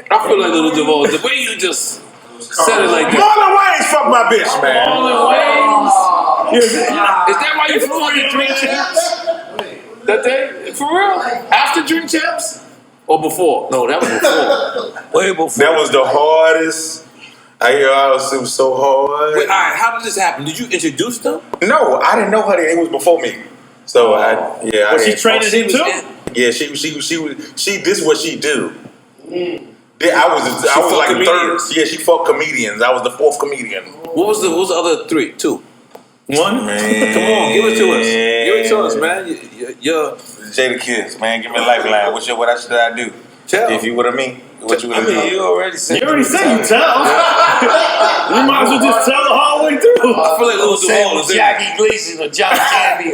I feel like Lil Duval. The way you just said it like that. Marlon Wayne's fuck my bitch, man. Marlon Wayne's? Is that why you fucking Drink Champs? That day? For real? After Drink Champs? Or before? No, that was before. Way before. That was the hardest. It was so hard. Wait, all right, how did this happen? Did you introduce them? No, I didn't know her. It was before me. So Was she training him too? Yeah, she this is what she do. I was like the third. Yeah, she fucked comedians. I was the fourth comedian. What was the other three? Two? One? Man. Come on, give it to us. Give it to us, man. You're Jadakiss, man. Give me a lifeline. What should I do? Tell. If you what I mean. What you would do? You already said. You already said you tell. You might as well just tell the whole way through. I feel like Lil Duval is Jackie Gleason or John Candy.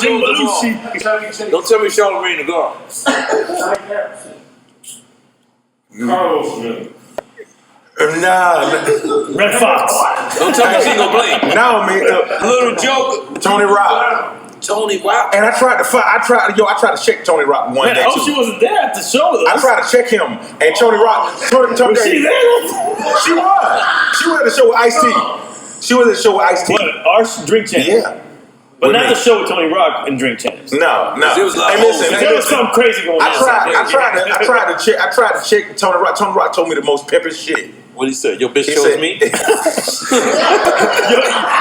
Jim Belushi. Don't tell me Charlamagne the God. Nah. Red Fox. Don't tell me she gonna blame. No, man. Little Joker. Tony Rock. Tony Rock. And I tried to check Tony Rock one Man, day. I hope she wasn't there at the show though. I tried to check him, and Tony Rock. Was she there? She was. She was at the show with Ice-T. She was at the show with Ice-T. What? Our Drink Champs? Yeah. But not the show with Tony Rock and Drink Champs. No. It was like, there was something crazy going on. I tried to check Tony Rock. Tony Rock told me the most pimpin' shit. What he said? Your bitch chose me?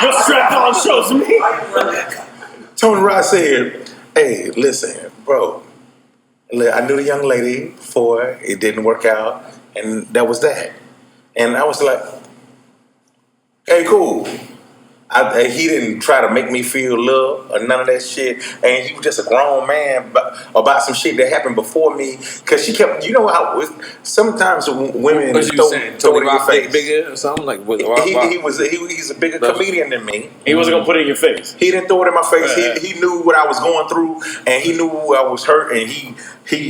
Your strap-on shows me? Tony Rock said, hey, listen, bro. I knew the young lady before. It didn't work out. And that was that. And I was like, hey, cool. He didn't try to make me feel love or none of that shit. And he was just a grown man about some shit that happened before me. Because she kept, you know how sometimes women throw it in your face. Bigger or something? Like, he's a bigger comedian than me. He wasn't going to put it in your face. He didn't throw it in my face. He knew what I was going through. And he knew I was hurt. And he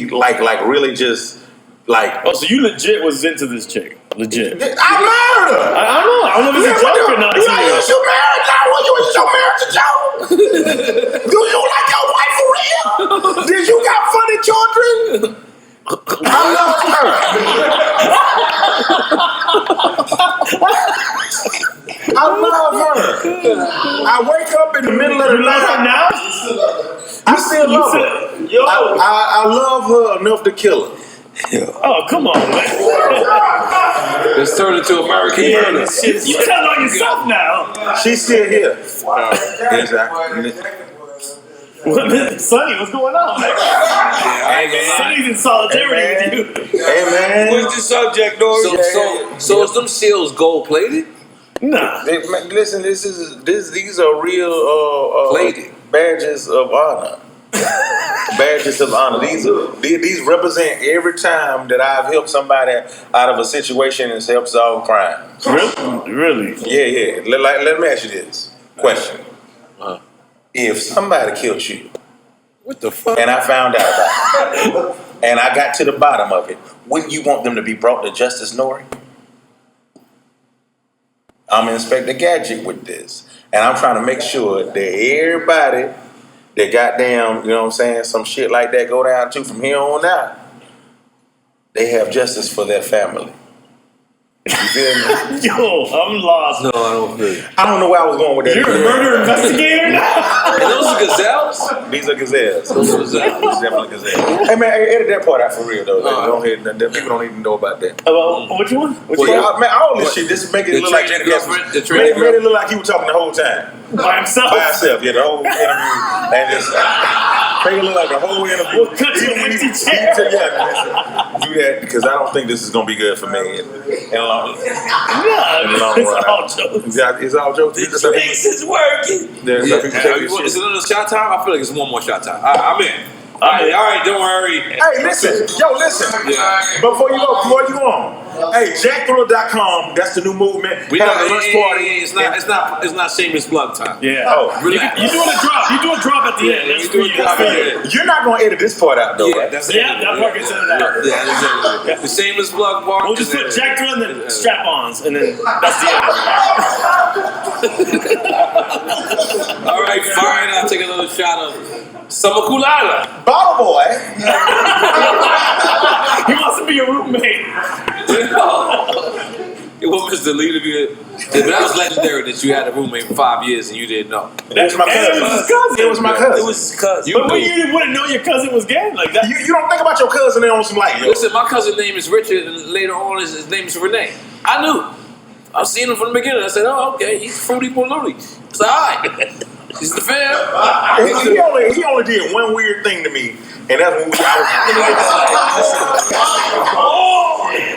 like really just like. Oh, so you legit was into this chick? Legit. I married her. I don't know if it's a joke or not. You married now? You married to Joe? Do you like your wife for real? Did you got funny children? I love her. I love her. I wake up in the middle of the night. Now? I still love her. I love her enough to kill her. Oh, come on, man. Let's turn it to American murder. You tell on yourself now. She's still here. Exactly. Sonny, what's going on? Hey, man. Sonny's in solidarity with you. Hey, man. What's the subject, Dory? So is them seals gold plated? Nah. Listen, these are real Plated badges of honor. Badges of honor. These represent every time that I've helped somebody out of a situation and helped solve crime. Really? Yeah. Let me ask you this question. If somebody killed you, what the fuck? And I found out about it, and I got to the bottom of it, wouldn't you want them to be brought to justice, Nori? I'm Inspector Gadget with this, and I'm trying to make sure that everybody that goddamn, you know what I'm saying, some shit like that go down to from here on out, they have justice for their family. You feel me? Yo, I'm lost. No, I don't feel you. I don't know where I was going with that. You're a murder investigator now? And those are gazelles? These are gazelles. Those are gazelles. These definitely gazelles. Hey man, edit that part out for real though. People don't even know about that. Which one? Man, all this shit, this make it look like Jadakiss. Made it look like he was talking the whole time. By himself? By himself, yeah, the whole interview. And just make it look like the whole interview. We'll cut to an empty chair. Do that because I don't think this is gonna be good for me in the long run. It's all jokes. It's all jokes. The mix is working. Is it another shot time? I feel like it's one more shot time. I'm in. All right, don't worry. Hey, listen. Yeah. Before you go on. Hey, jackthriller.com, that's the new movement. We have a lunch party. It's not shameless plug time. Yeah. Oh, relax. You doing a drop. You do a drop at the end. That's for you. You're not gonna edit this part out though, right? That part gets edited out. Yeah, exactly. The shameless plug part. We'll just put Jack Thriller and then strap-ons, and then that's the end. All right, fine. I'll take another shot of Summer Culada. Bottle boy. He wants to be a roommate. It was Mr. Lee to be but that was legendary that you had a roommate for 5 years and you didn't know. That's my cousin. It was my cousin. It was his cousin. But you wouldn't know your cousin was gay like that. You don't think about your cousin on some like. Listen, my cousin's name is Richard, and later on his name is Renee. I knew. I seen him from the beginning. I said, "Oh, okay, he's Fruity Balloony." It's all right. He's the fam. He only did one weird thing to me, and that's when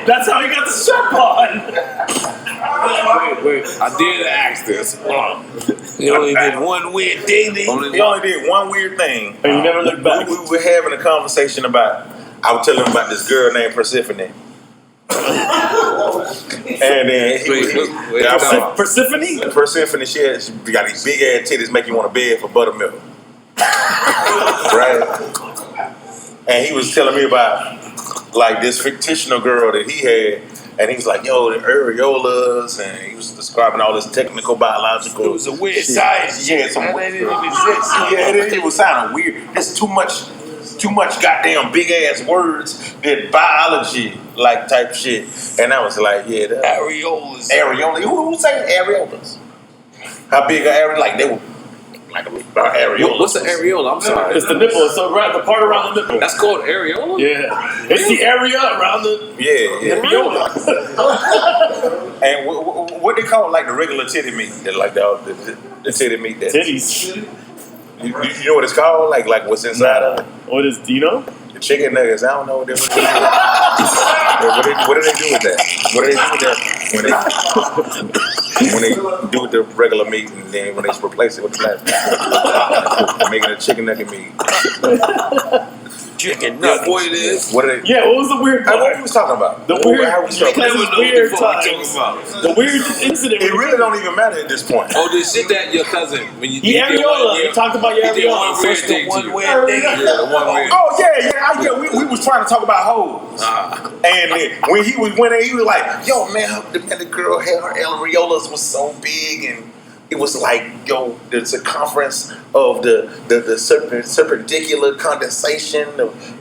that's how he got the strap on. Wait. I did ask this. He only did one weird thing. He only did one weird thing. And you never looked back. We were having a conversation about. I was telling him about this girl named Persephone. And then Persephone, she got these big ass titties make you want a bed for buttermilk. Right? And he was telling me about like this fictional girl that he had, and he was like, yo, the areolas, and he was describing all this technical biological. It was a weird shit. science. Yeah, some weird. It was sounding weird. There's too much goddamn big ass words that biology like type shit. And I was like, yeah, areolas. Areolas. Who saying areolas? How big are areolas? Like they were like areolas. What's an areola? I'm sorry. It's the nipple. It's the part around the nipple. That's called areola? Yeah. It's the area around the areola. And what they call like the regular titty meat? Like the titty meat. Titties. You know what it's called? Like what's inside of it? What is? Do you know? The chicken nuggets. I don't know what they do. What do they do with that? What do they do with that when they do with the regular meat and then when they replace it with the plastic, making a chicken nugget meat? Chicken nuggets. What it is? What are they? Yeah, what was the weird part? What we was talking about? The weird. How we talking Because about? it's weird times. The weird incident. It really don't even matter at this point. Oh, the shit that your cousin when you areola. You talked about your areola. One weird thing. Oh yeah. We was trying to talk about hoes, and when he was like, "Yo, man, the girl had her areolas was so big, and it was like, yo, the circumference of the perpendicular condensation.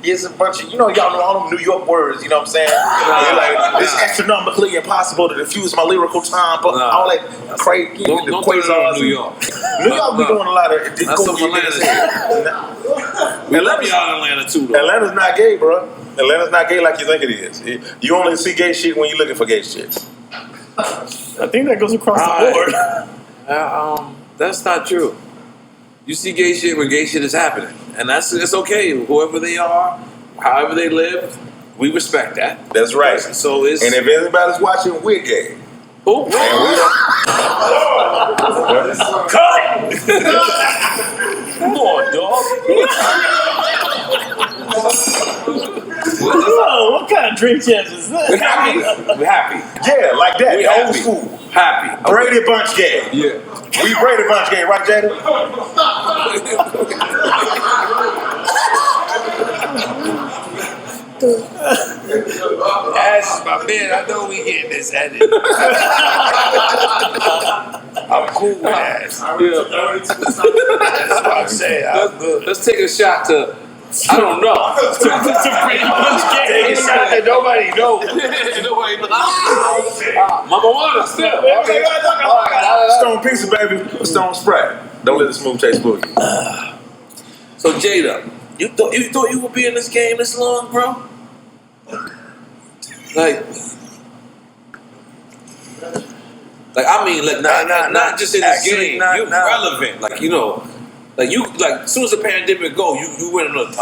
It's a bunch of, y'all know all them New York words. You know what I'm saying? Like it's astronomically impossible to diffuse my lyrical time, but all that crazy. Don't quasars. New York. New York be doing a lot of. That's some Atlanta shit. We love y'all in Atlanta too, though. Atlanta's not gay, bro. Atlanta's not gay like you think it is. You only see gay shit when you're looking for gay shit. I think that goes across the board. That's not true. You see gay shit when gay shit is happening, and it's okay. Whoever they are, however they live, we respect that. That's right. So it's and if anybody's watching, we're gay. Who? And we don't. Cut! Come on, dog. Whoa, what kind of drink champs is this? We're happy. We're happy. Yeah, like that. We Old happy. school. Happy. Brady Bunch gay. Yeah. We Brady Bunch gay, right, Jada? Ash is my man. I know we getting this edited. I'm cool with Ash. That's what I'm saying. I'm good. Let's take a shot to. I don't know. Take a shot that nobody knows. Nobody knows. Mama Wanda still. Stone pizza, baby. Stone Sprite. Don't let the smooth taste fool you. So Jada, you thought you would be in this game this long, bro? Like I mean, like not just in this game. You're relevant, like like as soon as the pandemic go, you went on a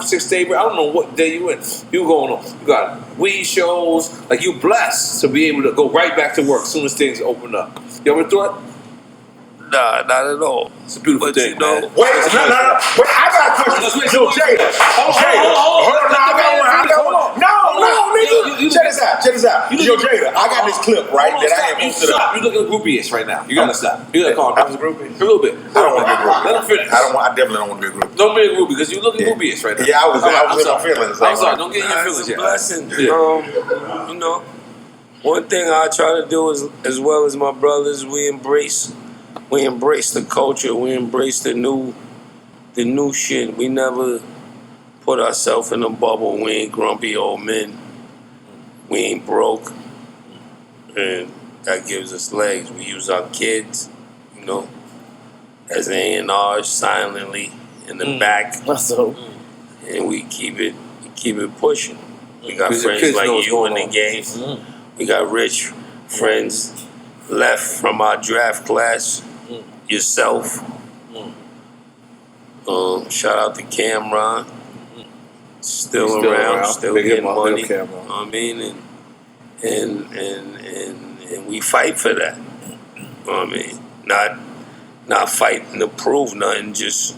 6 day. I don't know what day you went. You going on? You got weed shows. Like you blessed to be able to go right back to work as soon as things open up. You ever thought? Nah, not at all. It's a beautiful thing, man. Wait, no. Wait, I got a question. Yo, Jada. Hold on, I got one. No, nigga. Check this out. Yo, Jada, I got this clip, right, that I ain't posted up. You looking groupie-ish right now. You gotta stop. You gotta calm down. I was a groupie? A little bit. I don't want to be a groupie. Let him finish. I definitely don't want to be a groupie. Don't be a groupie because you looking groupie-ish right now. Yeah, I was in my feelings. I'm sorry. Don't get in your feelings It's a yet. blessing. Yeah. One thing I try to do is, as well as my brothers, we embrace the culture. We embrace the new shit. We never put ourselves in a bubble. We ain't grumpy old men. We ain't broke. And that gives us legs. We use our kids, as A&R silently in the back. So, and we keep it pushing. We got friends like you in the game. We got rich friends left from our draft class. Yourself. Shout out to Cameron. Still around, still getting money. You know what I mean? And we fight for that. You know what I mean? Not fighting to prove nothing, just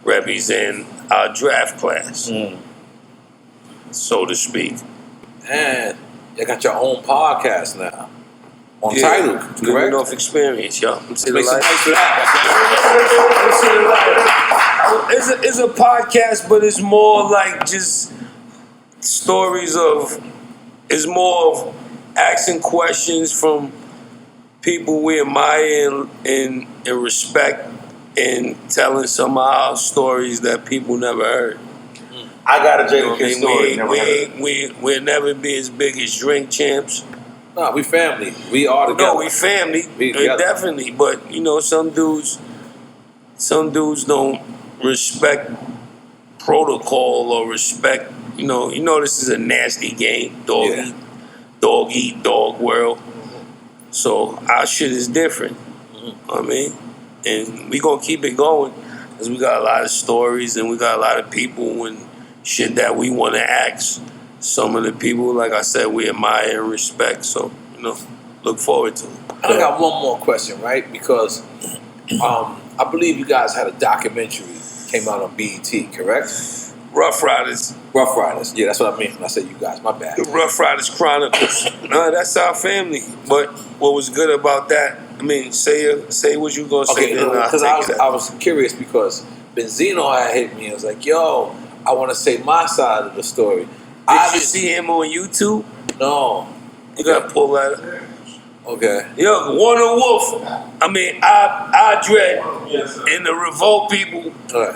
represent our draft class. So to speak. And you got your own podcast now. On title, Living off experience, y'all. Make some noise for that. It's a podcast, but it's more like just stories of. It's more of asking questions from people we admire and respect, and telling some of our stories that people never heard. I got a Jadakiss story. We'll never be as big as Drink Champs. No, we family. We all together. No, we family. Definitely. But some dudes don't respect protocol or respect. This is a nasty game. Dog eat dog world. So our shit is different. I mean, and we gonna keep it going because we got a lot of stories and we got a lot of people and shit that we want to ask. Some of the people, like I said, we admire and respect. So, look forward to it. I got one more question, right? Because I believe you guys had a documentary came out on BET, correct? Rough Riders. Yeah, that's what I mean when I say you guys. My bad. The Rough Riders Chronicles. No, that's our family. But what was good about that? I mean, say what you gonna say. Okay, because I was curious because Benzino had hit me and was like, "Yo, I want to say my side of the story." Did you see him on YouTube? No. You gotta pull that up. Okay. Yo, Warner Wolf. I mean, I Dread and the Revolt people. Right.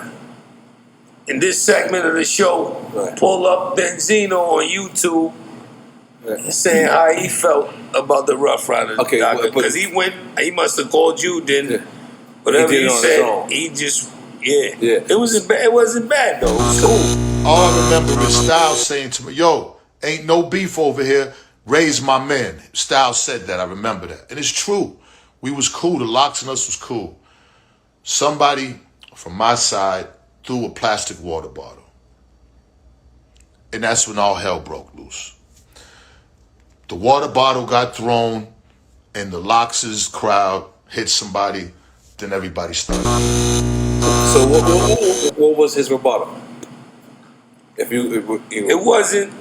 In this segment of the show, pull up Benzino on YouTube, saying how he felt about the Rough Riders. Okay, because he must have called you, didn't? Whatever he said, he just. Yeah. It wasn't bad though. It was cool. All I remember is Styles saying to me, "Yo, ain't no beef over here. Raise my men." Styles said that. I remember that. And it's true. We was cool. The Locks and us was cool. somebody from my side threw a plastic water bottle. And that's when all hell broke loose. The water bottle got thrown, and the Lox's crowd hit somebody, then everybody started. So what was his rebuttal? It wasn't.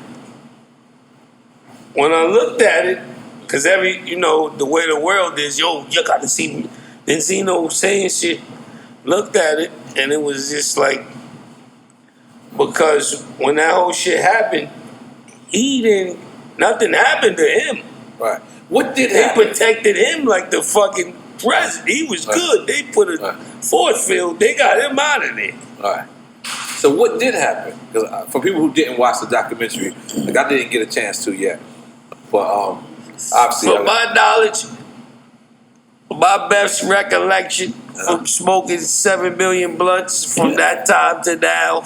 When I looked at it, because the way the world is, you got to see Benzino saying shit. Looked at it, and it was just like, because when that whole shit happened, nothing happened to him. Right. What did they happen? protected him like the fucking president. He was good. They put a force field. They got him out of there. All right. So what did happen? Because for people who didn't watch the documentary, like I didn't get a chance to yet, but obviously, from my knowledge, my best recollection from smoking 7 million blunts from that time to now,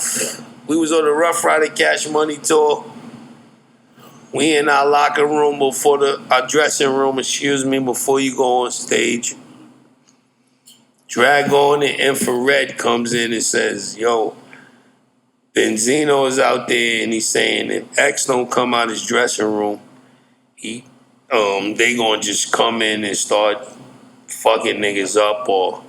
we was on the Rough Rider Cash Money tour. We in our locker room our dressing room, before you go on stage. Dragon and Infrared comes in and says, yo, Benzino is out there and he's saying if X don't come out his dressing room, they gonna just come in and start fucking niggas up or,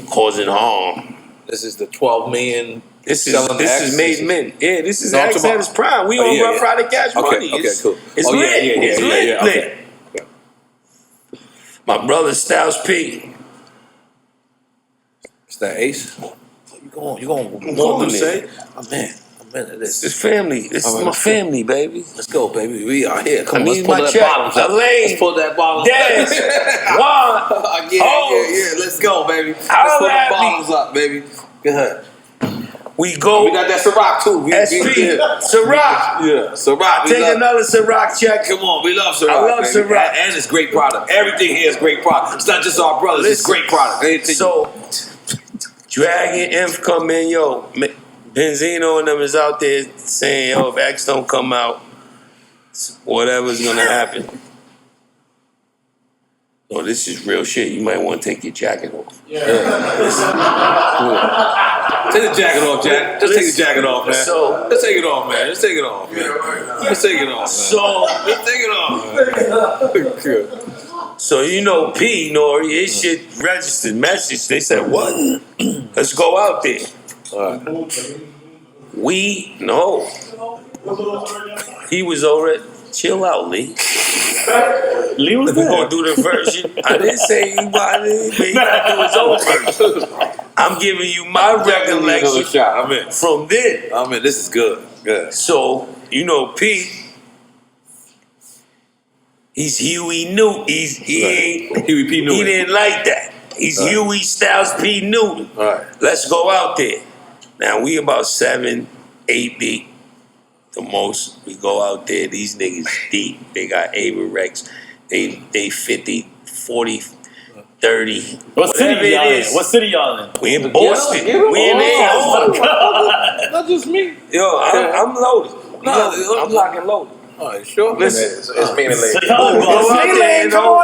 causing harm. This is the 12 million. This is made men. Yeah, this is X at his prime. We on Rough Rider Cash Money. Okay, cool. It's lit. It's lit. Okay. My brother Styles P. Is that Ace? You going to say? I'm in this. It's family. This is my family, baby. Let's go, baby. We are here. Come on, let's pull that bottle. Let's pull that bottle. Dance. Yeah. Let's go, baby. Let's pull the bottles up, baby. Go ahead. We got that Ciroc too. SP. Ciroc. Yeah, Ciroc. Take another Ciroc check. Come on, we love Ciroc. I love Ciroc. And it's great product. Everything here is great product. It's not just our brothers. It's great product. So, Dragon Inf come in, Benzino and them is out there saying, if X don't come out, whatever's gonna happen. Oh, this is real shit. You might want to take your jacket off. Yeah. Take the jacket off, Jack. Just take the jacket off, man. Let's take it off, man. Let's take it off, man. Let's take it off, man. Let's take it off, man. So P, Nori, his shit registered message. They said, what? Let's go out there. No. He was already. Chill out, Lee. Lee was there. We're going to do the version. I didn't say he wanted, but he got to do his own version. I'm giving you my recollection shot. I'm in. From then. I'm in. This is good. Good. So, P, he's Huey Newton. Huey P. Newton. He didn't like that. He's Huey Styles P. Newton. All right. Let's go out there. Now, we about 7, 8 deep. The most. We go out there, these niggas deep. They got Ava Rex. They 50, 40, 30. What city y'all in? We in Boston. We in Not just me. Yo, I'm loaded. I'm locked and loaded. All right, sure. Listen, it's meaning late. Come on,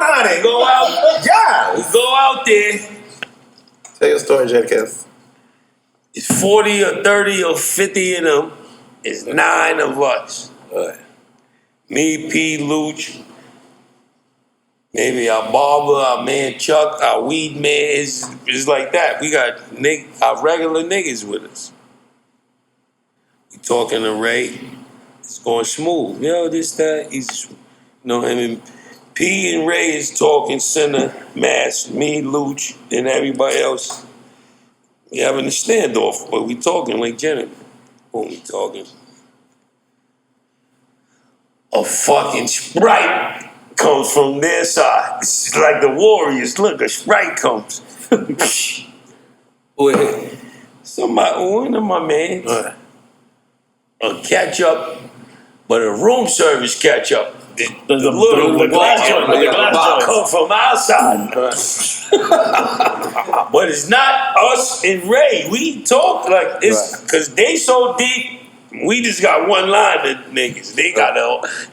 honey. Go out. Yeah. We go out there. Tell your story, Jadakiss. It's 40 or 30 or 50 of them. It's 9 of us. Me, P, Luch, maybe our barber, our man Chuck, our weed man. It's like that. We got our regular niggas with us. We talking to Ray. It's going smooth. This, that. He's, him and P and Ray is talking center mass. Me, Luch, and everybody else. We having a standoff, but we talking like gentlemen. When we talking. A fucking Sprite comes from their side. It's like the Warriors. Look, a Sprite comes. One of my mans. A ketchup, but a room service ketchup. The glass joint come from outside. But it's not us and Ray. We talk like this because they so deep. We just got one line of niggas.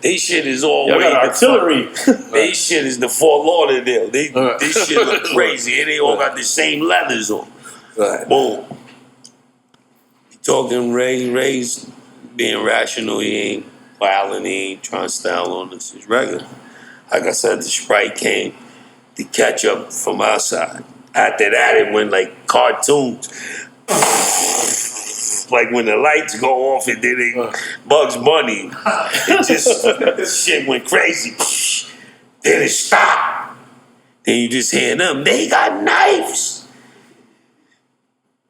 They shit is all Y'all way got artillery. They shit is the Fort Lauderdale. This shit look crazy. And they all got the same leathers on. Boom. Talking Ray's being rational. He ain't wilding. He ain't trying to style on us. It's regular. Like I said, the Sprite came to catch up from our side. After that, it went like cartoons. Like when the lights go off and then it Bugs Bunny. It just, shit went crazy. Then it stopped. Then you just hear them, they got knives.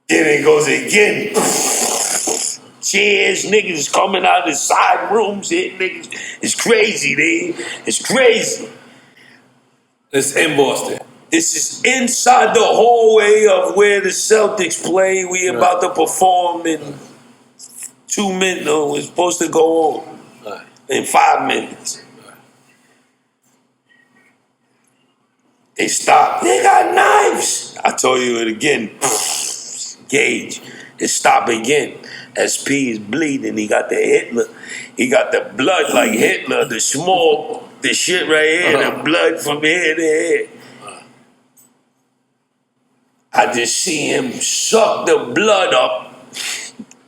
Then it goes again. Cheers, niggas coming out of the side rooms. Niggas, it's crazy, it's crazy. It's in Boston. This is inside the hallway of where the Celtics play. We about to perform in 2 minutes. No, we're supposed to go on in 5 minutes. They stopped. They got knives. I told you it again. Gauge. It stopped again. SP is bleeding. He got the Hitler. He got the blood like Hitler. The shit right here. The blood from here to here. I just see him suck the blood up,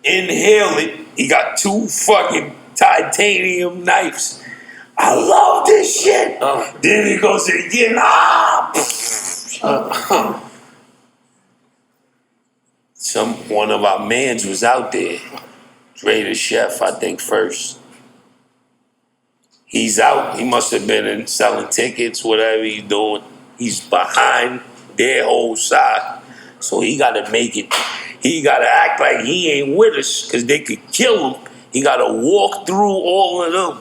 inhale it. He got 2 fucking titanium knives. I love this shit. Then he goes again. One of our mans was out there. Dre the chef, I think, first. He's out. He must have been selling tickets, whatever he's doing. He's behind their whole side. So he got to make it. He got to act like he ain't with us because they could kill him. He got to walk through all of them.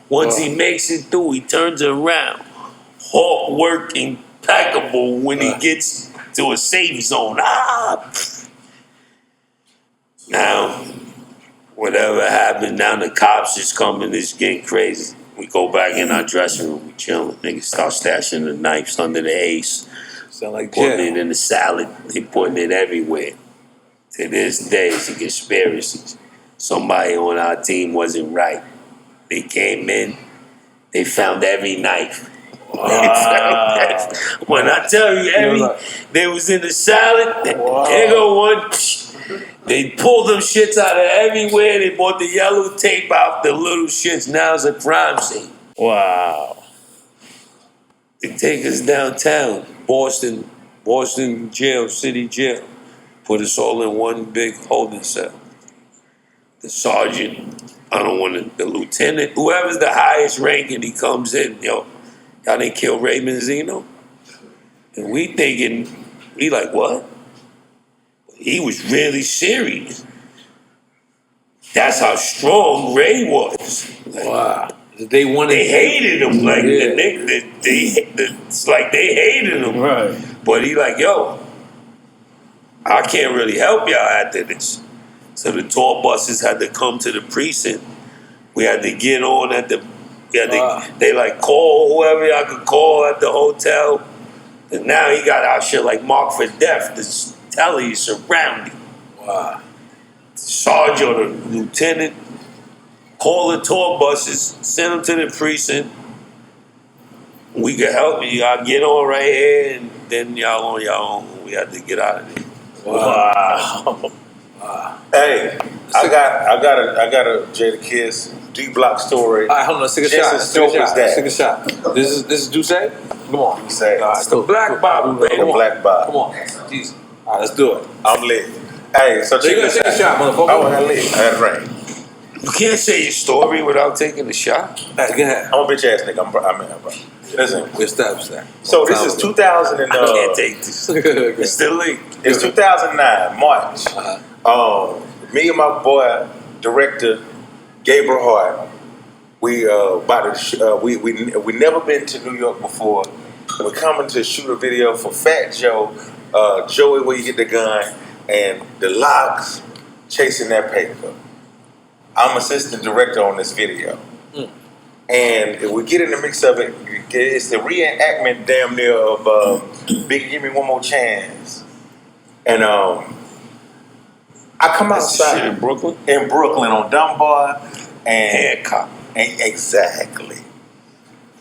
Once he makes it through, he turns around. Hard work, impeccable when he gets to a safe zone. Now, whatever happened, now the cops is coming. It's getting crazy. We go back in our dressing room. We chilling. Niggas start stashing the knives under the ace. Sound like putting it in the salad. They putting it everywhere. To this day, it's a conspiracy. Somebody on our team wasn't right. They came in. They found every knife. When I tell you, they was in the salad. There go one. They pulled them shits out of everywhere. They bought the yellow tape out the little shits. Now it's a crime scene. Wow. They take us downtown, Boston jail, city jail. Put us all in one big holding cell. The sergeant, the lieutenant, whoever's the highest ranking, he comes in, y'all didn't kill Ray Benzino? And we thinking, we like, what? He was really serious. That's how strong Ray was. Wow. They hated him. Like it's like they hated him. Right. But he like, yo, I can't really help y'all after this. So the tour buses had to come to the precinct. We had to get on at the. They like call whoever y'all could call at the hotel. And now he got our shit like marked for death. This telly is surrounding. Wow. Sergeant or the lieutenant call the tour buses, send them to the precinct. We can help you. Y'all get on right here, and then y'all on your own. We had to get out of there. Wow. Hey, I got a Jadakiss D-Block story. All right, hold on, let's take a shot. Let's take a shot. This is Duce? Come on. Duce. It's the Black Bible, baby. The Black Bible. Come on. Jeez. All right, let's do it. I'm lit. Hey, so you gotta take a shot, motherfucker. I lit. That's right. You can't say your story without taking a shot. All right, go ahead. I'm a bitch ass nigga. Listen. We established that. So this is 2000 and I can't take this. It's still late. It's 2009 March. Me and my boy director Gabriel Hart. We we never been to New York before. We're coming to shoot a video for Fat Joe, Joey where you get the gun, and the Locks chasing that paper. I'm assistant director on this video. And we get in the mix of it. It's the reenactment damn near of Big Give Me One More Chance. And I come That's the outside shit in Brooklyn? In Brooklyn on Dunbar and Hancock. And exactly.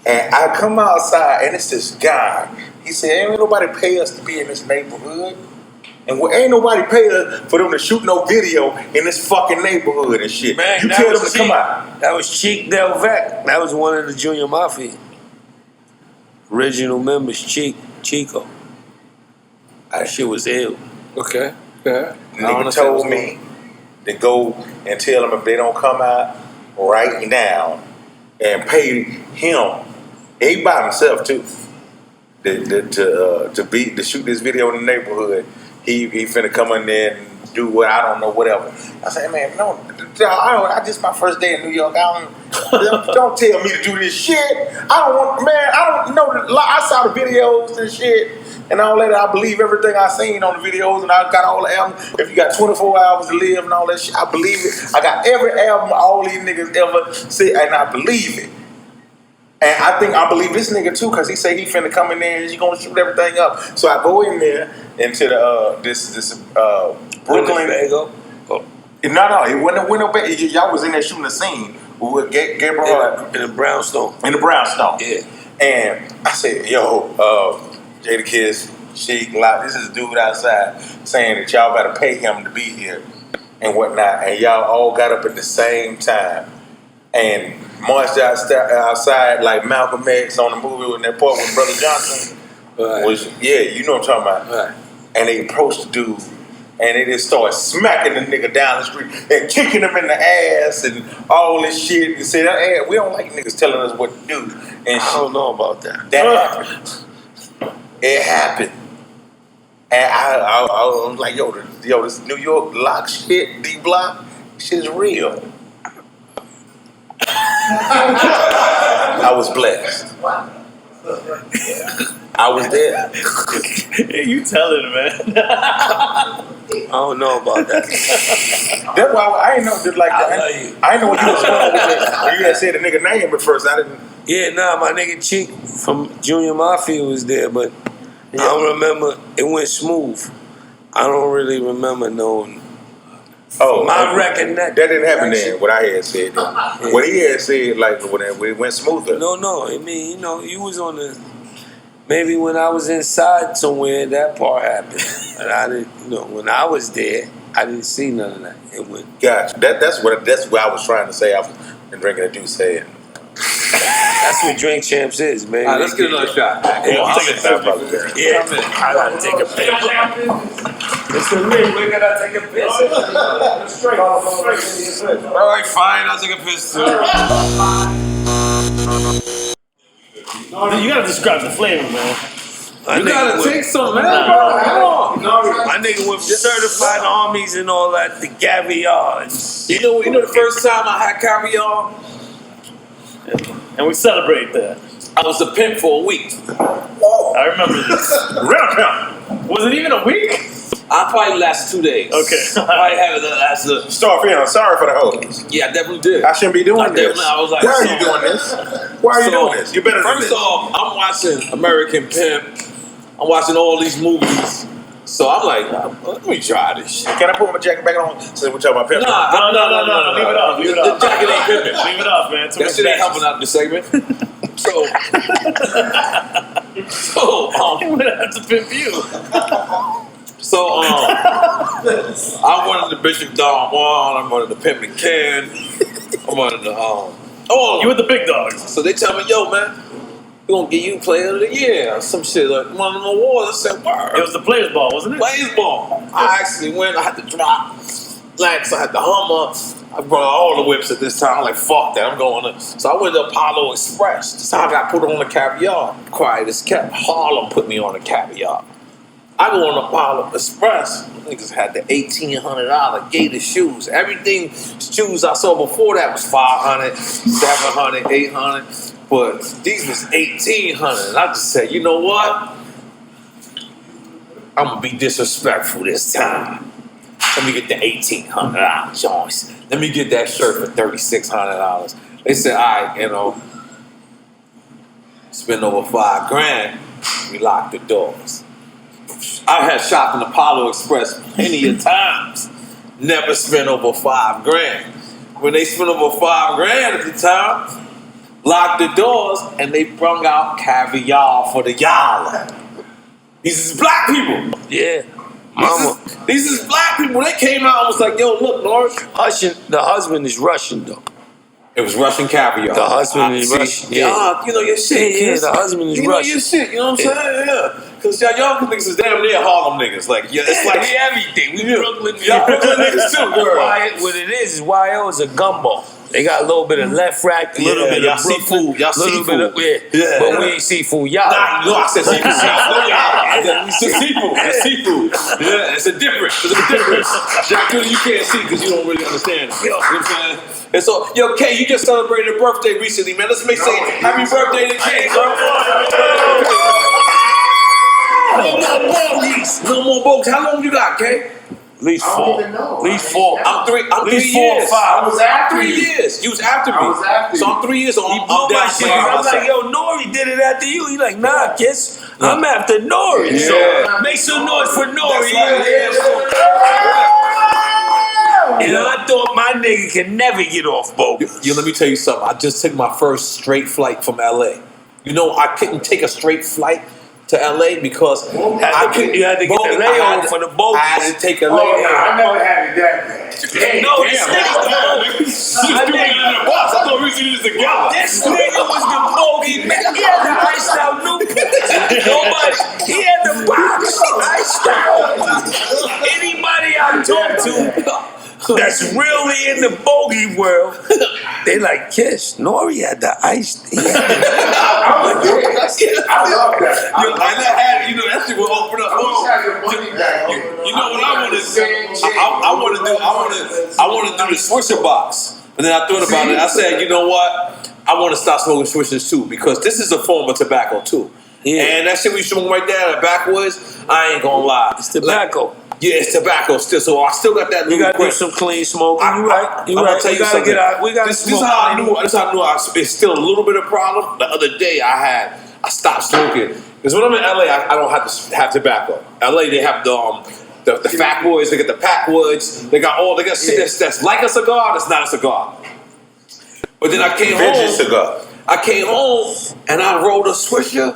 And I come outside and it's this guy. He said, ain't nobody pay us to be in this neighborhood. And ain't nobody pay us for them to shoot no video in this fucking neighborhood and shit. Man, you tell them to come out. That was Cheek Del Vec. That was one of the Junior Mafia. Original members, Chico. That shit was ill. Okay. Yeah. Nigga told me to go and tell them if they don't come out right now and pay him. He by himself too. To shoot this video in the neighborhood. He finna come in there and do what I don't know, whatever. I said, man, no, I just my first day in New York. Don't tell me to do this shit. I don't know. I saw the videos and shit and all that. I believe everything I seen on the videos, and I got all the albums. If you got 24 hours to live and all that shit, I believe it. I got every album all these niggas ever said, and I believe it. And I believe this nigga too, cause he say he finna come in there and he's gonna shoot everything up. So I go in there into the this Brooklyn. Oh. No, it wasn't no bad. Y'all was in there shooting the scene with Gabriel in the Brownstone. In the Brownstone. Yeah. And I said, yo, Jadakiss, Sheik, this is a dude outside saying that y'all better pay him to be here and whatnot. And y'all all got up at the same time and marched outside like Malcolm X on the movie in that part with Brother Johnson. Right. You know what I'm talking about. Right. And they approached the dude and they just started smacking the nigga down the street and kicking him in the ass and all this shit. And said, hey, we don't like niggas telling us what to do. And I don't know about that. That happened. It happened. And I was like, yo, this New York lock shit, D-Block, shit's real. I was blessed. I was there. You telling it, man. I don't know about that. That's why I ain't know just like that. I ain't know what you was going with it. When you had said the nigga name at first, I didn't. Yeah, my nigga Cheek from Junior Mafia was there, but I don't remember. It went smooth. I don't really remember knowing. Oh, my record that didn't happen then. What I had said, what he had said, like when it went smoother. No. I mean, you was on the. Maybe when I was inside somewhere, that part happened. And I didn't. When I was there, I didn't see none of that. It went. Gotcha. That's what I was trying to say. I was drinking a Deuce head. That's what Drink Champs is, man. All right, let's get another shot. I'll take a piss. Yeah, I gotta take a piss. Listen to me, we gotta take a piss. All right, fine, I'll take a piss too. You gotta describe the flavor, man. You gotta take some, man. My nigga went from certified armies and all that to caviar. You know the first time I had caviar? And we celebrate that. I was a pimp for a week. I remember this. Real pimp. Was it even a week? I probably lasted 2 days. Okay. I had it last. Sorry for the hoes. Yeah, I definitely did. I shouldn't be doing this. I was like, why are you doing this? Why are you doing this? You better. First off, I'm watching American Pimp. I'm watching all these movies. So I'm like, let me try this shit. Can I put my jacket back on since we're talking about pimping? No. Leave it off. Leave it off. The jacket ain't pimping. Leave it off, man. That shit ain't helping out in the segment. I'm gonna have to pimp you. I wanted the Bishop Don Juan. I wanted the Pimp and Ken. I wanted the you with the big dogs. So they tell me, yo, man, we gonna give you Player of the Year or some shit like one of the awards. I said, word. It was the Players Ball, wasn't it? Players Ball. I actually went. I had to drop Lex. I had the Hummer. I brought all the whips at this time. I'm like, fuck that. I'm going to. So I went to Apollo Express. That's how I got put on the caviar. Quiet as kept. Harlem put me on the caviar. I go on Apollo Express. Niggas had the $1,800 Gator shoes. Everything shoes I saw before that was $500, $700, $800. But these was $1,800. And I just said, you know what? I'm gonna be disrespectful this time. Let me get the $1,800 joints. Let me get that shirt for $3,600. They said, all right, spend over $5,000. We locked the doors. I had shopped in Apollo Express plenty of times. never spent over $5,000. When they spent over $5,000 at the time, locked the doors and they brung out caviar for the y'all. These is black people. Yeah. Mama. These is black people. They came out and was like, yo, look, Lord. The husband is Russian, though. It was Russian caviar. The husband is Russian. Yeah. You know your shit. Yeah, the husband is Russian. You know your shit. You know what I'm saying? Yeah. Because y'all niggas is damn near Harlem niggas. Like, yeah, it's like we everything. We Brooklyn. Y'all Brooklyn niggas too, girl. What it is YO is a gumbo. They got a little bit of left rack, a little bit of seafood. Y'all seafood. Yeah. But we ain't seafood. Y'all. No, I said seafood. It's seafood. It's seafood. Yeah, it's a difference. There's a difference. Jack, you can't see because you don't really understand it. You know what I'm saying? And so, yo, K, you just celebrated a birthday recently, man. Let's say happy birthday to K, bro. No more bogus. How long you got, K? At least 4. At least 4. I'm 3 4 or 5. I was after 3 years. You was after me. I was after you. So I'm 3 years old. He blew my shit. I'm like, yo, Nori did it after you. He like, nah, Kiss. I'm after Nori. Yeah. So make some noise for Nori. And I thought my nigga can never get off bogus. Yo, let me tell you something. I just took my first straight flight from LA. You know, I couldn't take a straight flight to LA because you had to get a layover for the boat. I had to take a layover. I never had it that bad. No, this nigga I thought we should use together. This nigga was the bogey man. He had the iced out Newport. Nobody. He had the box iced out. Anybody I talk to that's really in the bogey world, they like Kiss. Nori had the ice. I love that. You know that shit will open up. You know what I want to do? I want to do the Swisher box. And then I thought about it. I said, you know what? I want to stop smoking Swishers too because this is a form of tobacco too. Yeah. And that shit we smoke right there, the backwoods. I ain't gonna lie. It's tobacco. Yeah, it's tobacco still. So I still got that. You gotta do some clean smoking. You right. I'm gonna tell you something. This is how I knew. This is how I knew. It's still a little bit of problem. The other day I stopped smoking because when I'm in LA, I don't have to have tobacco. LA, they have the fat boys. They got the Packwoods. They got shit that's like a cigar. That's not a cigar. But then I came home. Cigar. I came home and I rolled a Swisher,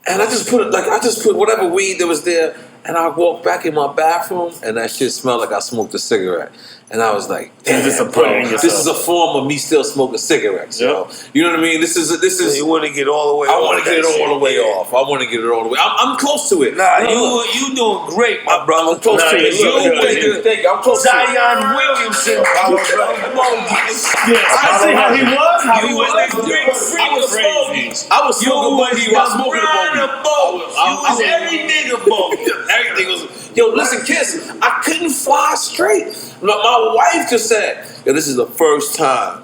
and I just put whatever weed that was there. And I walked back in my bathroom, and that shit smelled like I smoked a cigarette. And I was like, damn, this is a form of me still smoking cigarettes, yo. You know what I mean? This is. You want to get all the way off. I want to get it all the way off. I want to get it all the way. I'm close to it. Nah, you doing great, my brother. I'm close to it. I'm close to it. Zion Williamson. I see how he was. You was like big freak of bogeys. I was smoking bogey while smoking a bogey. You was every nigga bogey. Everything was. Yo, listen, Kiss. I couldn't fly straight. My wife just said, "Yo, this is the first time."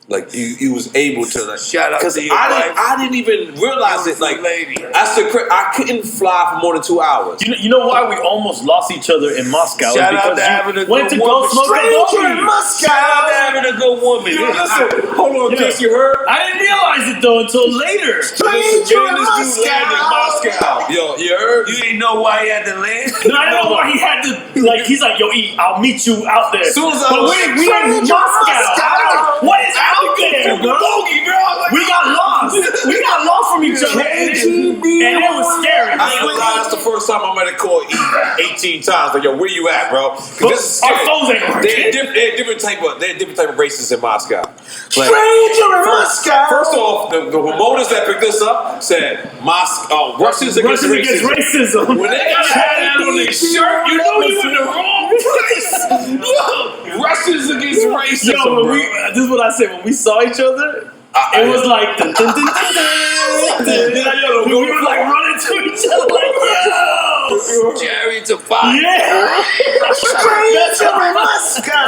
Like you was able to like shout out to your wife. I didn't even realize it. Like lady. I couldn't fly for more than 2 hours. You know why we almost lost each other in Moscow? Shout out to having a went good to woman. go smoke a Stranger in Moscow. Shout out to having a good woman. Yo, listen, hold on, Kiss, you heard? I didn't realize it though until later. Stranger in Moscow. Yo, you heard? You didn't know why he had to land? No, I didn't know why he had to. Like he's like, yo, E, I'll meet you out there. As soon as I but was we in Moscow. What is out there, bro? Bogey, bro. We got lost. We got lost from each other, and it was scary. I ain't gonna lie, that's the first time I might have called E 18 times. Like, yo, where you at, bro? This is scary. Our phones ain't working. They're different type of races in Moscow. Like, Stranger in Moscow. First off, the promoters that picked this up said Russians against racism. When they got that on their shirt, you know you in the wrong place. Russians against racism. Yo, this is what I said when we saw each other. It was like we were like running to each other like, yo, Jerry to fire. Yeah. Stranger in Moscow.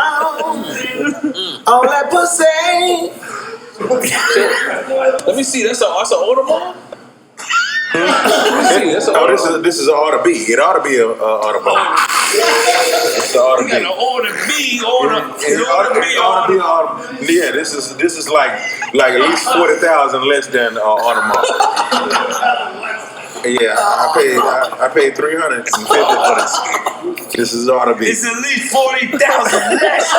All that pussy. Let me see. That's an Audemars? This is an ought to be. It ought to be an Audemars. It's an ought to be. An order B, order. Yeah, this is like at least 40,000 less than Audemars. Yeah, I paid $350 for this. This is ought to be. It's at least 40,000 less.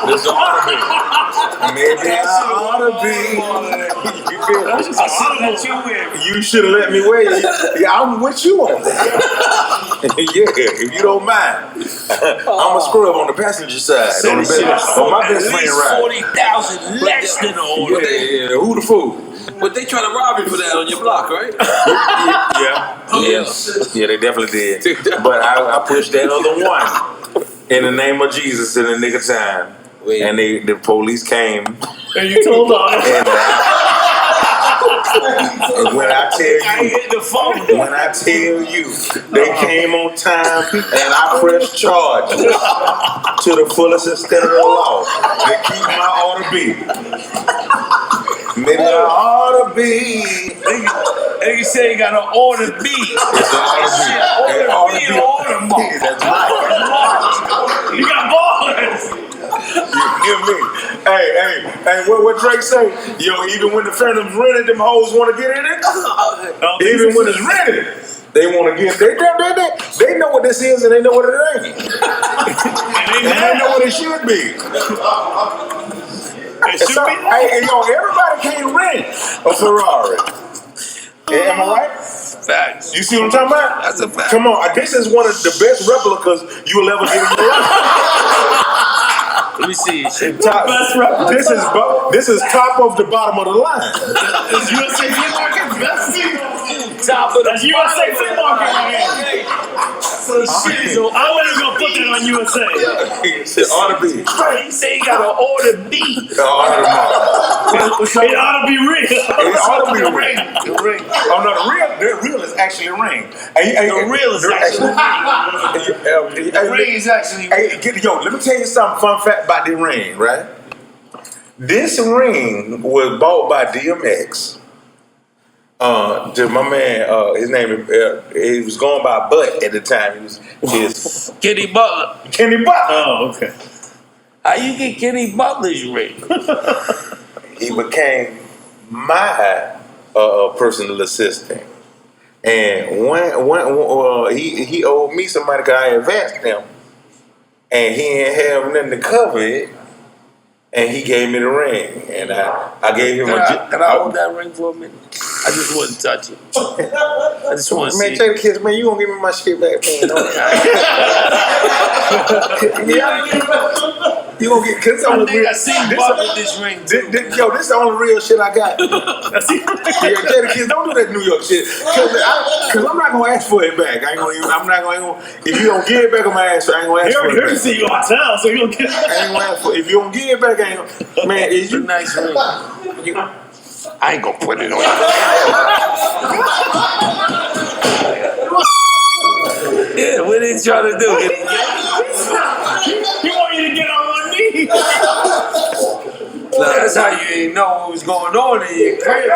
This ought to be. Maybe I ought to be. You feel me? You should have let me wear it. Yeah, I'm with you on that. Yeah, if you don't mind. I'm a scrub on the passenger side. On my best friend ride. 40,000 less than the order. Yeah, who the fool? But they try to rob you for that on your block, right? Yeah, they definitely did. But I pushed that other one in the name of Jesus in the nick of time. And the police came. And you told on it. And when I tell you, they came on time, and I pressed charges to the fullest extent of the law. They keep my order be. Maybe I ought to be. And you say you got an order B. It's an order B. Order B. That's right. You got ballers. You hear me? Hey, what Drake say? Yo, even when the Phantom's rented, them hoes want to get in it. Even when it's rented, they want to get. They know what this is and they know what it ain't. And they know what it should be. Everybody can't rent a Ferrari. Am I right? Facts. You see what I'm talking about? That's a fact. Come on, this is one of the best replicas you'll ever get in your life. Let me see. This is top of the bottom of the line. Is USA Flea Market best thing? Top of the USA Flea Market right here. So I'm not even gonna put that on USA. It ought to be. He say he got an order B. It ought to be real. It ought to be ring. The ring. Oh no, the real is actually a ring. The real is actually the ring is actually yo, let me tell you something fun fact about the ring, right? This ring was bought by DMX. To my man, his name he was going by Butt at the time. He was Kenny Butler. Kenny Butler. Oh, okay. How you get Kenny Butler's ring? He became my personal assistant, and when he owed me some money because I advanced him, and he didn't have nothing to cover it. And he gave me the ring, and I gave him Can I hold that ring for a minute? I just wouldn't touch it. I just want to see. Man, Jadakiss, man, you gonna give me my shit back, man? You gonna get? Cause I seen Budden this ring. Yo, this is the only real shit I got. Jadakiss, don't do that New York shit, cause I'm not gonna ask for it back. I'm not gonna. If you don't give it back, I'm gonna ask. I ain't gonna ask for it back. He see you on town, so you don't get it back. I ain't gonna ask for. If you don't give it back, I ain't gonna. Man, is you a nice ring? I ain't gonna put it on. Yeah, what they trying to do? He want you to get on one knee. That's how you ain't know what was going on in your crib.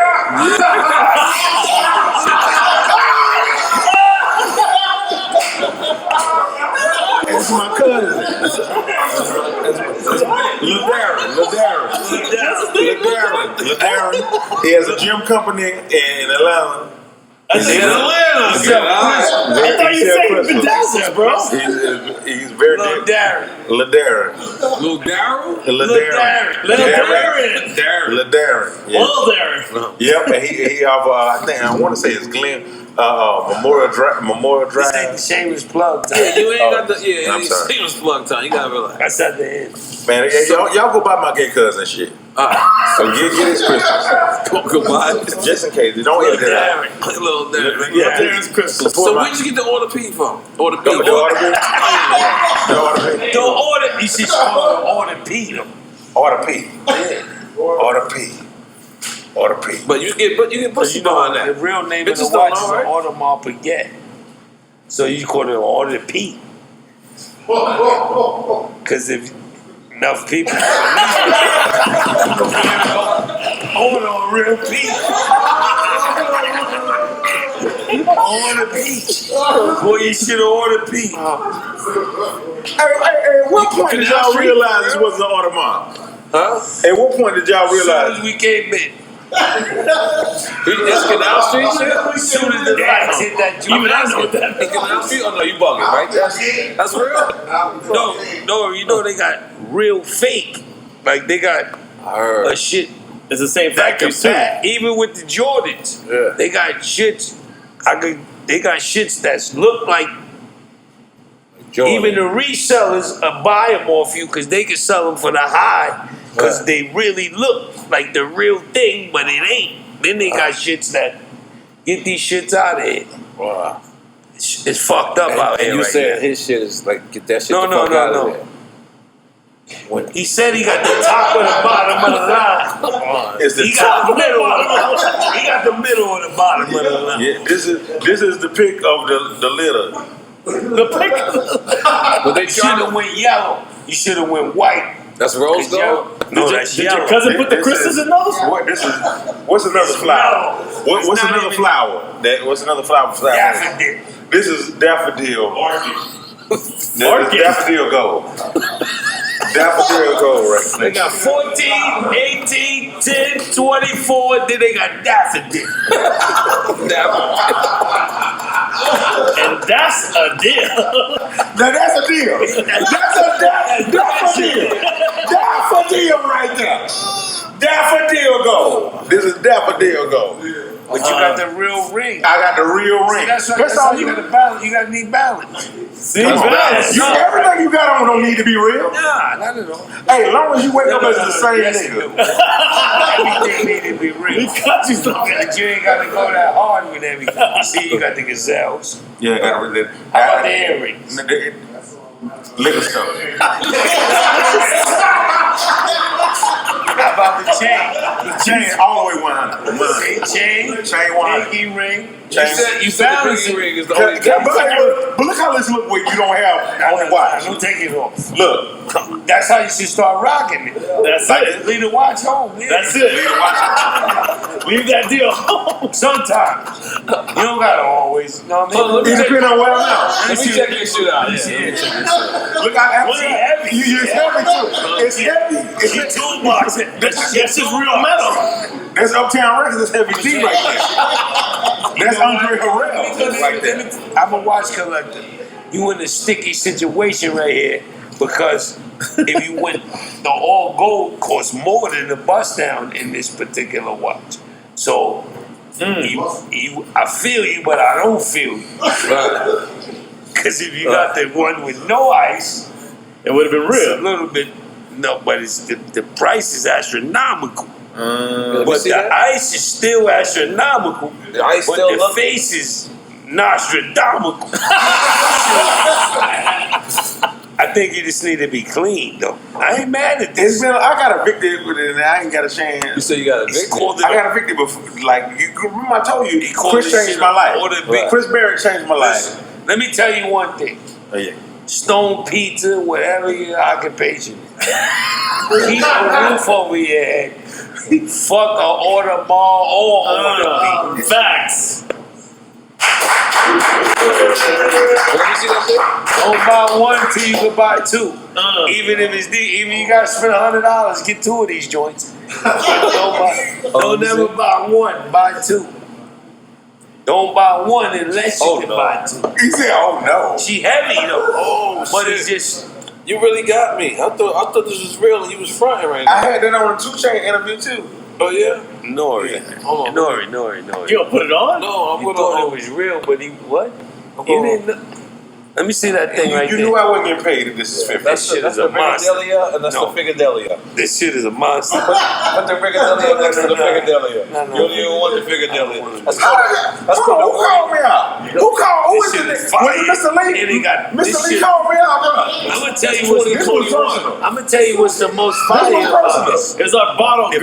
That's my cousin. Lil Darren. He has a gym company in Atlanta. I thought you said he was bro. He's very Lil Darren. Lil Darren. Yep, and he off. I think I want to say it's Glen Memorial Drive. This ain't the shameless plug time. Yeah, you ain't got the I'm sorry. shameless plug time. You gotta relax. That's at the end. Man, y'all go buy my gay cousin shit. So get his Christmas. Go buy it. Just in case. Don't edit it out. Little Darren. Yeah, Darren's Christmas. So where'd you get the order P from? Order P. The order P. Don't order. You should order P. Order P. Yeah. Order P. But you get pussy behind that. The real name of Bitches the watch is don't know, right? Audemars Piguet. So you call it Order P. Because if enough people order a real P. On the beach. Boy, you should have ordered P. At what point did y'all realize this wasn't an Audemars? Huh? At what point did y'all realize? As soon as we came in. It's Canal Street shit? As soon as the lights hit that joint. Even I know what that In Canal Street? Oh no, you bugging, right? That's real? No, you know they got real fake. Like they got a shit. It's the same That factory can too. pack. Even with the Jordans, they got shits. They got shits that look like. Jordan. Even the resellers buy them off you because they can sell them for the high because they really look like the real thing, but it ain't. Then they got shits that get these shits out of here. Wow. It's fucked up out here You right said now. his shit is like, get that shit No, the no, fuck no, out no. of there. He said he got the top and the bottom of the line. He got the middle. He got the middle and the bottom of the line. Yeah, this is the pick of the litter. The pick. But they should have went yellow. You should have went white. That's rose gold? No, that's Did yellow. your cousin put the crystals in those? What's another flower? What's not another even- flower? What's another flower? Daffodil. This is daffodil. Daffodil gold. Daffodil gold right They got 14, 18, 10, 24, then they got daffodil. And that's a deal. Now that's a deal. That's a daffodil. Daffodil right there. Daffodil gold. This is daffodil gold. But you got the real ring. I got the real ring. See, that's all you got to balance. You got to need balance. See, balance. Everything you got on don't need to be real. Nah, not at all. Hey, as long as you wake up as the same nigga. Everything need to be real. But you ain't got to go that hard with everything. You see, you got the gazelles. Yeah, I got it. How about the earrings? Liquor store. How about the chain? The chain all the way 100. Chain 100. pinky ring. You said the pinky ring is the only But look how this look when you don't have on the watch. Don't take it off. Look. That's how you should start rocking it. That's it. Leave the watch home. Yeah. That's it. Leave that deal home. Sometimes. You don't gotta always. You know what I mean? It depends on where I'm at. Let me check this shit out. Look how heavy. It's heavy too. It's heavy. It's a toolbox. That's just real metal. That's Uptown Records. That's Heavy D right there. That's Andre Harrell. Like that. I'm a watch collector. You in a sticky situation right here because if you went the all gold costs more than the bust down in this particular watch. So I feel you, but I don't feel you. Because if you got the one with no ice, it would have been real. It's a little bit. No, but it's the price is astronomical. But the ice is still astronomical. The ice but still the face is Nostradamus. I think you just need to be clean, though. I ain't mad at this. I got evicted with it, and I ain't got a chance. You say you got evicted? I got evicted before. Like, remember I told you, Chris changed my life. Chris Berry changed my life. Let me tell you one thing. Oh, yeah. Stone pizza, whatever your occupation is. Keep a roof over your head. Fuck a order mall or order beat. Facts. Let me see that shit. Don't buy one till you can buy two. Even if it's even you gotta spend $100, get two of these joints. Don't never buy one, buy two. Don't buy one unless you can buy two. He said, "Oh no." She heavy though. But it's just. You really got me. I thought this was real and you was fronting right now. I had that on a 2 Chainz interview too. Oh yeah? Nori. Hold on. Nori. You gonna put it on? No, I'm You gonna. thought it was real, but he what? You didn't know. Let me see that thing right You there. knew I wasn't getting paid if this is 50. That shit is the a monster. Figadelia and that's No. the Figadelia. This shit is a monster. Put the Figadelia next to the Figadelia. No. You don't even want the Figadelia. That's Who called me out? Who called? Who This is shit it? is Was fire. it Mr. Lee? And he got this Mr. Lee shit. called me out, bro. I'm gonna tell you what's the This was personal. I'm gonna tell you what's the most fire about this. It's our bottle. You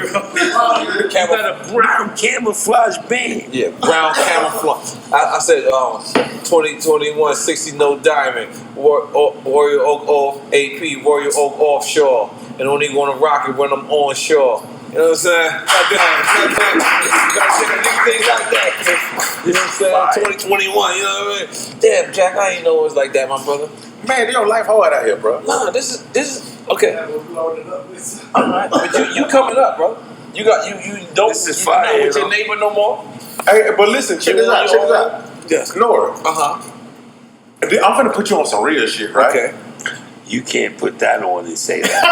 got a brown camouflage band. Yeah, brown camouflage. I said 2021 60 no diamond. Warrior Oak off AP, Warrior Oak offshore. And only gonna rock it when I'm on shore. You know what I'm saying? Goddamn. Gotta say things like that. You know what I'm saying? 2021, you know what I mean? Damn, Jack, I ain't know it was like that, my brother. Man, your life hard out here, bro. Nah, this is okay. Alright, but you coming up, bro. You don't. This is fire, not with you your know. neighbor no more. Hey, but listen, check this out. Yes. Nora. I'm gonna put you on some real shit, right? Okay. You can't put that on and say that.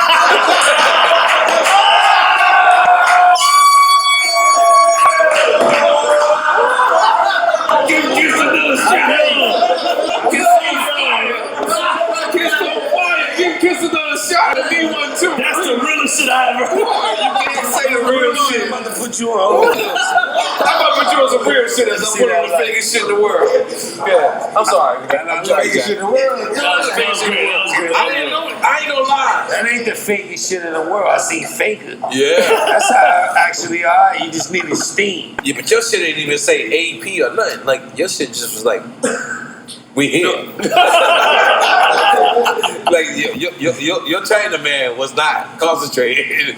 Give another shot. Kiss another shot and me one too. That's the realest shit I ever heard. You can't say the real shit. I'm about to put you on. I'm about to put you on some real shit as I'm one of the fakest shit in the world. Yeah, I'm sorry. I'm Fakest shit in the world. I ain't gonna lie. That ain't the fakest shit in the world. I seen faker. Yeah. That's how actually alright. You just needed steam. Yeah, but your shit ain't even say AP or nothing. Like your shit just was like, we here. Like your China man was not concentrated. He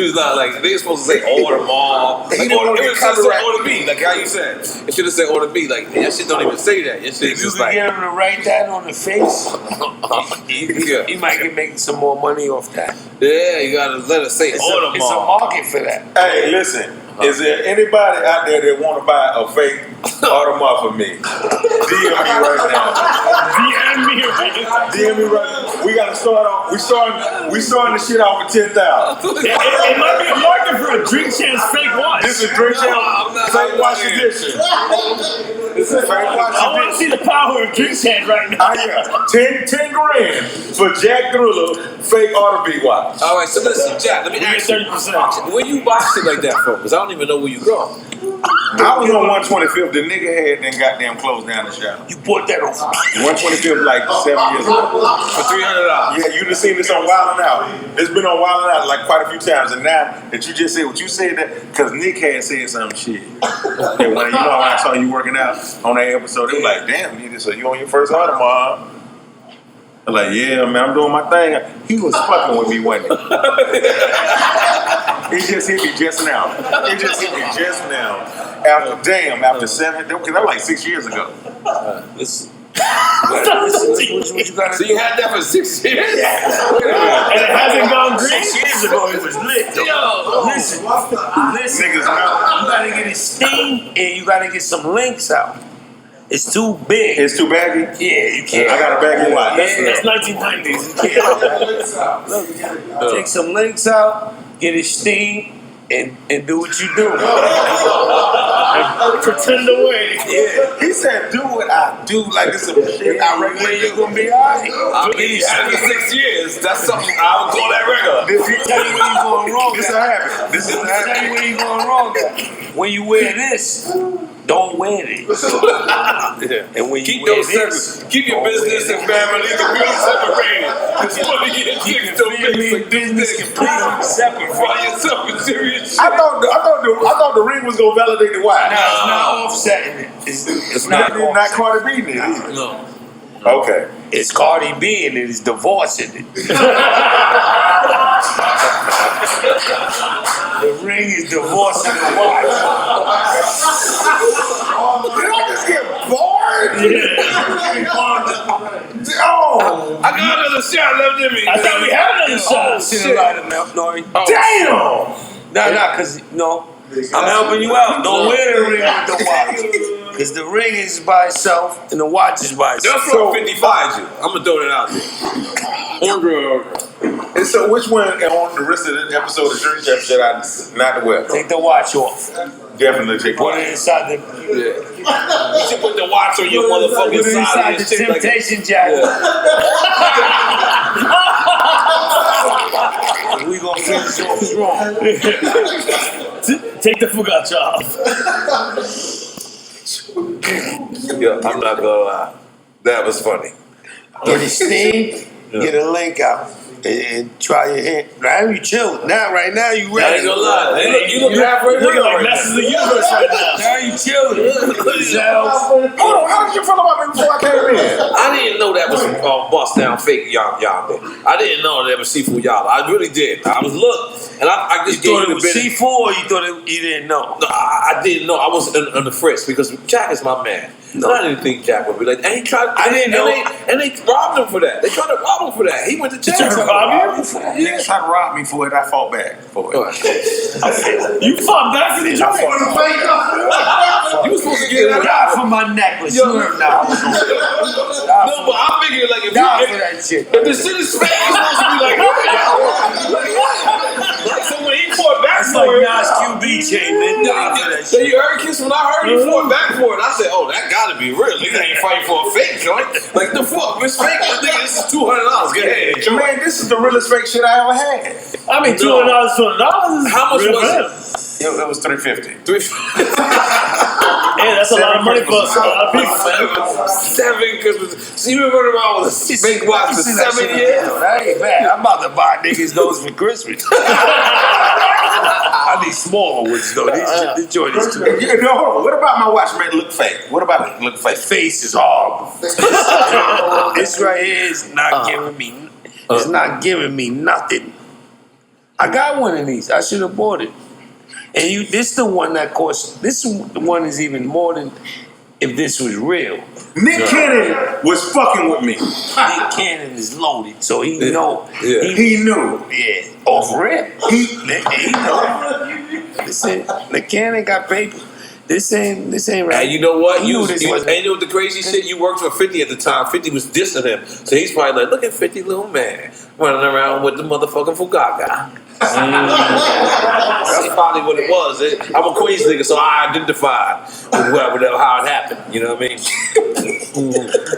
was not like they were supposed to say order mall. Like, it was supposed to say order B, like how you said. It should have said order B. Like your shit don't even say that. Your shit If you just could like. get him to write that on the face, he might get making some more money off that. Yeah, you gotta let us say order mall. It's a market for that. Hey, listen. Is there anybody out there that want to buy a fake Audemars for me? DM me right now. DM me right now. DM me right now. We gotta start off. We starting the shit off with 10,000. It might be a market for a Drink Chainz fake watch. This is Drink Chainz fake watch edition. This is fake watch edition. I want to see the power of Drink Chainz right now. Yeah, 10 grand for Jack Thriller fake Audemars watch. All right, so listen, Jack. Let me ask you. 30%. Where you buy shit like that from? Because I don't even know where you go. I was on 125th. The nigga had then goddamn closed down the shop. You bought that on 125th like 7 years ago. For $300. Yeah, you just seen this on Wild 'N Out. It's been on Wild 'N Out like quite a few times. And now that you just said what you said, that because Nick had said some shit. And when, you know when I saw you working out on that episode, it was like, damn, nigga, so you on your first Audemars? I'm like, yeah, man, I'm doing my thing. He was fucking with me, wasn't he? It just hit me just now. It just hit me just now. After 7, that was like 6 years ago. Listen, what you gotta So you had that for 6 years? And it hasn't gone green? 6 years ago, it was lit. Though. Listen. Niggas, You gotta get it steam and you gotta get some links out. It's too big. It's too baggy? Yeah, you can't. I got a baggy watch. That's 1990s. You can't. Look, take some links out, get it steam, and do what you do. Pretend away. Yeah. He said, do what I do, like it's some shit I regularly You're gonna be alright. I mean, after 6 years, that's something I would call that regular. This is tell you where you going wrong. This is a habit. This is a Tell you habit. where you going wrong. When you wear this, don't wear it. And when you Keep wear those this, separate. Keep your business and family completely separated. Because you want to get chicks to mix like business completely separate. Find yourself in serious shit. I thought the ring was gonna validate the watch. No, it's not offsetting it. It's not Not Cardi B did it. No. Okay. It's Cardi B and it is divorcing it. The ring is divorcing the watch. Did I just get bored? Oh, I got another shot left in me. I thought we had another shot. Shit, light him up, Nori. damn! Nah, cause I'm helping you out. Don't wear the ring with the watch. Cause the ring is by itself and the watch is by itself. That's what 55 you. I'm gonna throw that out there. And so which one on the rest of the episode of Drink Champ should I not wear? Take the watch off. Definitely take Put it inside the. You should put the watch on your motherfucking Put it side inside of the your shit like temptation jacket. We gonna finish off strong. Take the focaccia off. Yo, I'm not gonna lie. That was funny. Get it steam, get a link out, and try your hand. Now you chill. Now, right now, you I ready. ain't gonna lie. You look halfway Looking real like right Masters of now. the Universe right now. Now you chilling. Hold on, how did you feel about me before I came in? I didn't know that was bust down fake yonder. I didn't know that was seafood yalla. I really did. I was and I just You gave thought you it the was benefit. C4 or you thought you didn't know? No, I didn't know. I was on the frisk because Jack is my man. No, I didn't think Jack would be like. And he tried. I didn't know. And they robbed him for that. They tried to rob him for that. He went to jail. Niggas tried to rob me for it. I fought back for it. You fought back for the joint. You were supposed to get it out for my necklace. You heard now. No, but I'm thinking like if the shit is fake, it's supposed to be like, like so when he fought back for it. Nas QB chain, man. So you heard Kiss when I heard he fought back for it. I said, oh, that gotta be real. Nigga ain't fighting for a fake joint. Like the fuck, it's fake. I think this is $200. Go ahead. Man, this is the realest fake shit I ever had. I mean, $200, $200. How much was it? It was $350. Yeah, that's a lot of money for us. 7 Christmas. So you been running around with a fake watch for 7 years? That ain't bad. I'm about to buy niggas those for Christmas. I need smaller ones though. This joint is too. What about my watch man look fake? What about it look fake? Face is horrible. This right here is not giving me. It's not giving me nothing. I got one of these. I should have bought it. And this the one that costs. This one is even more than if this was real. Nick Cannon was fucking with me. Nick Cannon is loaded, so he know. He knew. Yeah, off rip. He know. Listen, Nick Cannon got paper. This ain't right. And you know what? And you know what the crazy shit? You worked for 50 at the time. 50 was dissing him. So he's probably like, look at 50 little man running around with the motherfucking Fugaga. That's probably what it was. I'm a Queens nigga, so I identified with whoever how it happened. You know what I mean?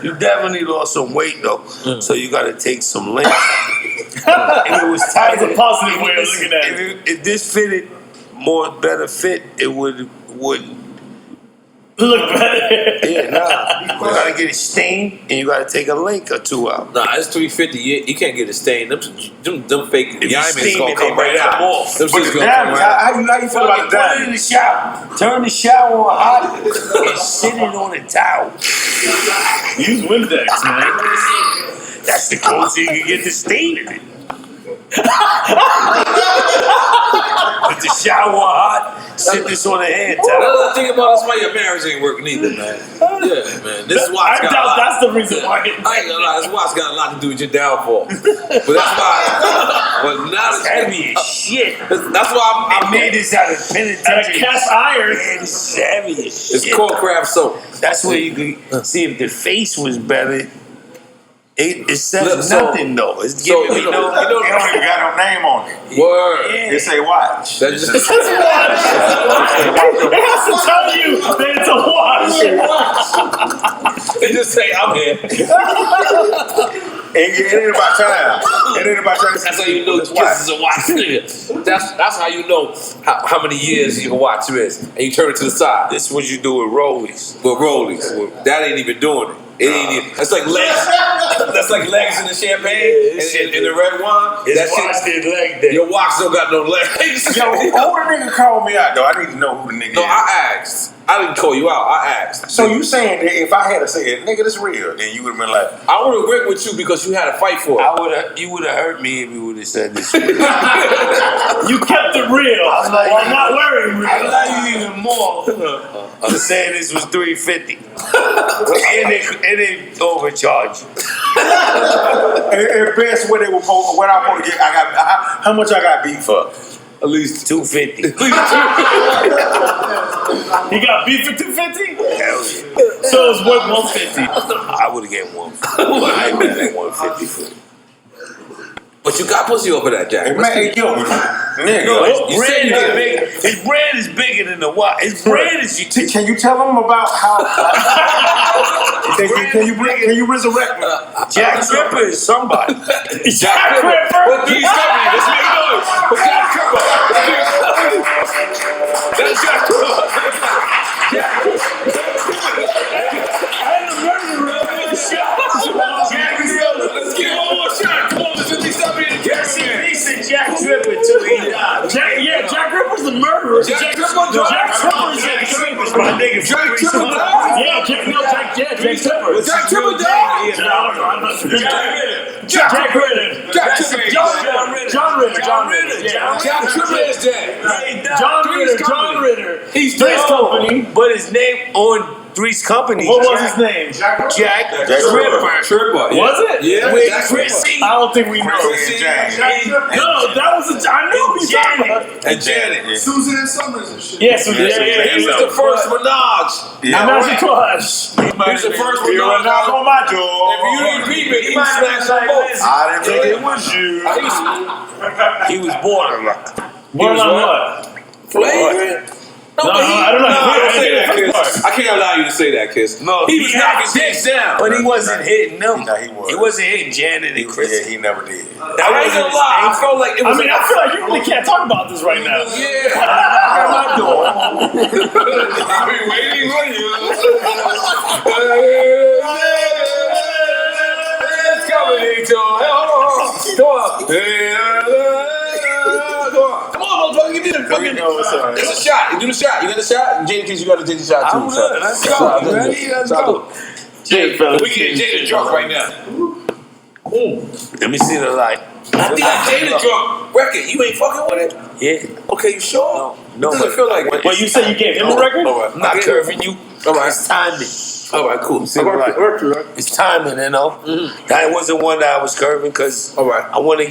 You definitely lost some weight though, so you got to take some length. If it was tight, that's a positive way of looking at it. If this fitted better fit, it would look better. Yeah, nah. You gotta get it stained, and you gotta take a link or two out. Nah, it's $350. You can't get it stained. Them fake diamonds gonna come right out. Them But shit's the gonna come diamonds, right out. how you feel about the Put it in diamonds? the shower. Turn the shower on hot and sit it on a towel. Use Windex, man. That's the closest you can get to staining it. Put the shower on hot. Sit this on the hand towel. Another thing about that's why your marriage ain't working either, man. Yeah, man. This watch I doubt that's the reason why. I ain't gonna lie. This watch got a lot to do with your downfall. But that's why. But now It's heavy as shit. That's why I made this out of penitentiary. Cast iron. Man, this is heavy as shit. It's cold crab soap. That's where you can see if the face was better. It says nothing though. It's giving me no. They don't even got no name on it. Word. They say watch. That just It has to tell you that it's a watch. they just say I'm here. It ain't about time. It ain't about time. That's how you know this is a watch nigga. That's how you know how many years your watch is, and you turn it to the side. This is what you do with Rollies. With Rollies, that ain't even doing it. It ain't even. That's like legs. That's like legs in the champagne and the red wine. That shit leg day. Your watch don't got no legs. Yo, who the nigga called me out though? I need to know who the nigga is. No, I asked. I didn't call you out. I asked. So you saying that if I had to say it, nigga, this real, then you would have been like, I would have worked with you because you had to fight for it. You would have hurt me if you would have said this. You kept it real while not wearing real. I love you even more. I'm saying this was $350, and they overcharge you. at best, what I'm supposed to get, how much I got beat for? At least $250. You got beef for $250? Hell yeah. So it's worth $150. I would have get $150. I ain't mad at $150 for it. But you got pussy over that, Jack. Hey, man, yo, nigga. No, his brand is bigger than the watch. His brand is you. Can you tell them about how? Can you resurrect me? Jack Ripper is somebody. Jack Ripper? What these company? Let's make noise. What's Jack Ripper? That's Jack Ripper. And the murderer in the shot. Let's get one more shot. Come on, let's get these up in the camera. He said Jack Ripper too. He died. Jack Ripper's the murderer. Jack Ripper Jack Ripper's my nigga. Jack Ripper died? Yeah, Jack Ripper. Jack Ripper died? Jack Ritter. Jack Ripper. John Ritter. Jack Ripper is dead. John Ritter. He's Three's dead. Company. But his name on Three's Company. What was his name? Jack Tripper. Tripper. Was it? Yeah. With Jack Chrissy. I don't think we know. Chrissy and James. No, that was I know who you're talking about. And Janet. Susan and Summers and shit. Yeah, Susan. He was the first Minaj. I'm not surprised. He was the first You were Minaj. knock on my door. If you didn't beat me, he smashed them both. I didn't think it was you. He was borderline. Borderline what? Flagrant. No, I don't know. I don't say that, Kiss. I can't allow you to say that, Kiss. No, he was knocking dicks down. But he wasn't hitting them. No, he was. He wasn't hitting Janet and Chris. Yeah, he never did. I ain't gonna lie. I felt like it was. I feel like you really can't talk about this right now. Yeah. Knock on my door. I'll be waiting for you. It's coming to hell. Come on, motherfucker, give me the fucking. It's a shot. You do the shot. You got the shot. Jadakiss, you got to take the shot too. I'm good. Let's go. Ready? Let's go. We get Jada drunk right now. Let me see the light. I think Jada drunk record. You ain't fucking with it. Yeah. Okay, you sure? No, doesn't feel like it. But you said you gave him a record? I'm not curving you. All right. It's timing. All right, cool. See the light. It's timing, you know. That wasn't one that I was curving because all right. I want to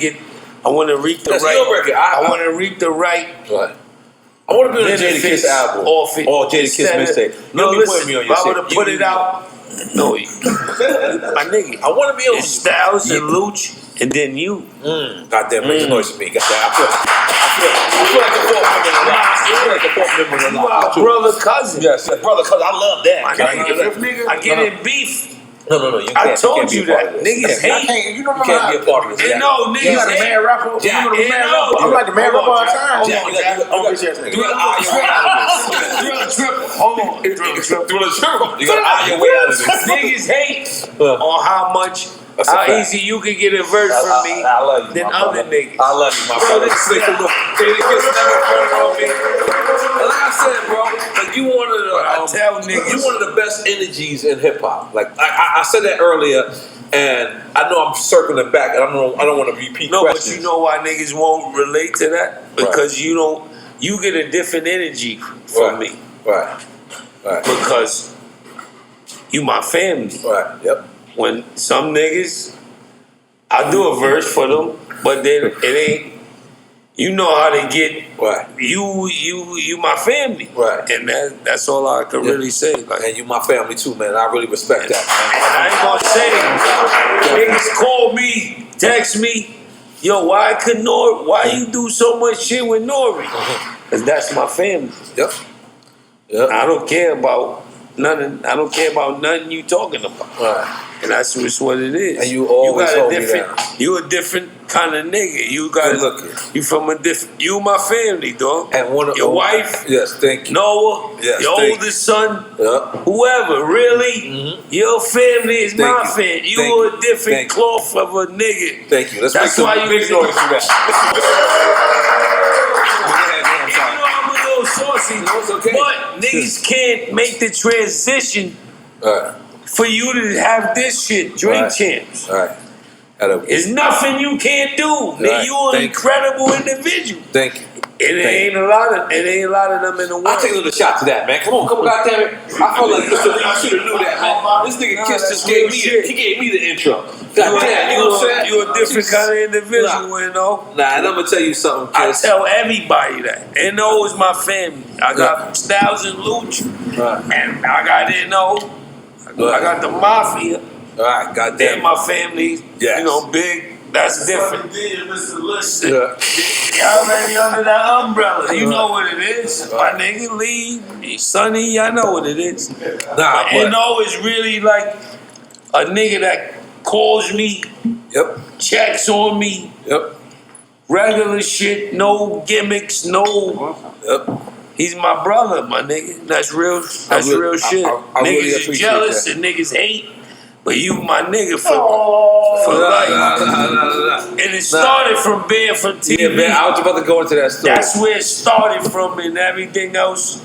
reap the That's right. your record. I want to reap the right. Right. I want to be on a Jadakiss album off it. or Jadakiss mixtape. No, You be putting me on your if I shit. would have put it out, no, my nigga. I want to be on It's Styles and Luch, and then you. Goddamn, make the noise for me. Goddamn, I feel like a fourth member in the lot. I feel like a fourth member in the lot. Brother, cousin. Yes, brother, cousin. I love that. I get in beef. No, you can't. I told you that. Niggas hate. You know You can't be a part of this. And no, You niggas like the hate. man rapper? Jack, You the man rapper? I'm like the man rapper all the time. Jack, you got to eye your way out of this. Hold on. You got to eye your way out of this. Niggas hate on how much, how easy you can get a verse from me I love you, than my other brother. niggas. I love you, my brother. Jadakiss never front on me. And like I said, bro, like you one of the you one of the best energies in hip hop. Like I said that earlier, and I know I'm circling back, and I don't want to repeat questions. But you know why niggas won't relate to that? Because you get a different energy from me. Right. Because you my family. Right. Yep. When some niggas, I do a verse for them, but then it ain't. You know how they get. Right. You my family. Right. And that's all I can really say. Like, and you my family too, man. I really respect that, man. And I ain't gonna say, niggas call me, text me, yo, why you do so much shit with Nori? Cause that's my family. Yep. I don't care about nothing. I don't care about nothing you talking about. Right. And that's just what it is. And you always hold me down. You a different kind of nigga. You from a different. You my family, dog. And your wife. Yes, thank you. Noah. Yes, your oldest son. Whoever. Really. Your family is my family. You a different cloth of a nigga. Thank you. Let's that's make why some you big noise for that. Saucy, but niggas can't make the transition for you to have this shit. Drink champs. Right. There's nothing you can't do. Nigga, you an incredible individual. Thank you. It ain't a lot of them in the world. I'll take a little shot to that, man. Come on, goddammit. I felt like you should have knew that, man. This nigga Kiss just gave me the intro. Goddamn, you know what I'm saying? You a different kind of individual, you know? Nah, and I'm gonna tell you something, Kiss. I tell everybody that. NO is my family. I got Styles and Luch. And I got NO. I got the Mafia. All right, goddamn. And my family, you know, big. That's different. Y'all already under that umbrella. You know what it is. My nigga Lee, Sonny, I know what it is. But NO is really like a nigga that calls me, checks on me, regular shit, no gimmicks, no. He's my brother, my nigga. That's real. That's real shit. I really Niggas is jealous that. and niggas hate. But you my nigga for life. And it started from being from TV. Yeah, man, I was about to go into that story. That's where it started from, and everything else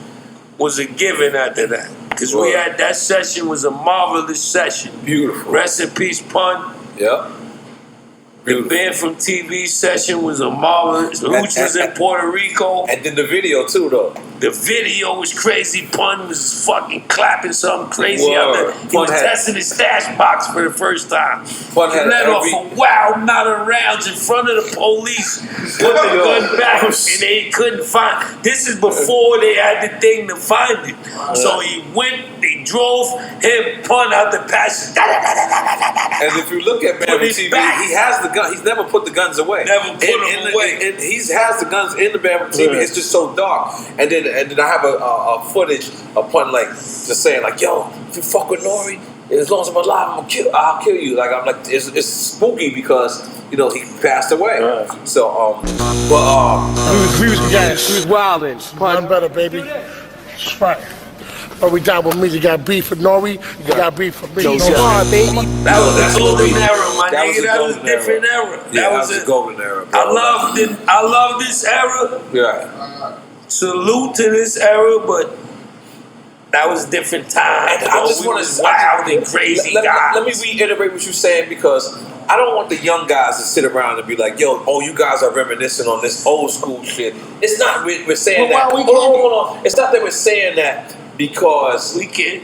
was a given after that. Because we had that session was a marvelous session. Beautiful. Rest in peace, Pun. Yep. The band from TV session was a marvelous. Luch was in Puerto Rico. And then the video too, though. The video was crazy. Pun was fucking clapping something crazy out there. He was testing his stash box for the first time. He let off a wild amount of rounds in front of the police. Put the gun back, and they couldn't find. This is before they had the thing to find it. So he went. They drove him. Pun out the passenger. And if you look at Bama TV, he has the gun. He's never put the guns away. Never put them away. He has the guns in the Bama TV. It's just so dark. And then I have a footage of Pun like just saying like, "Yo, if you fuck with Nori, as long as I'm alive, I'll kill you." Like I'm like, it's spooky because he passed away. So we was wilding. None better, baby. Right. But we down with me. You got beef with Nori. You got beef with me. Baby. That was a golden era, my nigga. That was a different era. That was a golden era. Bro. I love this era. Yeah. Salute to this era, but that was different time. And I just want to wild and crazy guys. Let me reiterate what you're saying because I don't want the young guys to sit around and be like, "Yo, you guys are reminiscing on this old school shit." It's not we're saying that. Hold on. It's not that we're saying that because we can.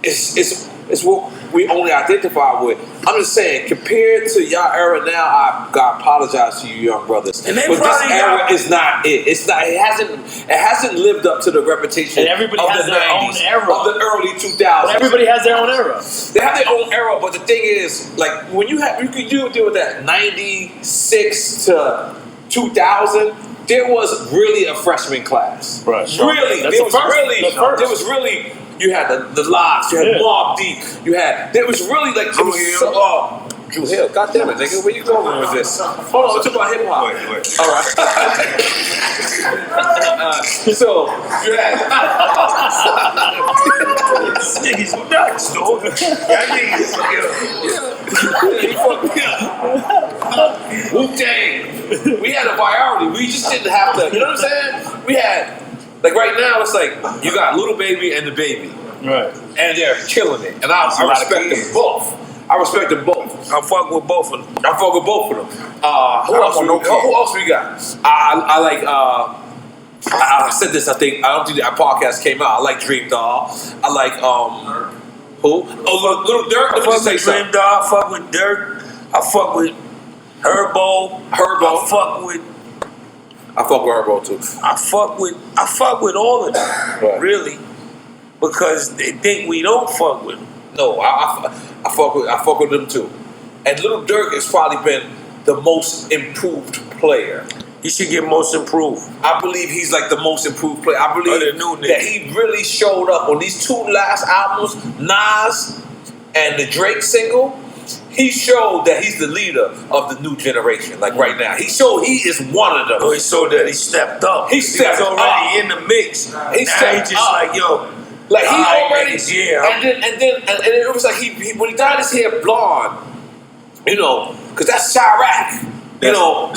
It's what we only identify with. I'm just saying, compared to y'all era now, I apologize to you young brothers. And but this era is not it. It's not. It hasn't lived up to the reputation. And everybody of has the their 90s, own era. of the early 2000s. But everybody has their own era. They have their own era, but the thing is, like when you could deal with that 96 to 2000. There was really a freshman class. Right. Really, there was really. You had the Locks, you had Mobb Deep, there was really like Drew Hill. God damn it, nigga, where you going with this? Hold on, we're talking about hip hop. Wait. All right. So you had this nigga's nuts, dog. That nigga's Wu-Tang. We had a priority. We just didn't have to. You know what I'm saying? We had. Like right now, it's like you got Little Baby and the Baby, right? And they're killing it, and I respect them both. I fuck with both of them. Who else we got? I like. I said this. I don't think our podcast came out. I like Dream Doll. I like who? Oh, Little Dirk. Let me just say something. Dream Doll. I fuck with Dirk. I fuck with Herbo. I fuck with Herbo too. I fuck with all of them, really, because they think we don't fuck with them. No, I fuck with them too. And Little Dirk has probably been the most improved player. He should get most improved. I believe he's like the most improved player. I believe that he really showed up on these two last albums, Nas and the Drake single. He showed that he's the leader of the new generation, like right now. He showed he is one of them. Oh, he showed that he stepped up. He stepped already in the mix. He just like, yo. Like he already, yeah. And then it was like he when he dyed his hair blonde, because that's Chirac. So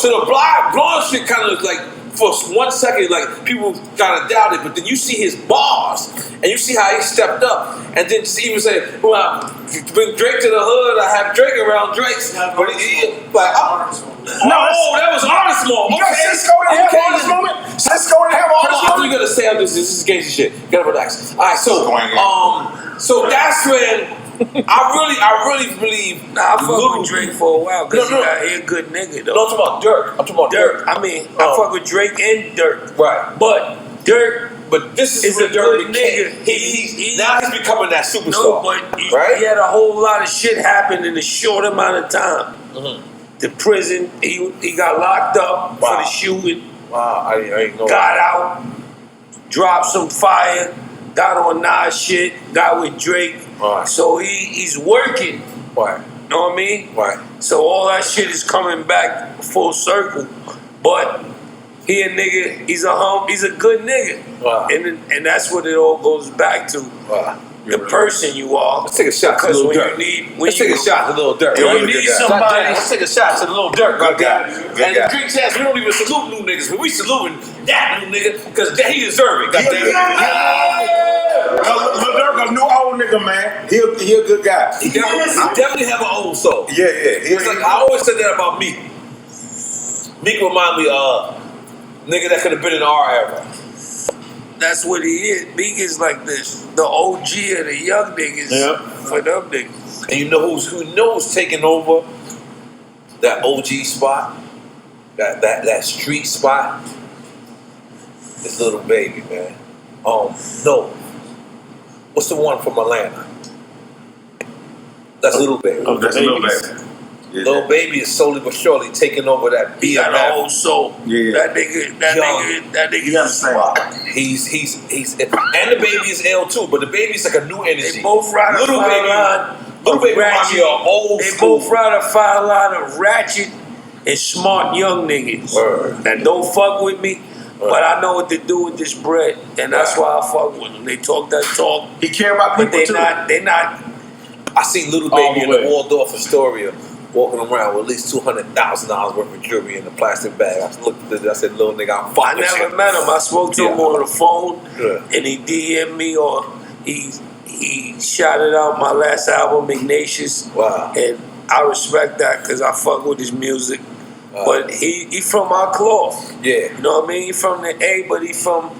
the blonde shit kind of like for 1 second, like people kind of doubted, but then you see his bars and you see how he stepped up, and then even say, "Well, bring Drake to the hood. I have Drake around Drake's." But that was honest moment. Cisco didn't have honest moment. Cisco didn't have honest moment. I'm gonna say this is gangster shit. You gotta relax. All right, so that's when. I really believe. I fuck with Drake for a while because he a good nigga though. No, I'm talking about Dirk. I mean, I fuck with Drake and Dirk. Right. But Dirk. But this is a good nigga. Now he's becoming that superstar. No, but he had a whole lot of shit happen in a short amount of time. Mm-hmm. The prison, he got locked up for the shooting. Wow, I ain't know. Got out, dropped some fire. Got on Nas shit, got with Drake. Right. So he's working. Right. Know what I mean? Right. So all that shit is coming back full circle. But he a nigga, he's a good nigga. Wow. And that's what it all goes back to. Wow. The person you are. Let's take a shot to Lil Durk. Let's take a shot to Lil Durk. You need somebody. Let's take a shot to Lil Durk. Good guy. And the Greek chance, we don't even salute new niggas, but we saluting that new nigga because he deserve it. Lil Durk a new old nigga, man. He a good guy. He definitely have an old soul. Yeah. It's like I always said that about Meek. Meek remind me of Nigga that could have been in our era. That's what he is. Big is like the OG of the young niggas for them niggas. And you know who's taking over that OG spot? That street spot? This Little Baby, man. No. What's the one from Atlanta? That's Little Baby. Oh, that's Little Baby. Yeah. Lil Baby is slowly but surely taking over that He got a whole soul. Yeah. That nigga He's and the Baby is L too, but the Baby's like a new energy. They both ride a fine line. Little Baby reminds me of old They school. both ride a fine line of ratchet and smart young niggas that don't fuck with me. But I know what to do with this bread, and that's why I fuck with them. They talk that talk. He care about people but too. They not. I seen Little Baby in the Waldorf Astoria walking around with at least $200,000 worth of jewelry in a plastic bag. I looked at it, I said, little nigga, I'm fucking with you. I never met him. I spoke to him on the phone, and he DM'd me, or he shouted out my last album, Ignatius. Wow. And I respect that because I fuck with his music. But he from our cloth. Yeah. You know what I mean? He from the A, but he from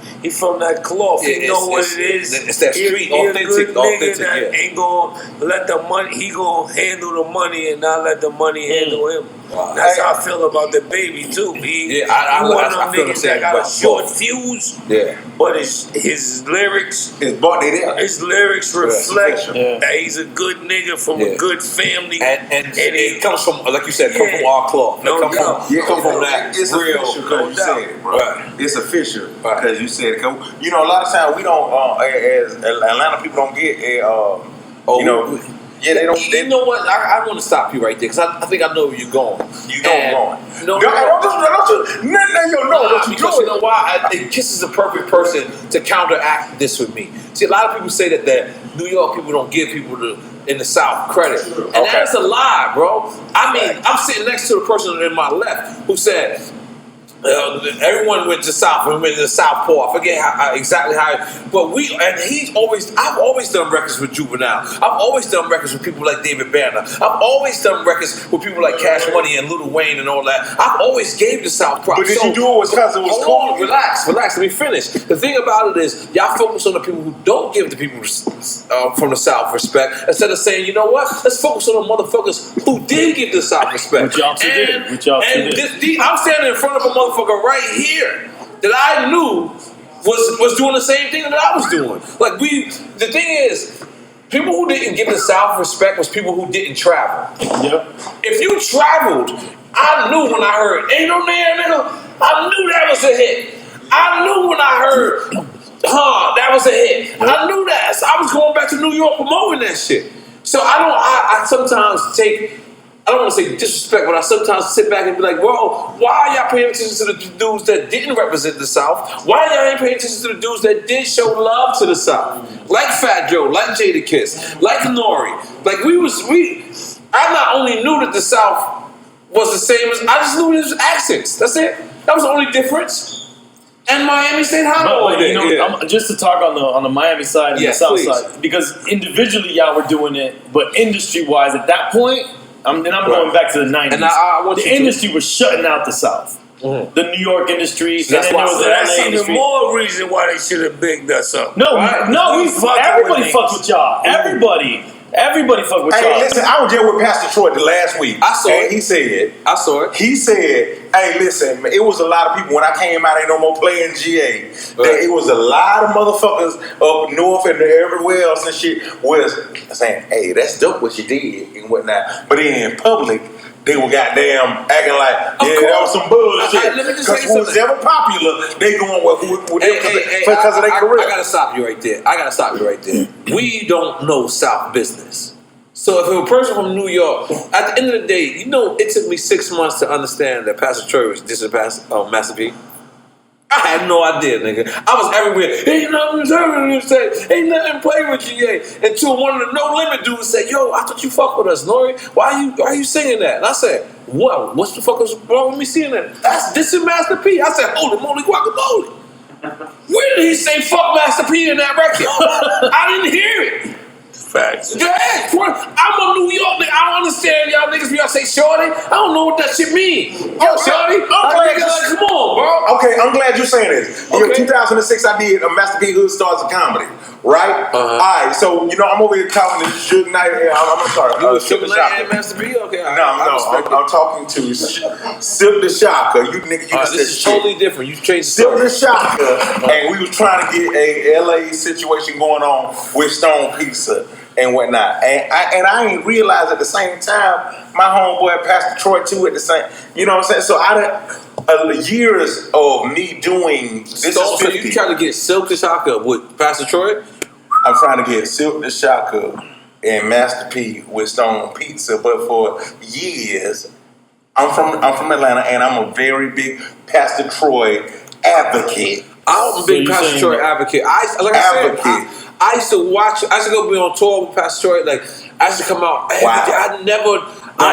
that cloth. Yeah, he know what it is. It's that street, he a good authentic, nigga that ain't gonna let the money, he gonna handle the money and not let the money handle him. Wow. That's how I feel about the Baby too. He I one of them feel the niggas same that got a about short both. fuse. Yeah. But his lyrics, his lyrics reflect that he's a good nigga from a good family. And it comes from, like you said, come from our cloth. No doubt. Come from that It's real. official because you said it, bro. Right. It's official because you said it. 'Cause, you know, a lot of times we don't, as Atlanta people don't get, you know, they don't. You know what? I want to stop you right there because I think I know where you're going. No, because you know why? I think Kiss is the perfect person to counteract this with me. See, a lot of people say that New York people don't give people in the South credit, and that's a lie, bro. I mean, I'm sitting next to the person in my left who said, everyone went to South. We went to the South Pole. I forget exactly how. But I've always done records with Juvenile. I've always done records with people like David Banner. I've always done records with people like Cash Money and Lil Wayne and all that. I've always gave the South props. But did you do it because it was cool? Relax. Let me finish. The thing about it is, y'all focus on the people who don't give the people from the South respect instead of saying, you know what? Let's focus on the motherfuckers who did give the South respect. Which y'all two did. I'm standing in front of a motherfucker right here that I knew was doing the same thing that I was doing. Like the thing is, people who didn't give the South respect was people who didn't travel. Yep. If you traveled, I knew when I heard "Ain't No Man, Nigga," I knew that was a hit. I knew when I heard that was a hit. I knew that. So I was going back to New York promoting that shit. So I sometimes take, I don't want to say disrespect, but I sometimes sit back and be like, well, why are y'all paying attention to the dudes that didn't represent the South? Why y'all ain't paying attention to the dudes that did show love to the South? Like Fat Joe, like Jadakiss, like Nori. Like I not only knew that the South was the same as, I just knew it was accents. That's it. That was the only difference. And Miami stayed hot all day. You know, just to talk on the Miami side and the South side, because individually y'all were doing it, but industry-wise at that point, I'm going back to the 90s. And I want the industry was shutting out the South. Mm-hmm. The New York industry. That's and then there was the that's LA even industry. more reason why they should have bigged us up. No, right? everybody fucked with y'all. Everybody fucked with y'all. Hey, listen, I was there with Pastor Troy the last week. I saw it. He said, I saw it. He said, hey, listen, man, it was a lot of people when I came out, ain't no more playing GA. It was a lot of motherfuckers up north and everywhere else and shit was saying, hey, that's dope what you did and whatnot. But then in public, they were goddamn acting like, that was some bullshit. Because who's ever popular, they going with because of their career. I gotta stop you right there. We don't know South business. So if a person from New York, at the end of the day, you know, it took me 6 months to understand that Pastor Troy was dissing Master P. I had no idea, nigga. I was everywhere. Ain't nothing to say. Ain't nothing playing with GA. Until one of the No Limit dudes said, yo, I thought you fuck with us, Nori. Why are you singing that? And I said, what? What's the fuck is wrong with me singing that? That's dissing Master P. I said, holy moly guacamole. Where did he say fuck Master P in that record? I didn't hear it. Facts. Go ahead. I'm a New York nigga. I don't understand y'all niggas when y'all say shorty. I don't know what that shit mean. Oh, shorty. Come on, bro. Okay, I'm glad you're saying this. Okay. In 2006, I did a Master P Hood Stars of Comedy, right? All right, so, you know, I'm over here calling this Suge Knight. I'm sorry. You was Suge Knight and Master P? Okay, all right. I'm talking to Silk the Shocker. You nigga, you this is totally different. You changed Silk the Shocker, and we was trying to get a LA situation going on with Stone Pizza and whatnot. And I ain't realized at the same time, my homeboy Pastor Troy too at the same, you know what I'm saying? So years of me doing this. So you trying to get Silk the Shocker with Pastor Troy? I'm trying to get Silk the Shocker and Master P with Stone Pizza, but for years, I'm from Atlanta, and I'm a very big Pastor Troy advocate. I'm a big Pastor Troy advocate. I used to watch. I used to go be on tour with Pastor Troy. Like I used to come out. Wow. I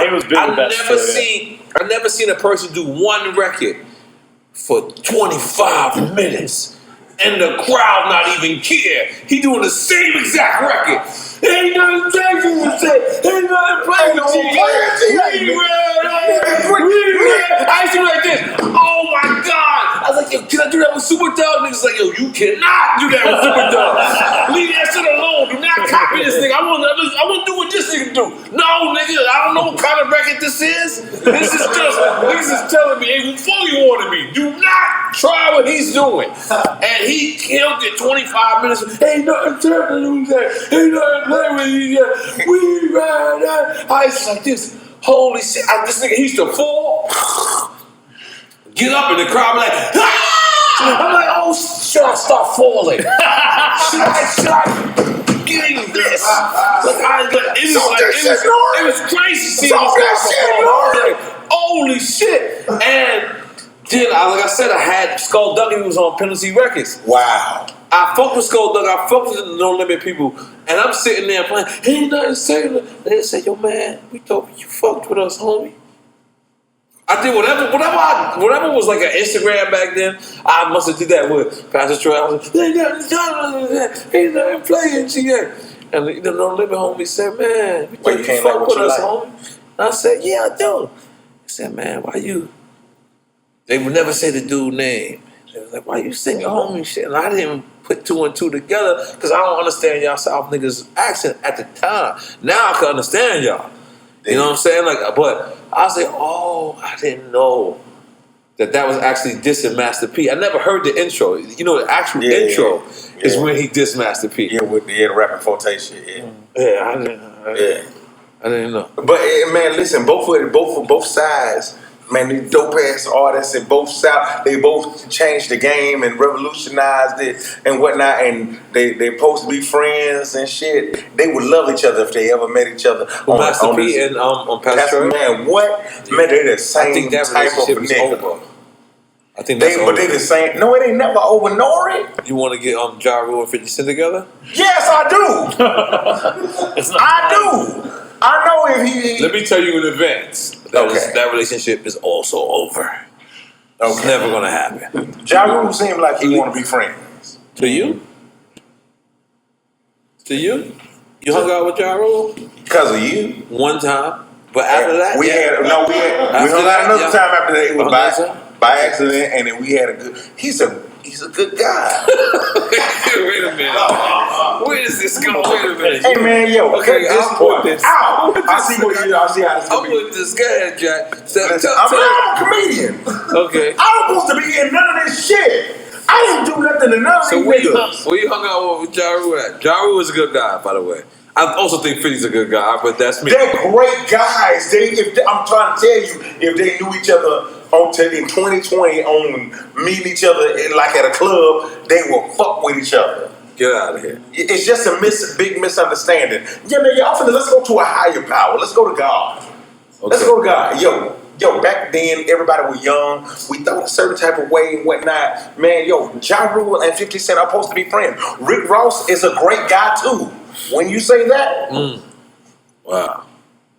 never seen a person do one record for 25 minutes and the crowd not even care. He doing the same exact record. Ain't nothing changing to say. Ain't nothing playing to I used to be like this. Oh my God. I was like, yo, can I do that with Super Dog? Niggas like, yo, you cannot do that with Super Dog. Leave that shit alone. Do not copy this nigga. I want to do what this nigga do. No, nigga, I don't know what kind of record this is. This is just, niggas is telling me, hey, before you wanted me, do not try what he's doing. And he killed it 25 minutes. Ain't nothing turning to that. Ain't nothing playing with you. We ride out. I was like this. Holy shit. This nigga, he used to fall. Get up in the crowd, I'm like, ah! I'm like, oh, should I start falling? Should I getting this? It was crazy seeing this guy perform. I was like, holy shit. And then, like I said, I had Skull Duggan, who was on Penalty Records. Wow. I fucked with Skull Duggan, I fucked with the No Limit people, and I'm sitting there playing, ain't nothing saying. They say, yo, man, we thought you fucked with us, homie. I did whatever was like an Instagram back then. I must have did that with Pastor Troy. I was like, ain't nothing playing shit. And the No Limit homie said, man, we thought you fucked with us, homie. And I said, yeah, I do. He said, man, why you? They would never say the dude's name. They was like, why you singing homie shit? And I didn't put two and two together because I don't understand y'all South niggas accent at the time. Now I can understand y'all. You know what I'm saying? Like, but I was like, oh, I didn't know that was actually dissing Master P. I never heard the intro. You know, the actual intro is when he dissed Master P. Yeah, with the rapping forte shit. Yeah, I didn't know. But man, listen, both sides. Man, these dope ass artists and both sides, they both changed the game and revolutionized it and whatnot. And they supposed to be friends and shit. They would love each other if they ever met each other. Master P and on Pastor. Man, what? Man, they the same I think that type of nigga. Over. I think that's over. But they the same. No, it ain't never over, Nori. You want to get Ja Rule and 50 Cent together? Yes, I do. I do. I know if he. Let me tell you in advance. That relationship is also over. It's never gonna happen. Ja Rule seemed like he want to be friends. To you? To you? You hung out with Ja Rule? Because of you. One time. But after that? We hung out another time after that. It was by accident, and then we had a good. He's a good guy. Wait a minute. Where does this go? Wait a minute. Hey man, yo. Okay, I'll put this. Ow! I see how this I'll put this. Go ahead, Jack. I'm not a comedian. Okay. I'm supposed to be in none of this shit. I didn't do nothing to none of these niggas. Where you hung out with Ja Rule at? Ja Rule is a good guy, by the way. I also think 50's a good guy, but that's me. They're great guys. I'm trying to tell you, if they knew each other in 2020 on meeting each other like at a club, they will fuck with each other. Get out of here. It's just a big misunderstanding. Yeah, man, let's go to a higher power. Let's go to God. Okay. Let's go to God. Yo, back then, everybody was young. We thought a certain type of way and whatnot. Man, Ja Rule and 50 Cent are supposed to be friends. Rick Ross is a great guy, too. When you say that, wow.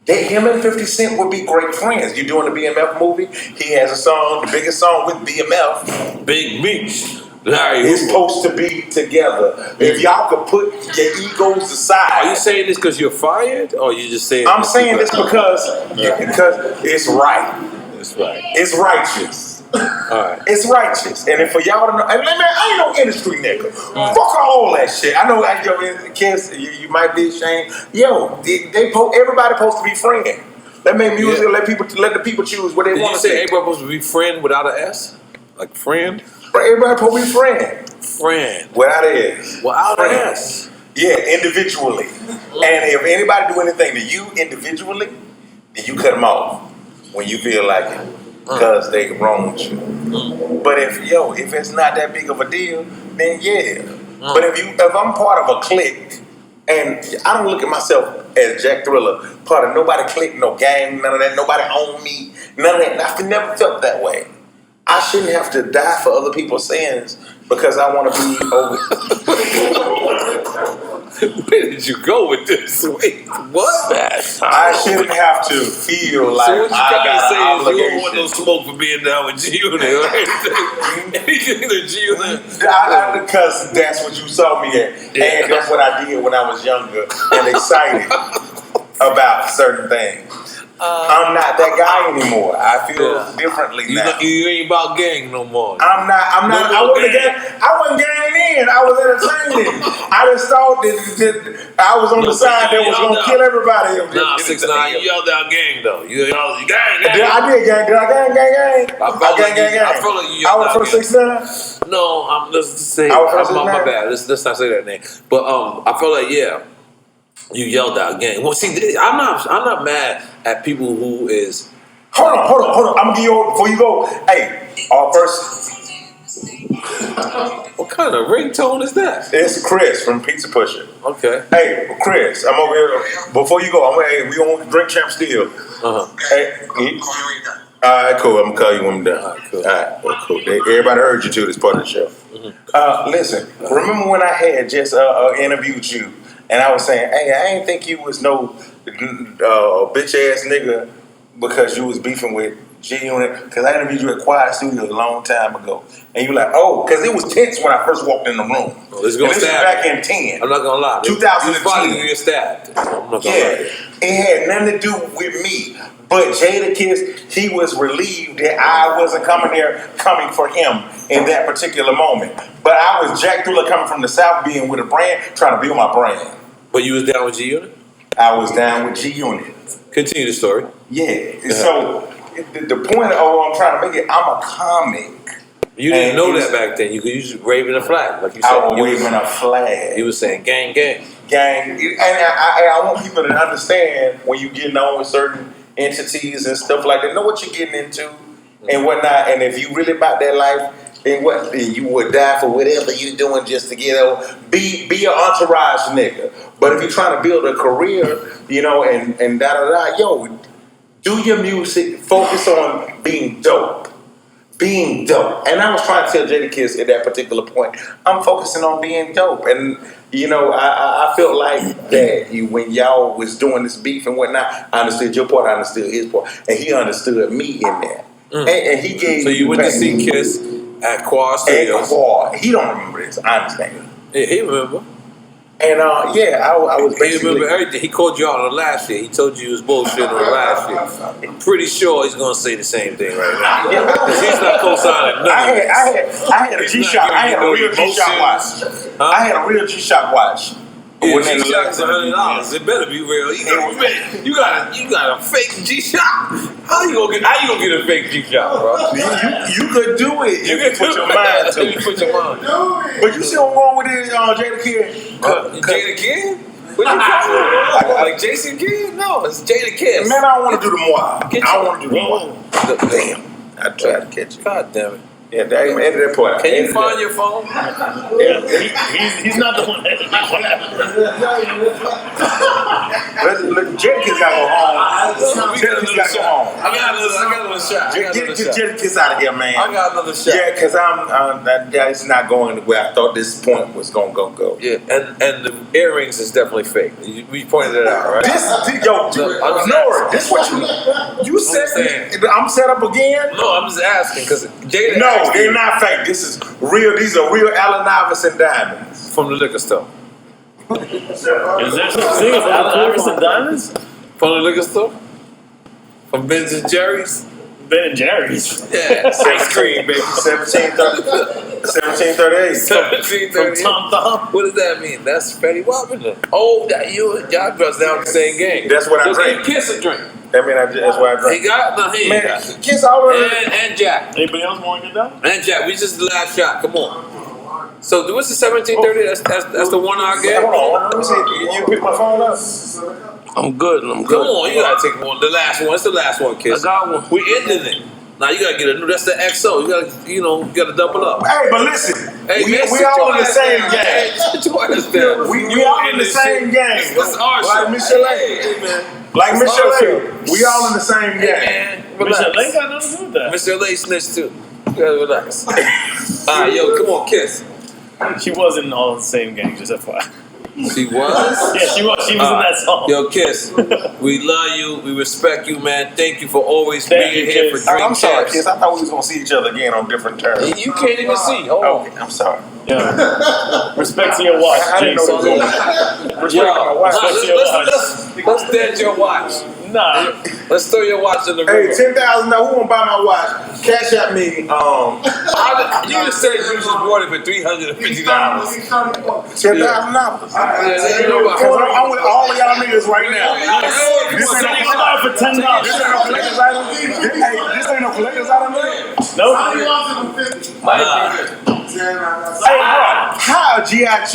Him and 50 Cent would be great friends. You doing the BMF movie? He has a song, the biggest song with BMF. Big Meech. It's supposed to be together. If y'all could put your egos aside. Are you saying this because you're fired, or you just saying? I'm saying this because it's right. It's right. It's righteous. All right. It's righteous. And if for y'all to know, and man, I ain't no industry nigga. Fuck all that shit. I know, yo, kids, you might be ashamed. Yo, everybody supposed to be friends. Let make music. Let the people choose what they want to say. Everybody supposed to be friend without an S, like friend. Everybody supposed to be friend. Friend without an S. Without an S. Yeah, individually. And if anybody do anything to you individually, then you cut them off when you feel like it. Because they wronged you. But if it's not that big of a deal, then yeah. But if I'm part of a clique, and I don't look at myself as Jack Thriller, part of nobody clique, no gang, none of that, nobody own me, none of that. I've never felt that way. I shouldn't have to die for other people's sins because I want to be over. Where did you go with this? Wait, what? I shouldn't have to feel like so what you I got an obligation. You don't want no smoke for being down with G-Unit or anything to G-Unit? Because that's what you saw me at. And that's what I did when I was younger and excited about certain things. I'm not that guy anymore. I feel differently now. You ain't about gang no more. I'm not. I wasn't ganging in. I was entertaining. I just thought that I was on the side that was going to kill everybody. Nah, 6ix9ine, you yelled out gang though. You yelled gang. I did gang. Did I gang? I felt like you yelled out gang. I was first 6ix9ine? No, let's just say, my bad. Let's not say that name. But I feel like, you yelled out gang. Well, see, I'm not mad at people who is. Hold on. I'm gonna give you before you go. Hey, first. What kind of ringtone is that? It's Chris from Pizza Pusher. Okay. Hey, Chris, I'm over here. Before you go, we on Drink Champ Steel. Hey, all right, cool. I'm gonna call you when I'm done. All right, cool. Everybody heard you too. This part of the show. Listen, remember when I had just interviewed you? And I was saying, hey, I ain't think you was no bitch ass nigga because you was beefing with G-Unit. Because I interviewed you at Quiet Studio a long time ago. And you were like, because it was tense when I first walked in the room. This was back in 10. I'm not going to lie. 2010. You get stabbed. I'm not going to lie. It had nothing to do with me. But Jadakiss, he was relieved that I wasn't coming for him in that particular moment. But I was Jack Thriller coming from the South, being with a brand, trying to build my brand. But you was down with G-Unit? I was down with G-Unit. Continue the story. Yeah. So the point I'm trying to make it, I'm a comic. You didn't know that back then. You could use waving a flag, like you said. I was waving a flag. You was saying gang. And I want people to understand when you get on with certain entities and stuff like that, know what you're getting into and whatnot. And if you really about that life, then you would die for whatever you doing just to get over. Be an entourage nigga. But if you're trying to build a career, and do your music, focus on being dope. Being dope. And I was trying to tell Jadakiss at that particular point, I'm focusing on being dope. And I felt like that when y'all was doing this beef and whatnot, I understood your part, I understood his part, and he understood me in that. And he gave. So you went to see Kiss at Quad Studios. At Quad. He don't remember this. I understand. Yeah, he remember. And I was basically. He remember everything. He called you out on the last year. He told you was bullshit on the last year. I'm pretty sure he's gonna say the same thing right now. Because he's not co-signing nothing. I had a G-Shock. I had a real G-Shock watch. I had a real G-Shock watch. Yeah, G-Shock's $100. It better be real. You got a fake G-Shock. How you gonna get a fake G-Shock, bro? You could do it. You can put your mind to it. You put your mind. But you see what's wrong with this, Jadakiss? Jadakiss? What you call it? Like Jason Kidd? No, it's Jadakiss. Man, I don't want to do the moi. I want to do the moi. Damn. I tried to catch you. God damn it. Yeah, edit that part out. Can you find your phone? He's not the one that Jadakiss got to go home. Jadakiss got to go home. I got another shot. Get Jadakiss out of here, man. I got another shot. Yeah, because it's not going the way I thought this point was going to go. Yeah, and the earrings is definitely fake. We pointed it out, right? This what you said. I'm set up again? No, I'm just asking because Jada. No, No, they're not fake. This is real. These are real Allen Iverson diamonds from the liquor store. Is there such thing as Allen Iverson diamonds? From the liquor store? From Ben's and Jerry's? Ben and Jerry's? Yeah. Ice cream, baby. 1738. 1738. From Tom Thumb? What does that mean? That's Freddie Wapner. Oh, that y'all girls down the same game. That's what I drink. Kiss a drink. That mean that's what I drink. He got no, he ain't Man, got. Kiss all of it. And Jack. Anybody else want to get down? And Jack, we just the last shot. Come on. So what's the 1730? That's the one I get. Hold on. Let me see. You pick my phone up. I'm good. Come on, you gotta take one. The last one. It's the last one, Kiss. I got one. We ending it. Now you gotta get a new. That's the XO. You gotta double up. Hey, but listen, Hey, we man, all in the same game. We all in the same game. That's our like show. Michelle. Hey, man. Like That's Michelle, our show. we all in the same game. Hey, man, relax. Michelle ain't got nothing to do with that. Mr. Lay snitched too. You gotta relax. Alright, yo, come on, Kiss. She wasn't all in the same gang, just FYI. She was? Yeah, she was. She was in that song. Yo, Kiss, we love you. We respect you, man. Thank you for always Thank being you, here Kiss. for Drink I'm sorry, Champs. Kiss. I thought we was gonna see each other again on different terms. You can't even see. Hold on. Okay, I'm sorry. Yeah. Respect to your watch, I didn't James. know this was Yo, respect my watch. let's dead your watch. Nah. Let's throw your watch in the Hey, river. 10,000. Now who wanna buy my watch? Cash at me. You just said you just bought it for $350. $10,000. Yeah, I'm with all of y'all niggas right now. This ain't for $10. This ain't no collector's item. This ain't no collector's item. Nope. Hey, bro, how a G.I.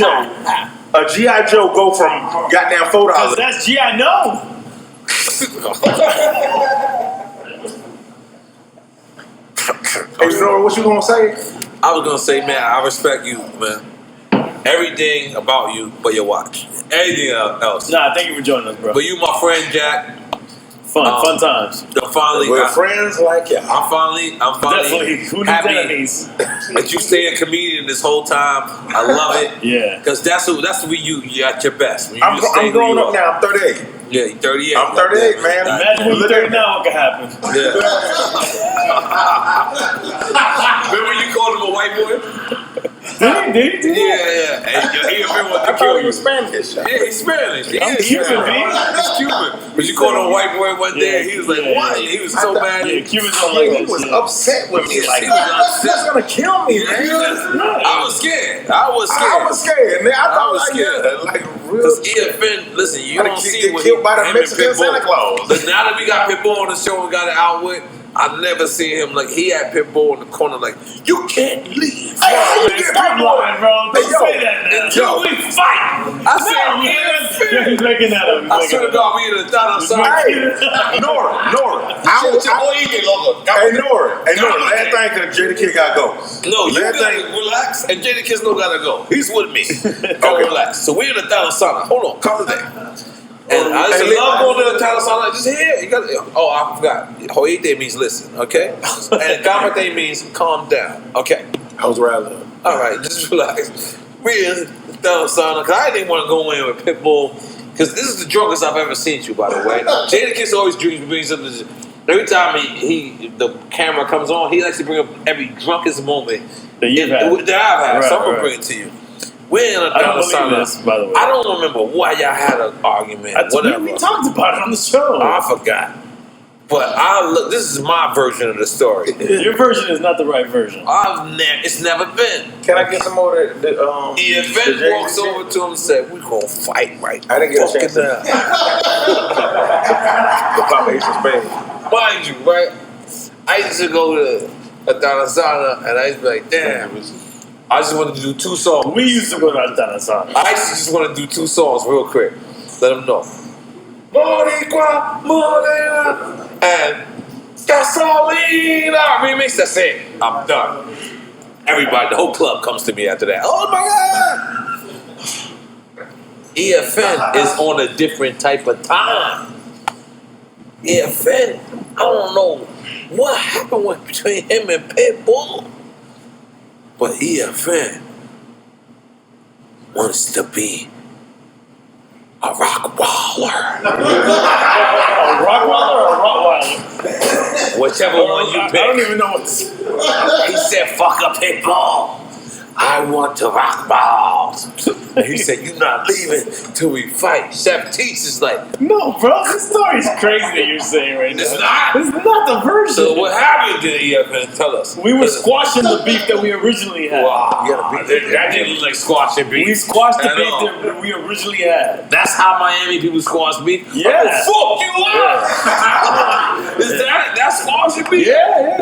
Joe go from goddamn $4? Because that's G.I. No. Hey, you know what you gonna say? I was gonna say, man, I respect you, man. Everything about you, but your watch. Everything else. Nah, thank you for joining us, bro. But you, my friend Jack. Fun times. We're friends like you. I'm finally Definitely. Who needs happy enemies? that you stay a comedian this whole time. I love it. Yeah. Because that's when you're at your best. When you I'm just stay who growing you up are. now. I'm 38. Yeah, you're 38. I'm 38, man. Imagine when you're 30 now, what could happen? Yeah. Remember you called him a white boy? Did he? Yeah. And he wanted to I kill thought he you. was Spanish. Yeah, he's Spanish. He I'm is Cuban, Spanish. man. He's Cuban. But you called him a white boy one day, and he was like, what? He was so mad. Yeah, Cubans don't like He that was shit. upset with me. Like, He was upset. that's gonna kill me, man. I was scared. I was scared, man. I thought was like, scared. yeah, like real. Because EFN, listen, you Gotta don't get see what killed by the him and Mexican Pitbull. Santa Claus. But now that we got Pitbull on the show and got it out with, I never seen him like he had Pitbull in the corner like you can't leave. Hey, how you get Stop lying, bro. Don't Yo, say that now. Until we fight. I said He's making that up. I swear to God, we in the thought outside. Hey, Nora. Hey, Nora. Last thing, cause Jadakiss gotta go. No, you Last gotta relax, and Jadakiss no gotta go. He's with me. Go relax. So we're in the thought outside. Hold on, calm down. And I just love going to the thought outside. Just here. You got. Oh, I forgot. Hoite means listen. Okay. And Kamate means calm down. Okay. I was rather. All right, just relax. We're in the thought outside because I didn't want to go in with Pitbull because this is the drunkest I've ever seen you. By the way, Jadakiss always brings up this. Every time the camera comes on, he likes to bring up every drunkest moment that I've had. Right, so I'm gonna bring it to you. We're in a I don't believe this, by the way. I don't remember why y'all had an argument. Whatever. We talked about it on the show. I forgot. But this is my version of the story. Your version is not the right version. It's never been. Can I get some more? EFN walks over to him and said, "We're gonna fight right." I didn't get a chance. The Papa Ace of Spades. Mind you, right? I used to go to a Danasana and I used to be like, damn, I just wanted to do 2 songs. We used to go to Danasana. I used to just want to do 2 songs real quick. Let them know. Boricua, Morena, and Gasolina remix. That's it. I'm done. Everybody, the whole club comes to me after that. Oh my God! EFN is on a different type of time. EFN, I don't know what happened between him and Pitbull, but EFN wants to be a rockwaller. A rockwaller or a rottweiler? Whichever one you pick. I don't even know what. He said, "Fuck up Pitbull. I want to rock balls." And he said, "You're not leaving till we fight." Chef Teach is like, "No, bro, this story's crazy that you're saying right now. It's not. It's not the version." So what happened to EFN? Tell us. We were squashing the beef that we originally had. Wow. That didn't look like squashing beef. We squashed the at beef all. that we originally had. That's how Miami people squash beef? Yeah. Oh, fuck you up! Is that squashing beef? Yeah.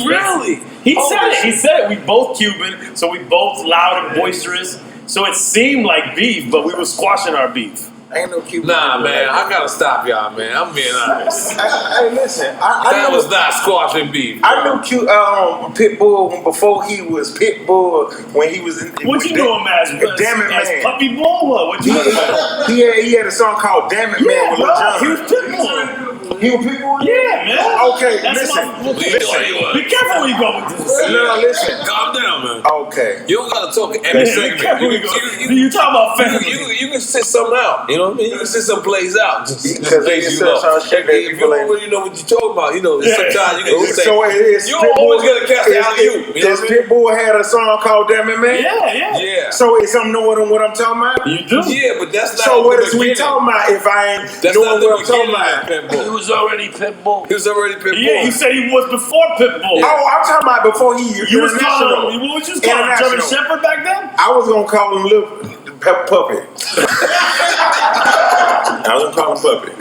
Really? He said it. He said it. We both Cuban, so we both loud and boisterous. So it seemed like beef, but we were squashing our beef. Ain't no Cuban. Nah, man, I gotta stop y'all, man. I'm being honest. Hey, listen, That was not squashing beef. I knew Pitbull before he was Pitbull when he was in. What you know him as? Damn it, as man. Puppy Bull? What you know him as? He had a song called "Damn It, Man" with Lil Jon. He was Pitbull. He was Pitbull? Yeah, man. Okay, That's listen. Be careful where you go with this. No, listen. Calm down, man. Okay. You don't gotta talk every segment. Be careful where you go. You talk about family. You can sit something out. You know what I mean? You can sit some plays out. Just Because plays it's you such love. a shit that If you people don't ain't- really know what you're talking about, you know, sometimes you can just say, So it is. you always gotta catch the alley-oop. You know Does what I mean? Pitbull had a song called "Damn It, Man"? Yeah. So it's I'm knowing what I'm talking about. You do. Yeah, but that's not. So what the is we beginning. talking about if I ain't That's knowing not the what I'm talking beginning about? of Pitbull. He was already Pitbull. He was already Pitbull. Yeah, you said he was before Pitbull. Oh, I'm talking about before he You was international. calling him, what you calling him, German Shepherd back then? I was gonna call him Lil Puppy. I was gonna call him Puppy.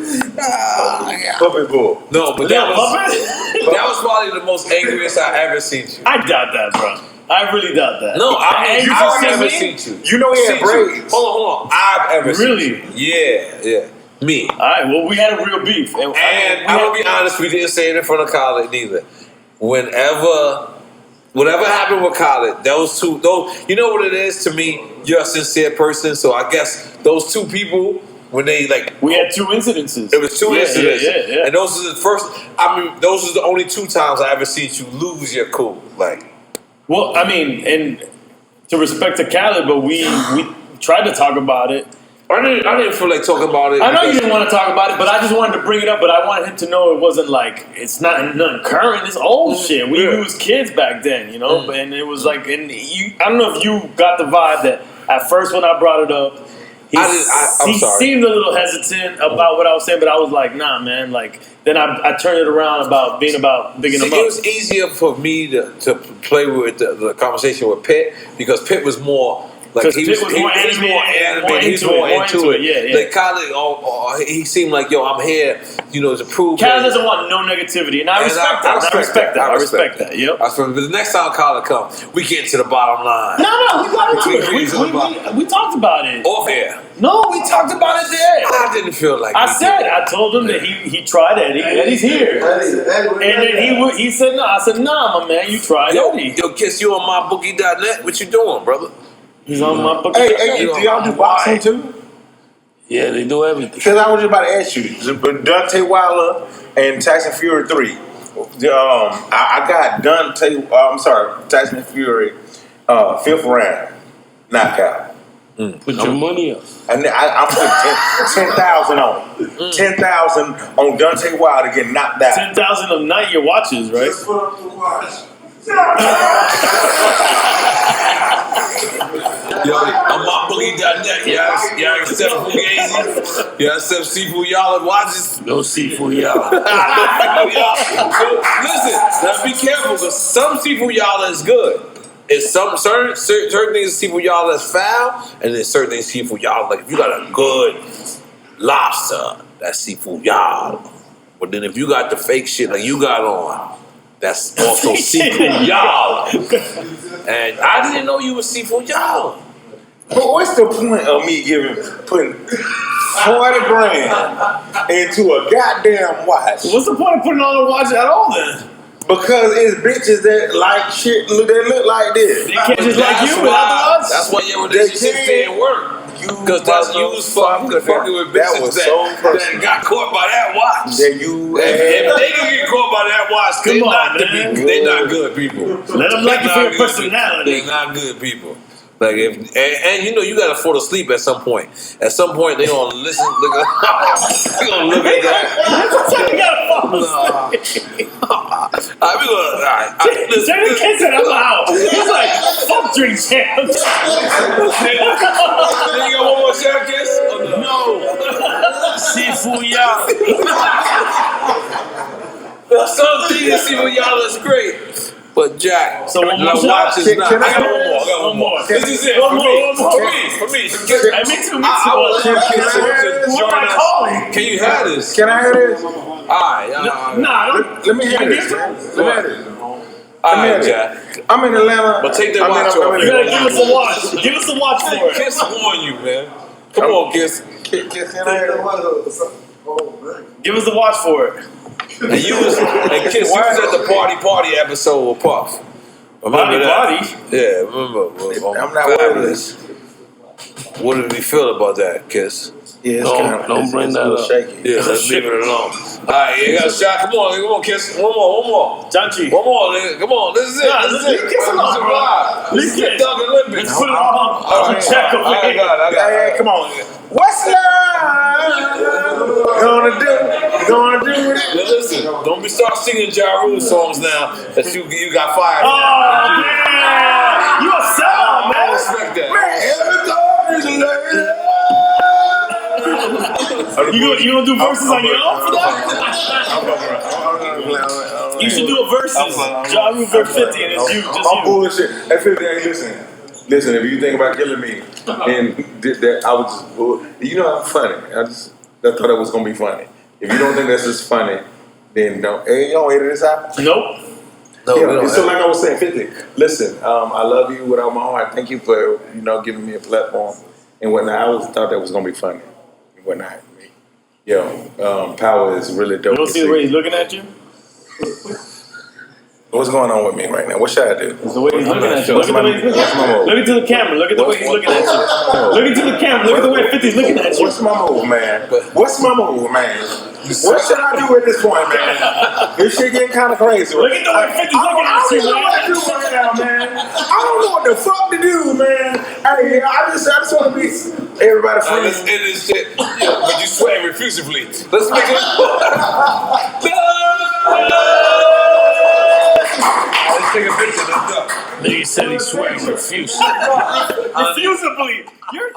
Puppy Bull. No, but that was probably the most angriest I ever seen you. I doubt that, bro. I really doubt that. No, I've never seen seen you. You know he had braids. Hold on. I've ever seen Really? you. Yeah. Me. All right, well, we had a real beef. And I'm gonna be honest, we didn't say it in front of Khaled neither. Whatever happened with Khaled, those two, you know what it is to me? You're a sincere person, so I guess those two people, when they we had two incidences. It was two incidents, yeah. and those are the first. I mean, those are the only two times I ever seen you lose your cool. Well, I mean, and to respect to Khaled, but we tried to talk about it. I didn't feel like talking about it. I know you didn't want to talk about it, but I just wanted to bring it up. But I wanted him to know it wasn't like it's not nothing current. It's old shit. We was kids back then, you know. And it was like, I don't know if you got the vibe that at first when I brought it up, he seemed a little hesitant about what I was saying, but I was like, nah, man. Like then I turned it around about bigging him up. It was easier for me to play with the conversation with Pitt because Pitt was more. Like he was more animated. He's more into it. Yeah. Like Khaled, he seemed like, yo, I'm here, to prove. Khaled doesn't want no negativity, and I respect that. I respect that. Yep. But the next time Khaled comes, we get to the bottom line. No, we got into it. We talked about it. Off air. No, we talked about it there. I didn't feel like I told him that he tried Eddie. Eddie's here. And then he said no. I said, nah, my man, you tried Eddie. Yo, Kiss, you on mybookie.net? What you doing, brother? He's on my book. Hey, do y'all do boxing too? Yeah, they do everything. Because I was just about to ask you, Deontay Wilder and Tyson Fury 3. I got Tyson Fury 5th round knockout. Put your money up. And I'm putting 10,000 on. 10,000 on Deontay Wilder getting knocked out. 10,000 a night your watches, right? Just put up the watch. Yo, on mybookie.net, y'all accept Fugazi? Y'all accept Seafood Y'all watches? No Seafood Y'all. So, listen, now be careful because some Seafood Y'all is good. It's certain things Seafood Y'all is foul, and then certain things Seafood Y'all, like if you got a good lobster, that's Seafood Y'all. But then if you got the fake shit like you got on, that's also Seafood Y'all. And I didn't know you were Seafood Y'all. But what's the point of me putting 40 grand into a goddamn watch? What's the point of putting on a watch at all then? Because it's bitches that like shit that look like this. They can't just like you without the watch? That's why your relationship didn't work. Because that's used fucking with bitches that got caught by that watch. That you if they can get caught by that watch, they're not good people. Let them like you for your personality. They're not good people. Like if and you gotta fall asleep at some point. At some point they gonna listen. They gonna look at that. You gotta fall asleep. we gonna. All right. Jadakiss said I'm out. He's like, fuck Drink Champs. Then you got one more Jadakiss? No. Seafood y'all. Some things Seafood y'all is great. But Jack, so one more shot. I got one more. This is it. For me. Me too. I want Kiss. Can you have this? Can I have this? All right. Nah. Let me have this, man. Let me have this. All right, Jack. I'm in Atlanta. But take that watch off. You gotta give us a watch. Give us a watch for it. Kiss warn you, man. Come on, Kiss. Kiss, can I have it? Give us a watch for it. And Kiss, you was at the party episode with Puff. Remember that? Yeah, remember. I'm not Fabolous. What did we feel about that, Kiss? Yeah, don't bring that up. Shaky. Yeah, let's leave it alone. All right, you got a shot. Come on, Kiss. One more. Janchi. One more, nigga. Come on, this is it. Kiss a lot, bro. Let's get Doug Olympics. Let's put it on check over here. I got it. Come on. What's love gonna do with it? Now listen, don't be start singing Ja Rule songs now that you got fired. Oh, man. You a sellout, man. I respect that. You gonna do verses on your own for that? You should do a verses. Ja Rule verse 50 and it's you, just I'm bullshit. At 50, hey, listen, if you think about killing me, and did that, I was just, you know, I'm funny. I thought it was gonna be funny. If you don't think that's just funny, then don't. Hey, you don't edit this out? Nope. No, so like I was saying, 50. Listen, I love you with all my heart. Thank you for giving me a platform and whatnot. Thought that was gonna be funny and whatnot. Power is really dope. You don't see the way he's looking at you? What's going on with me right now? What should I do? It's the way he's looking at you. Look into the camera. Look at the way he's looking at you. Look into the camera. Look at the way 50's looking at you. What's my move, man? What should I do at this point, man? This shit getting kind of crazy. Look at the way 50's looking at you, man. I don't know what to do right now, man. I don't know what the fuck to do, man. Hey, I just want to be everybody friends. Let's end this shit. But you swear refusively. Let's make it. Let's take a picture. Let's go. Nigga said he swearing refusively. Refusively. You're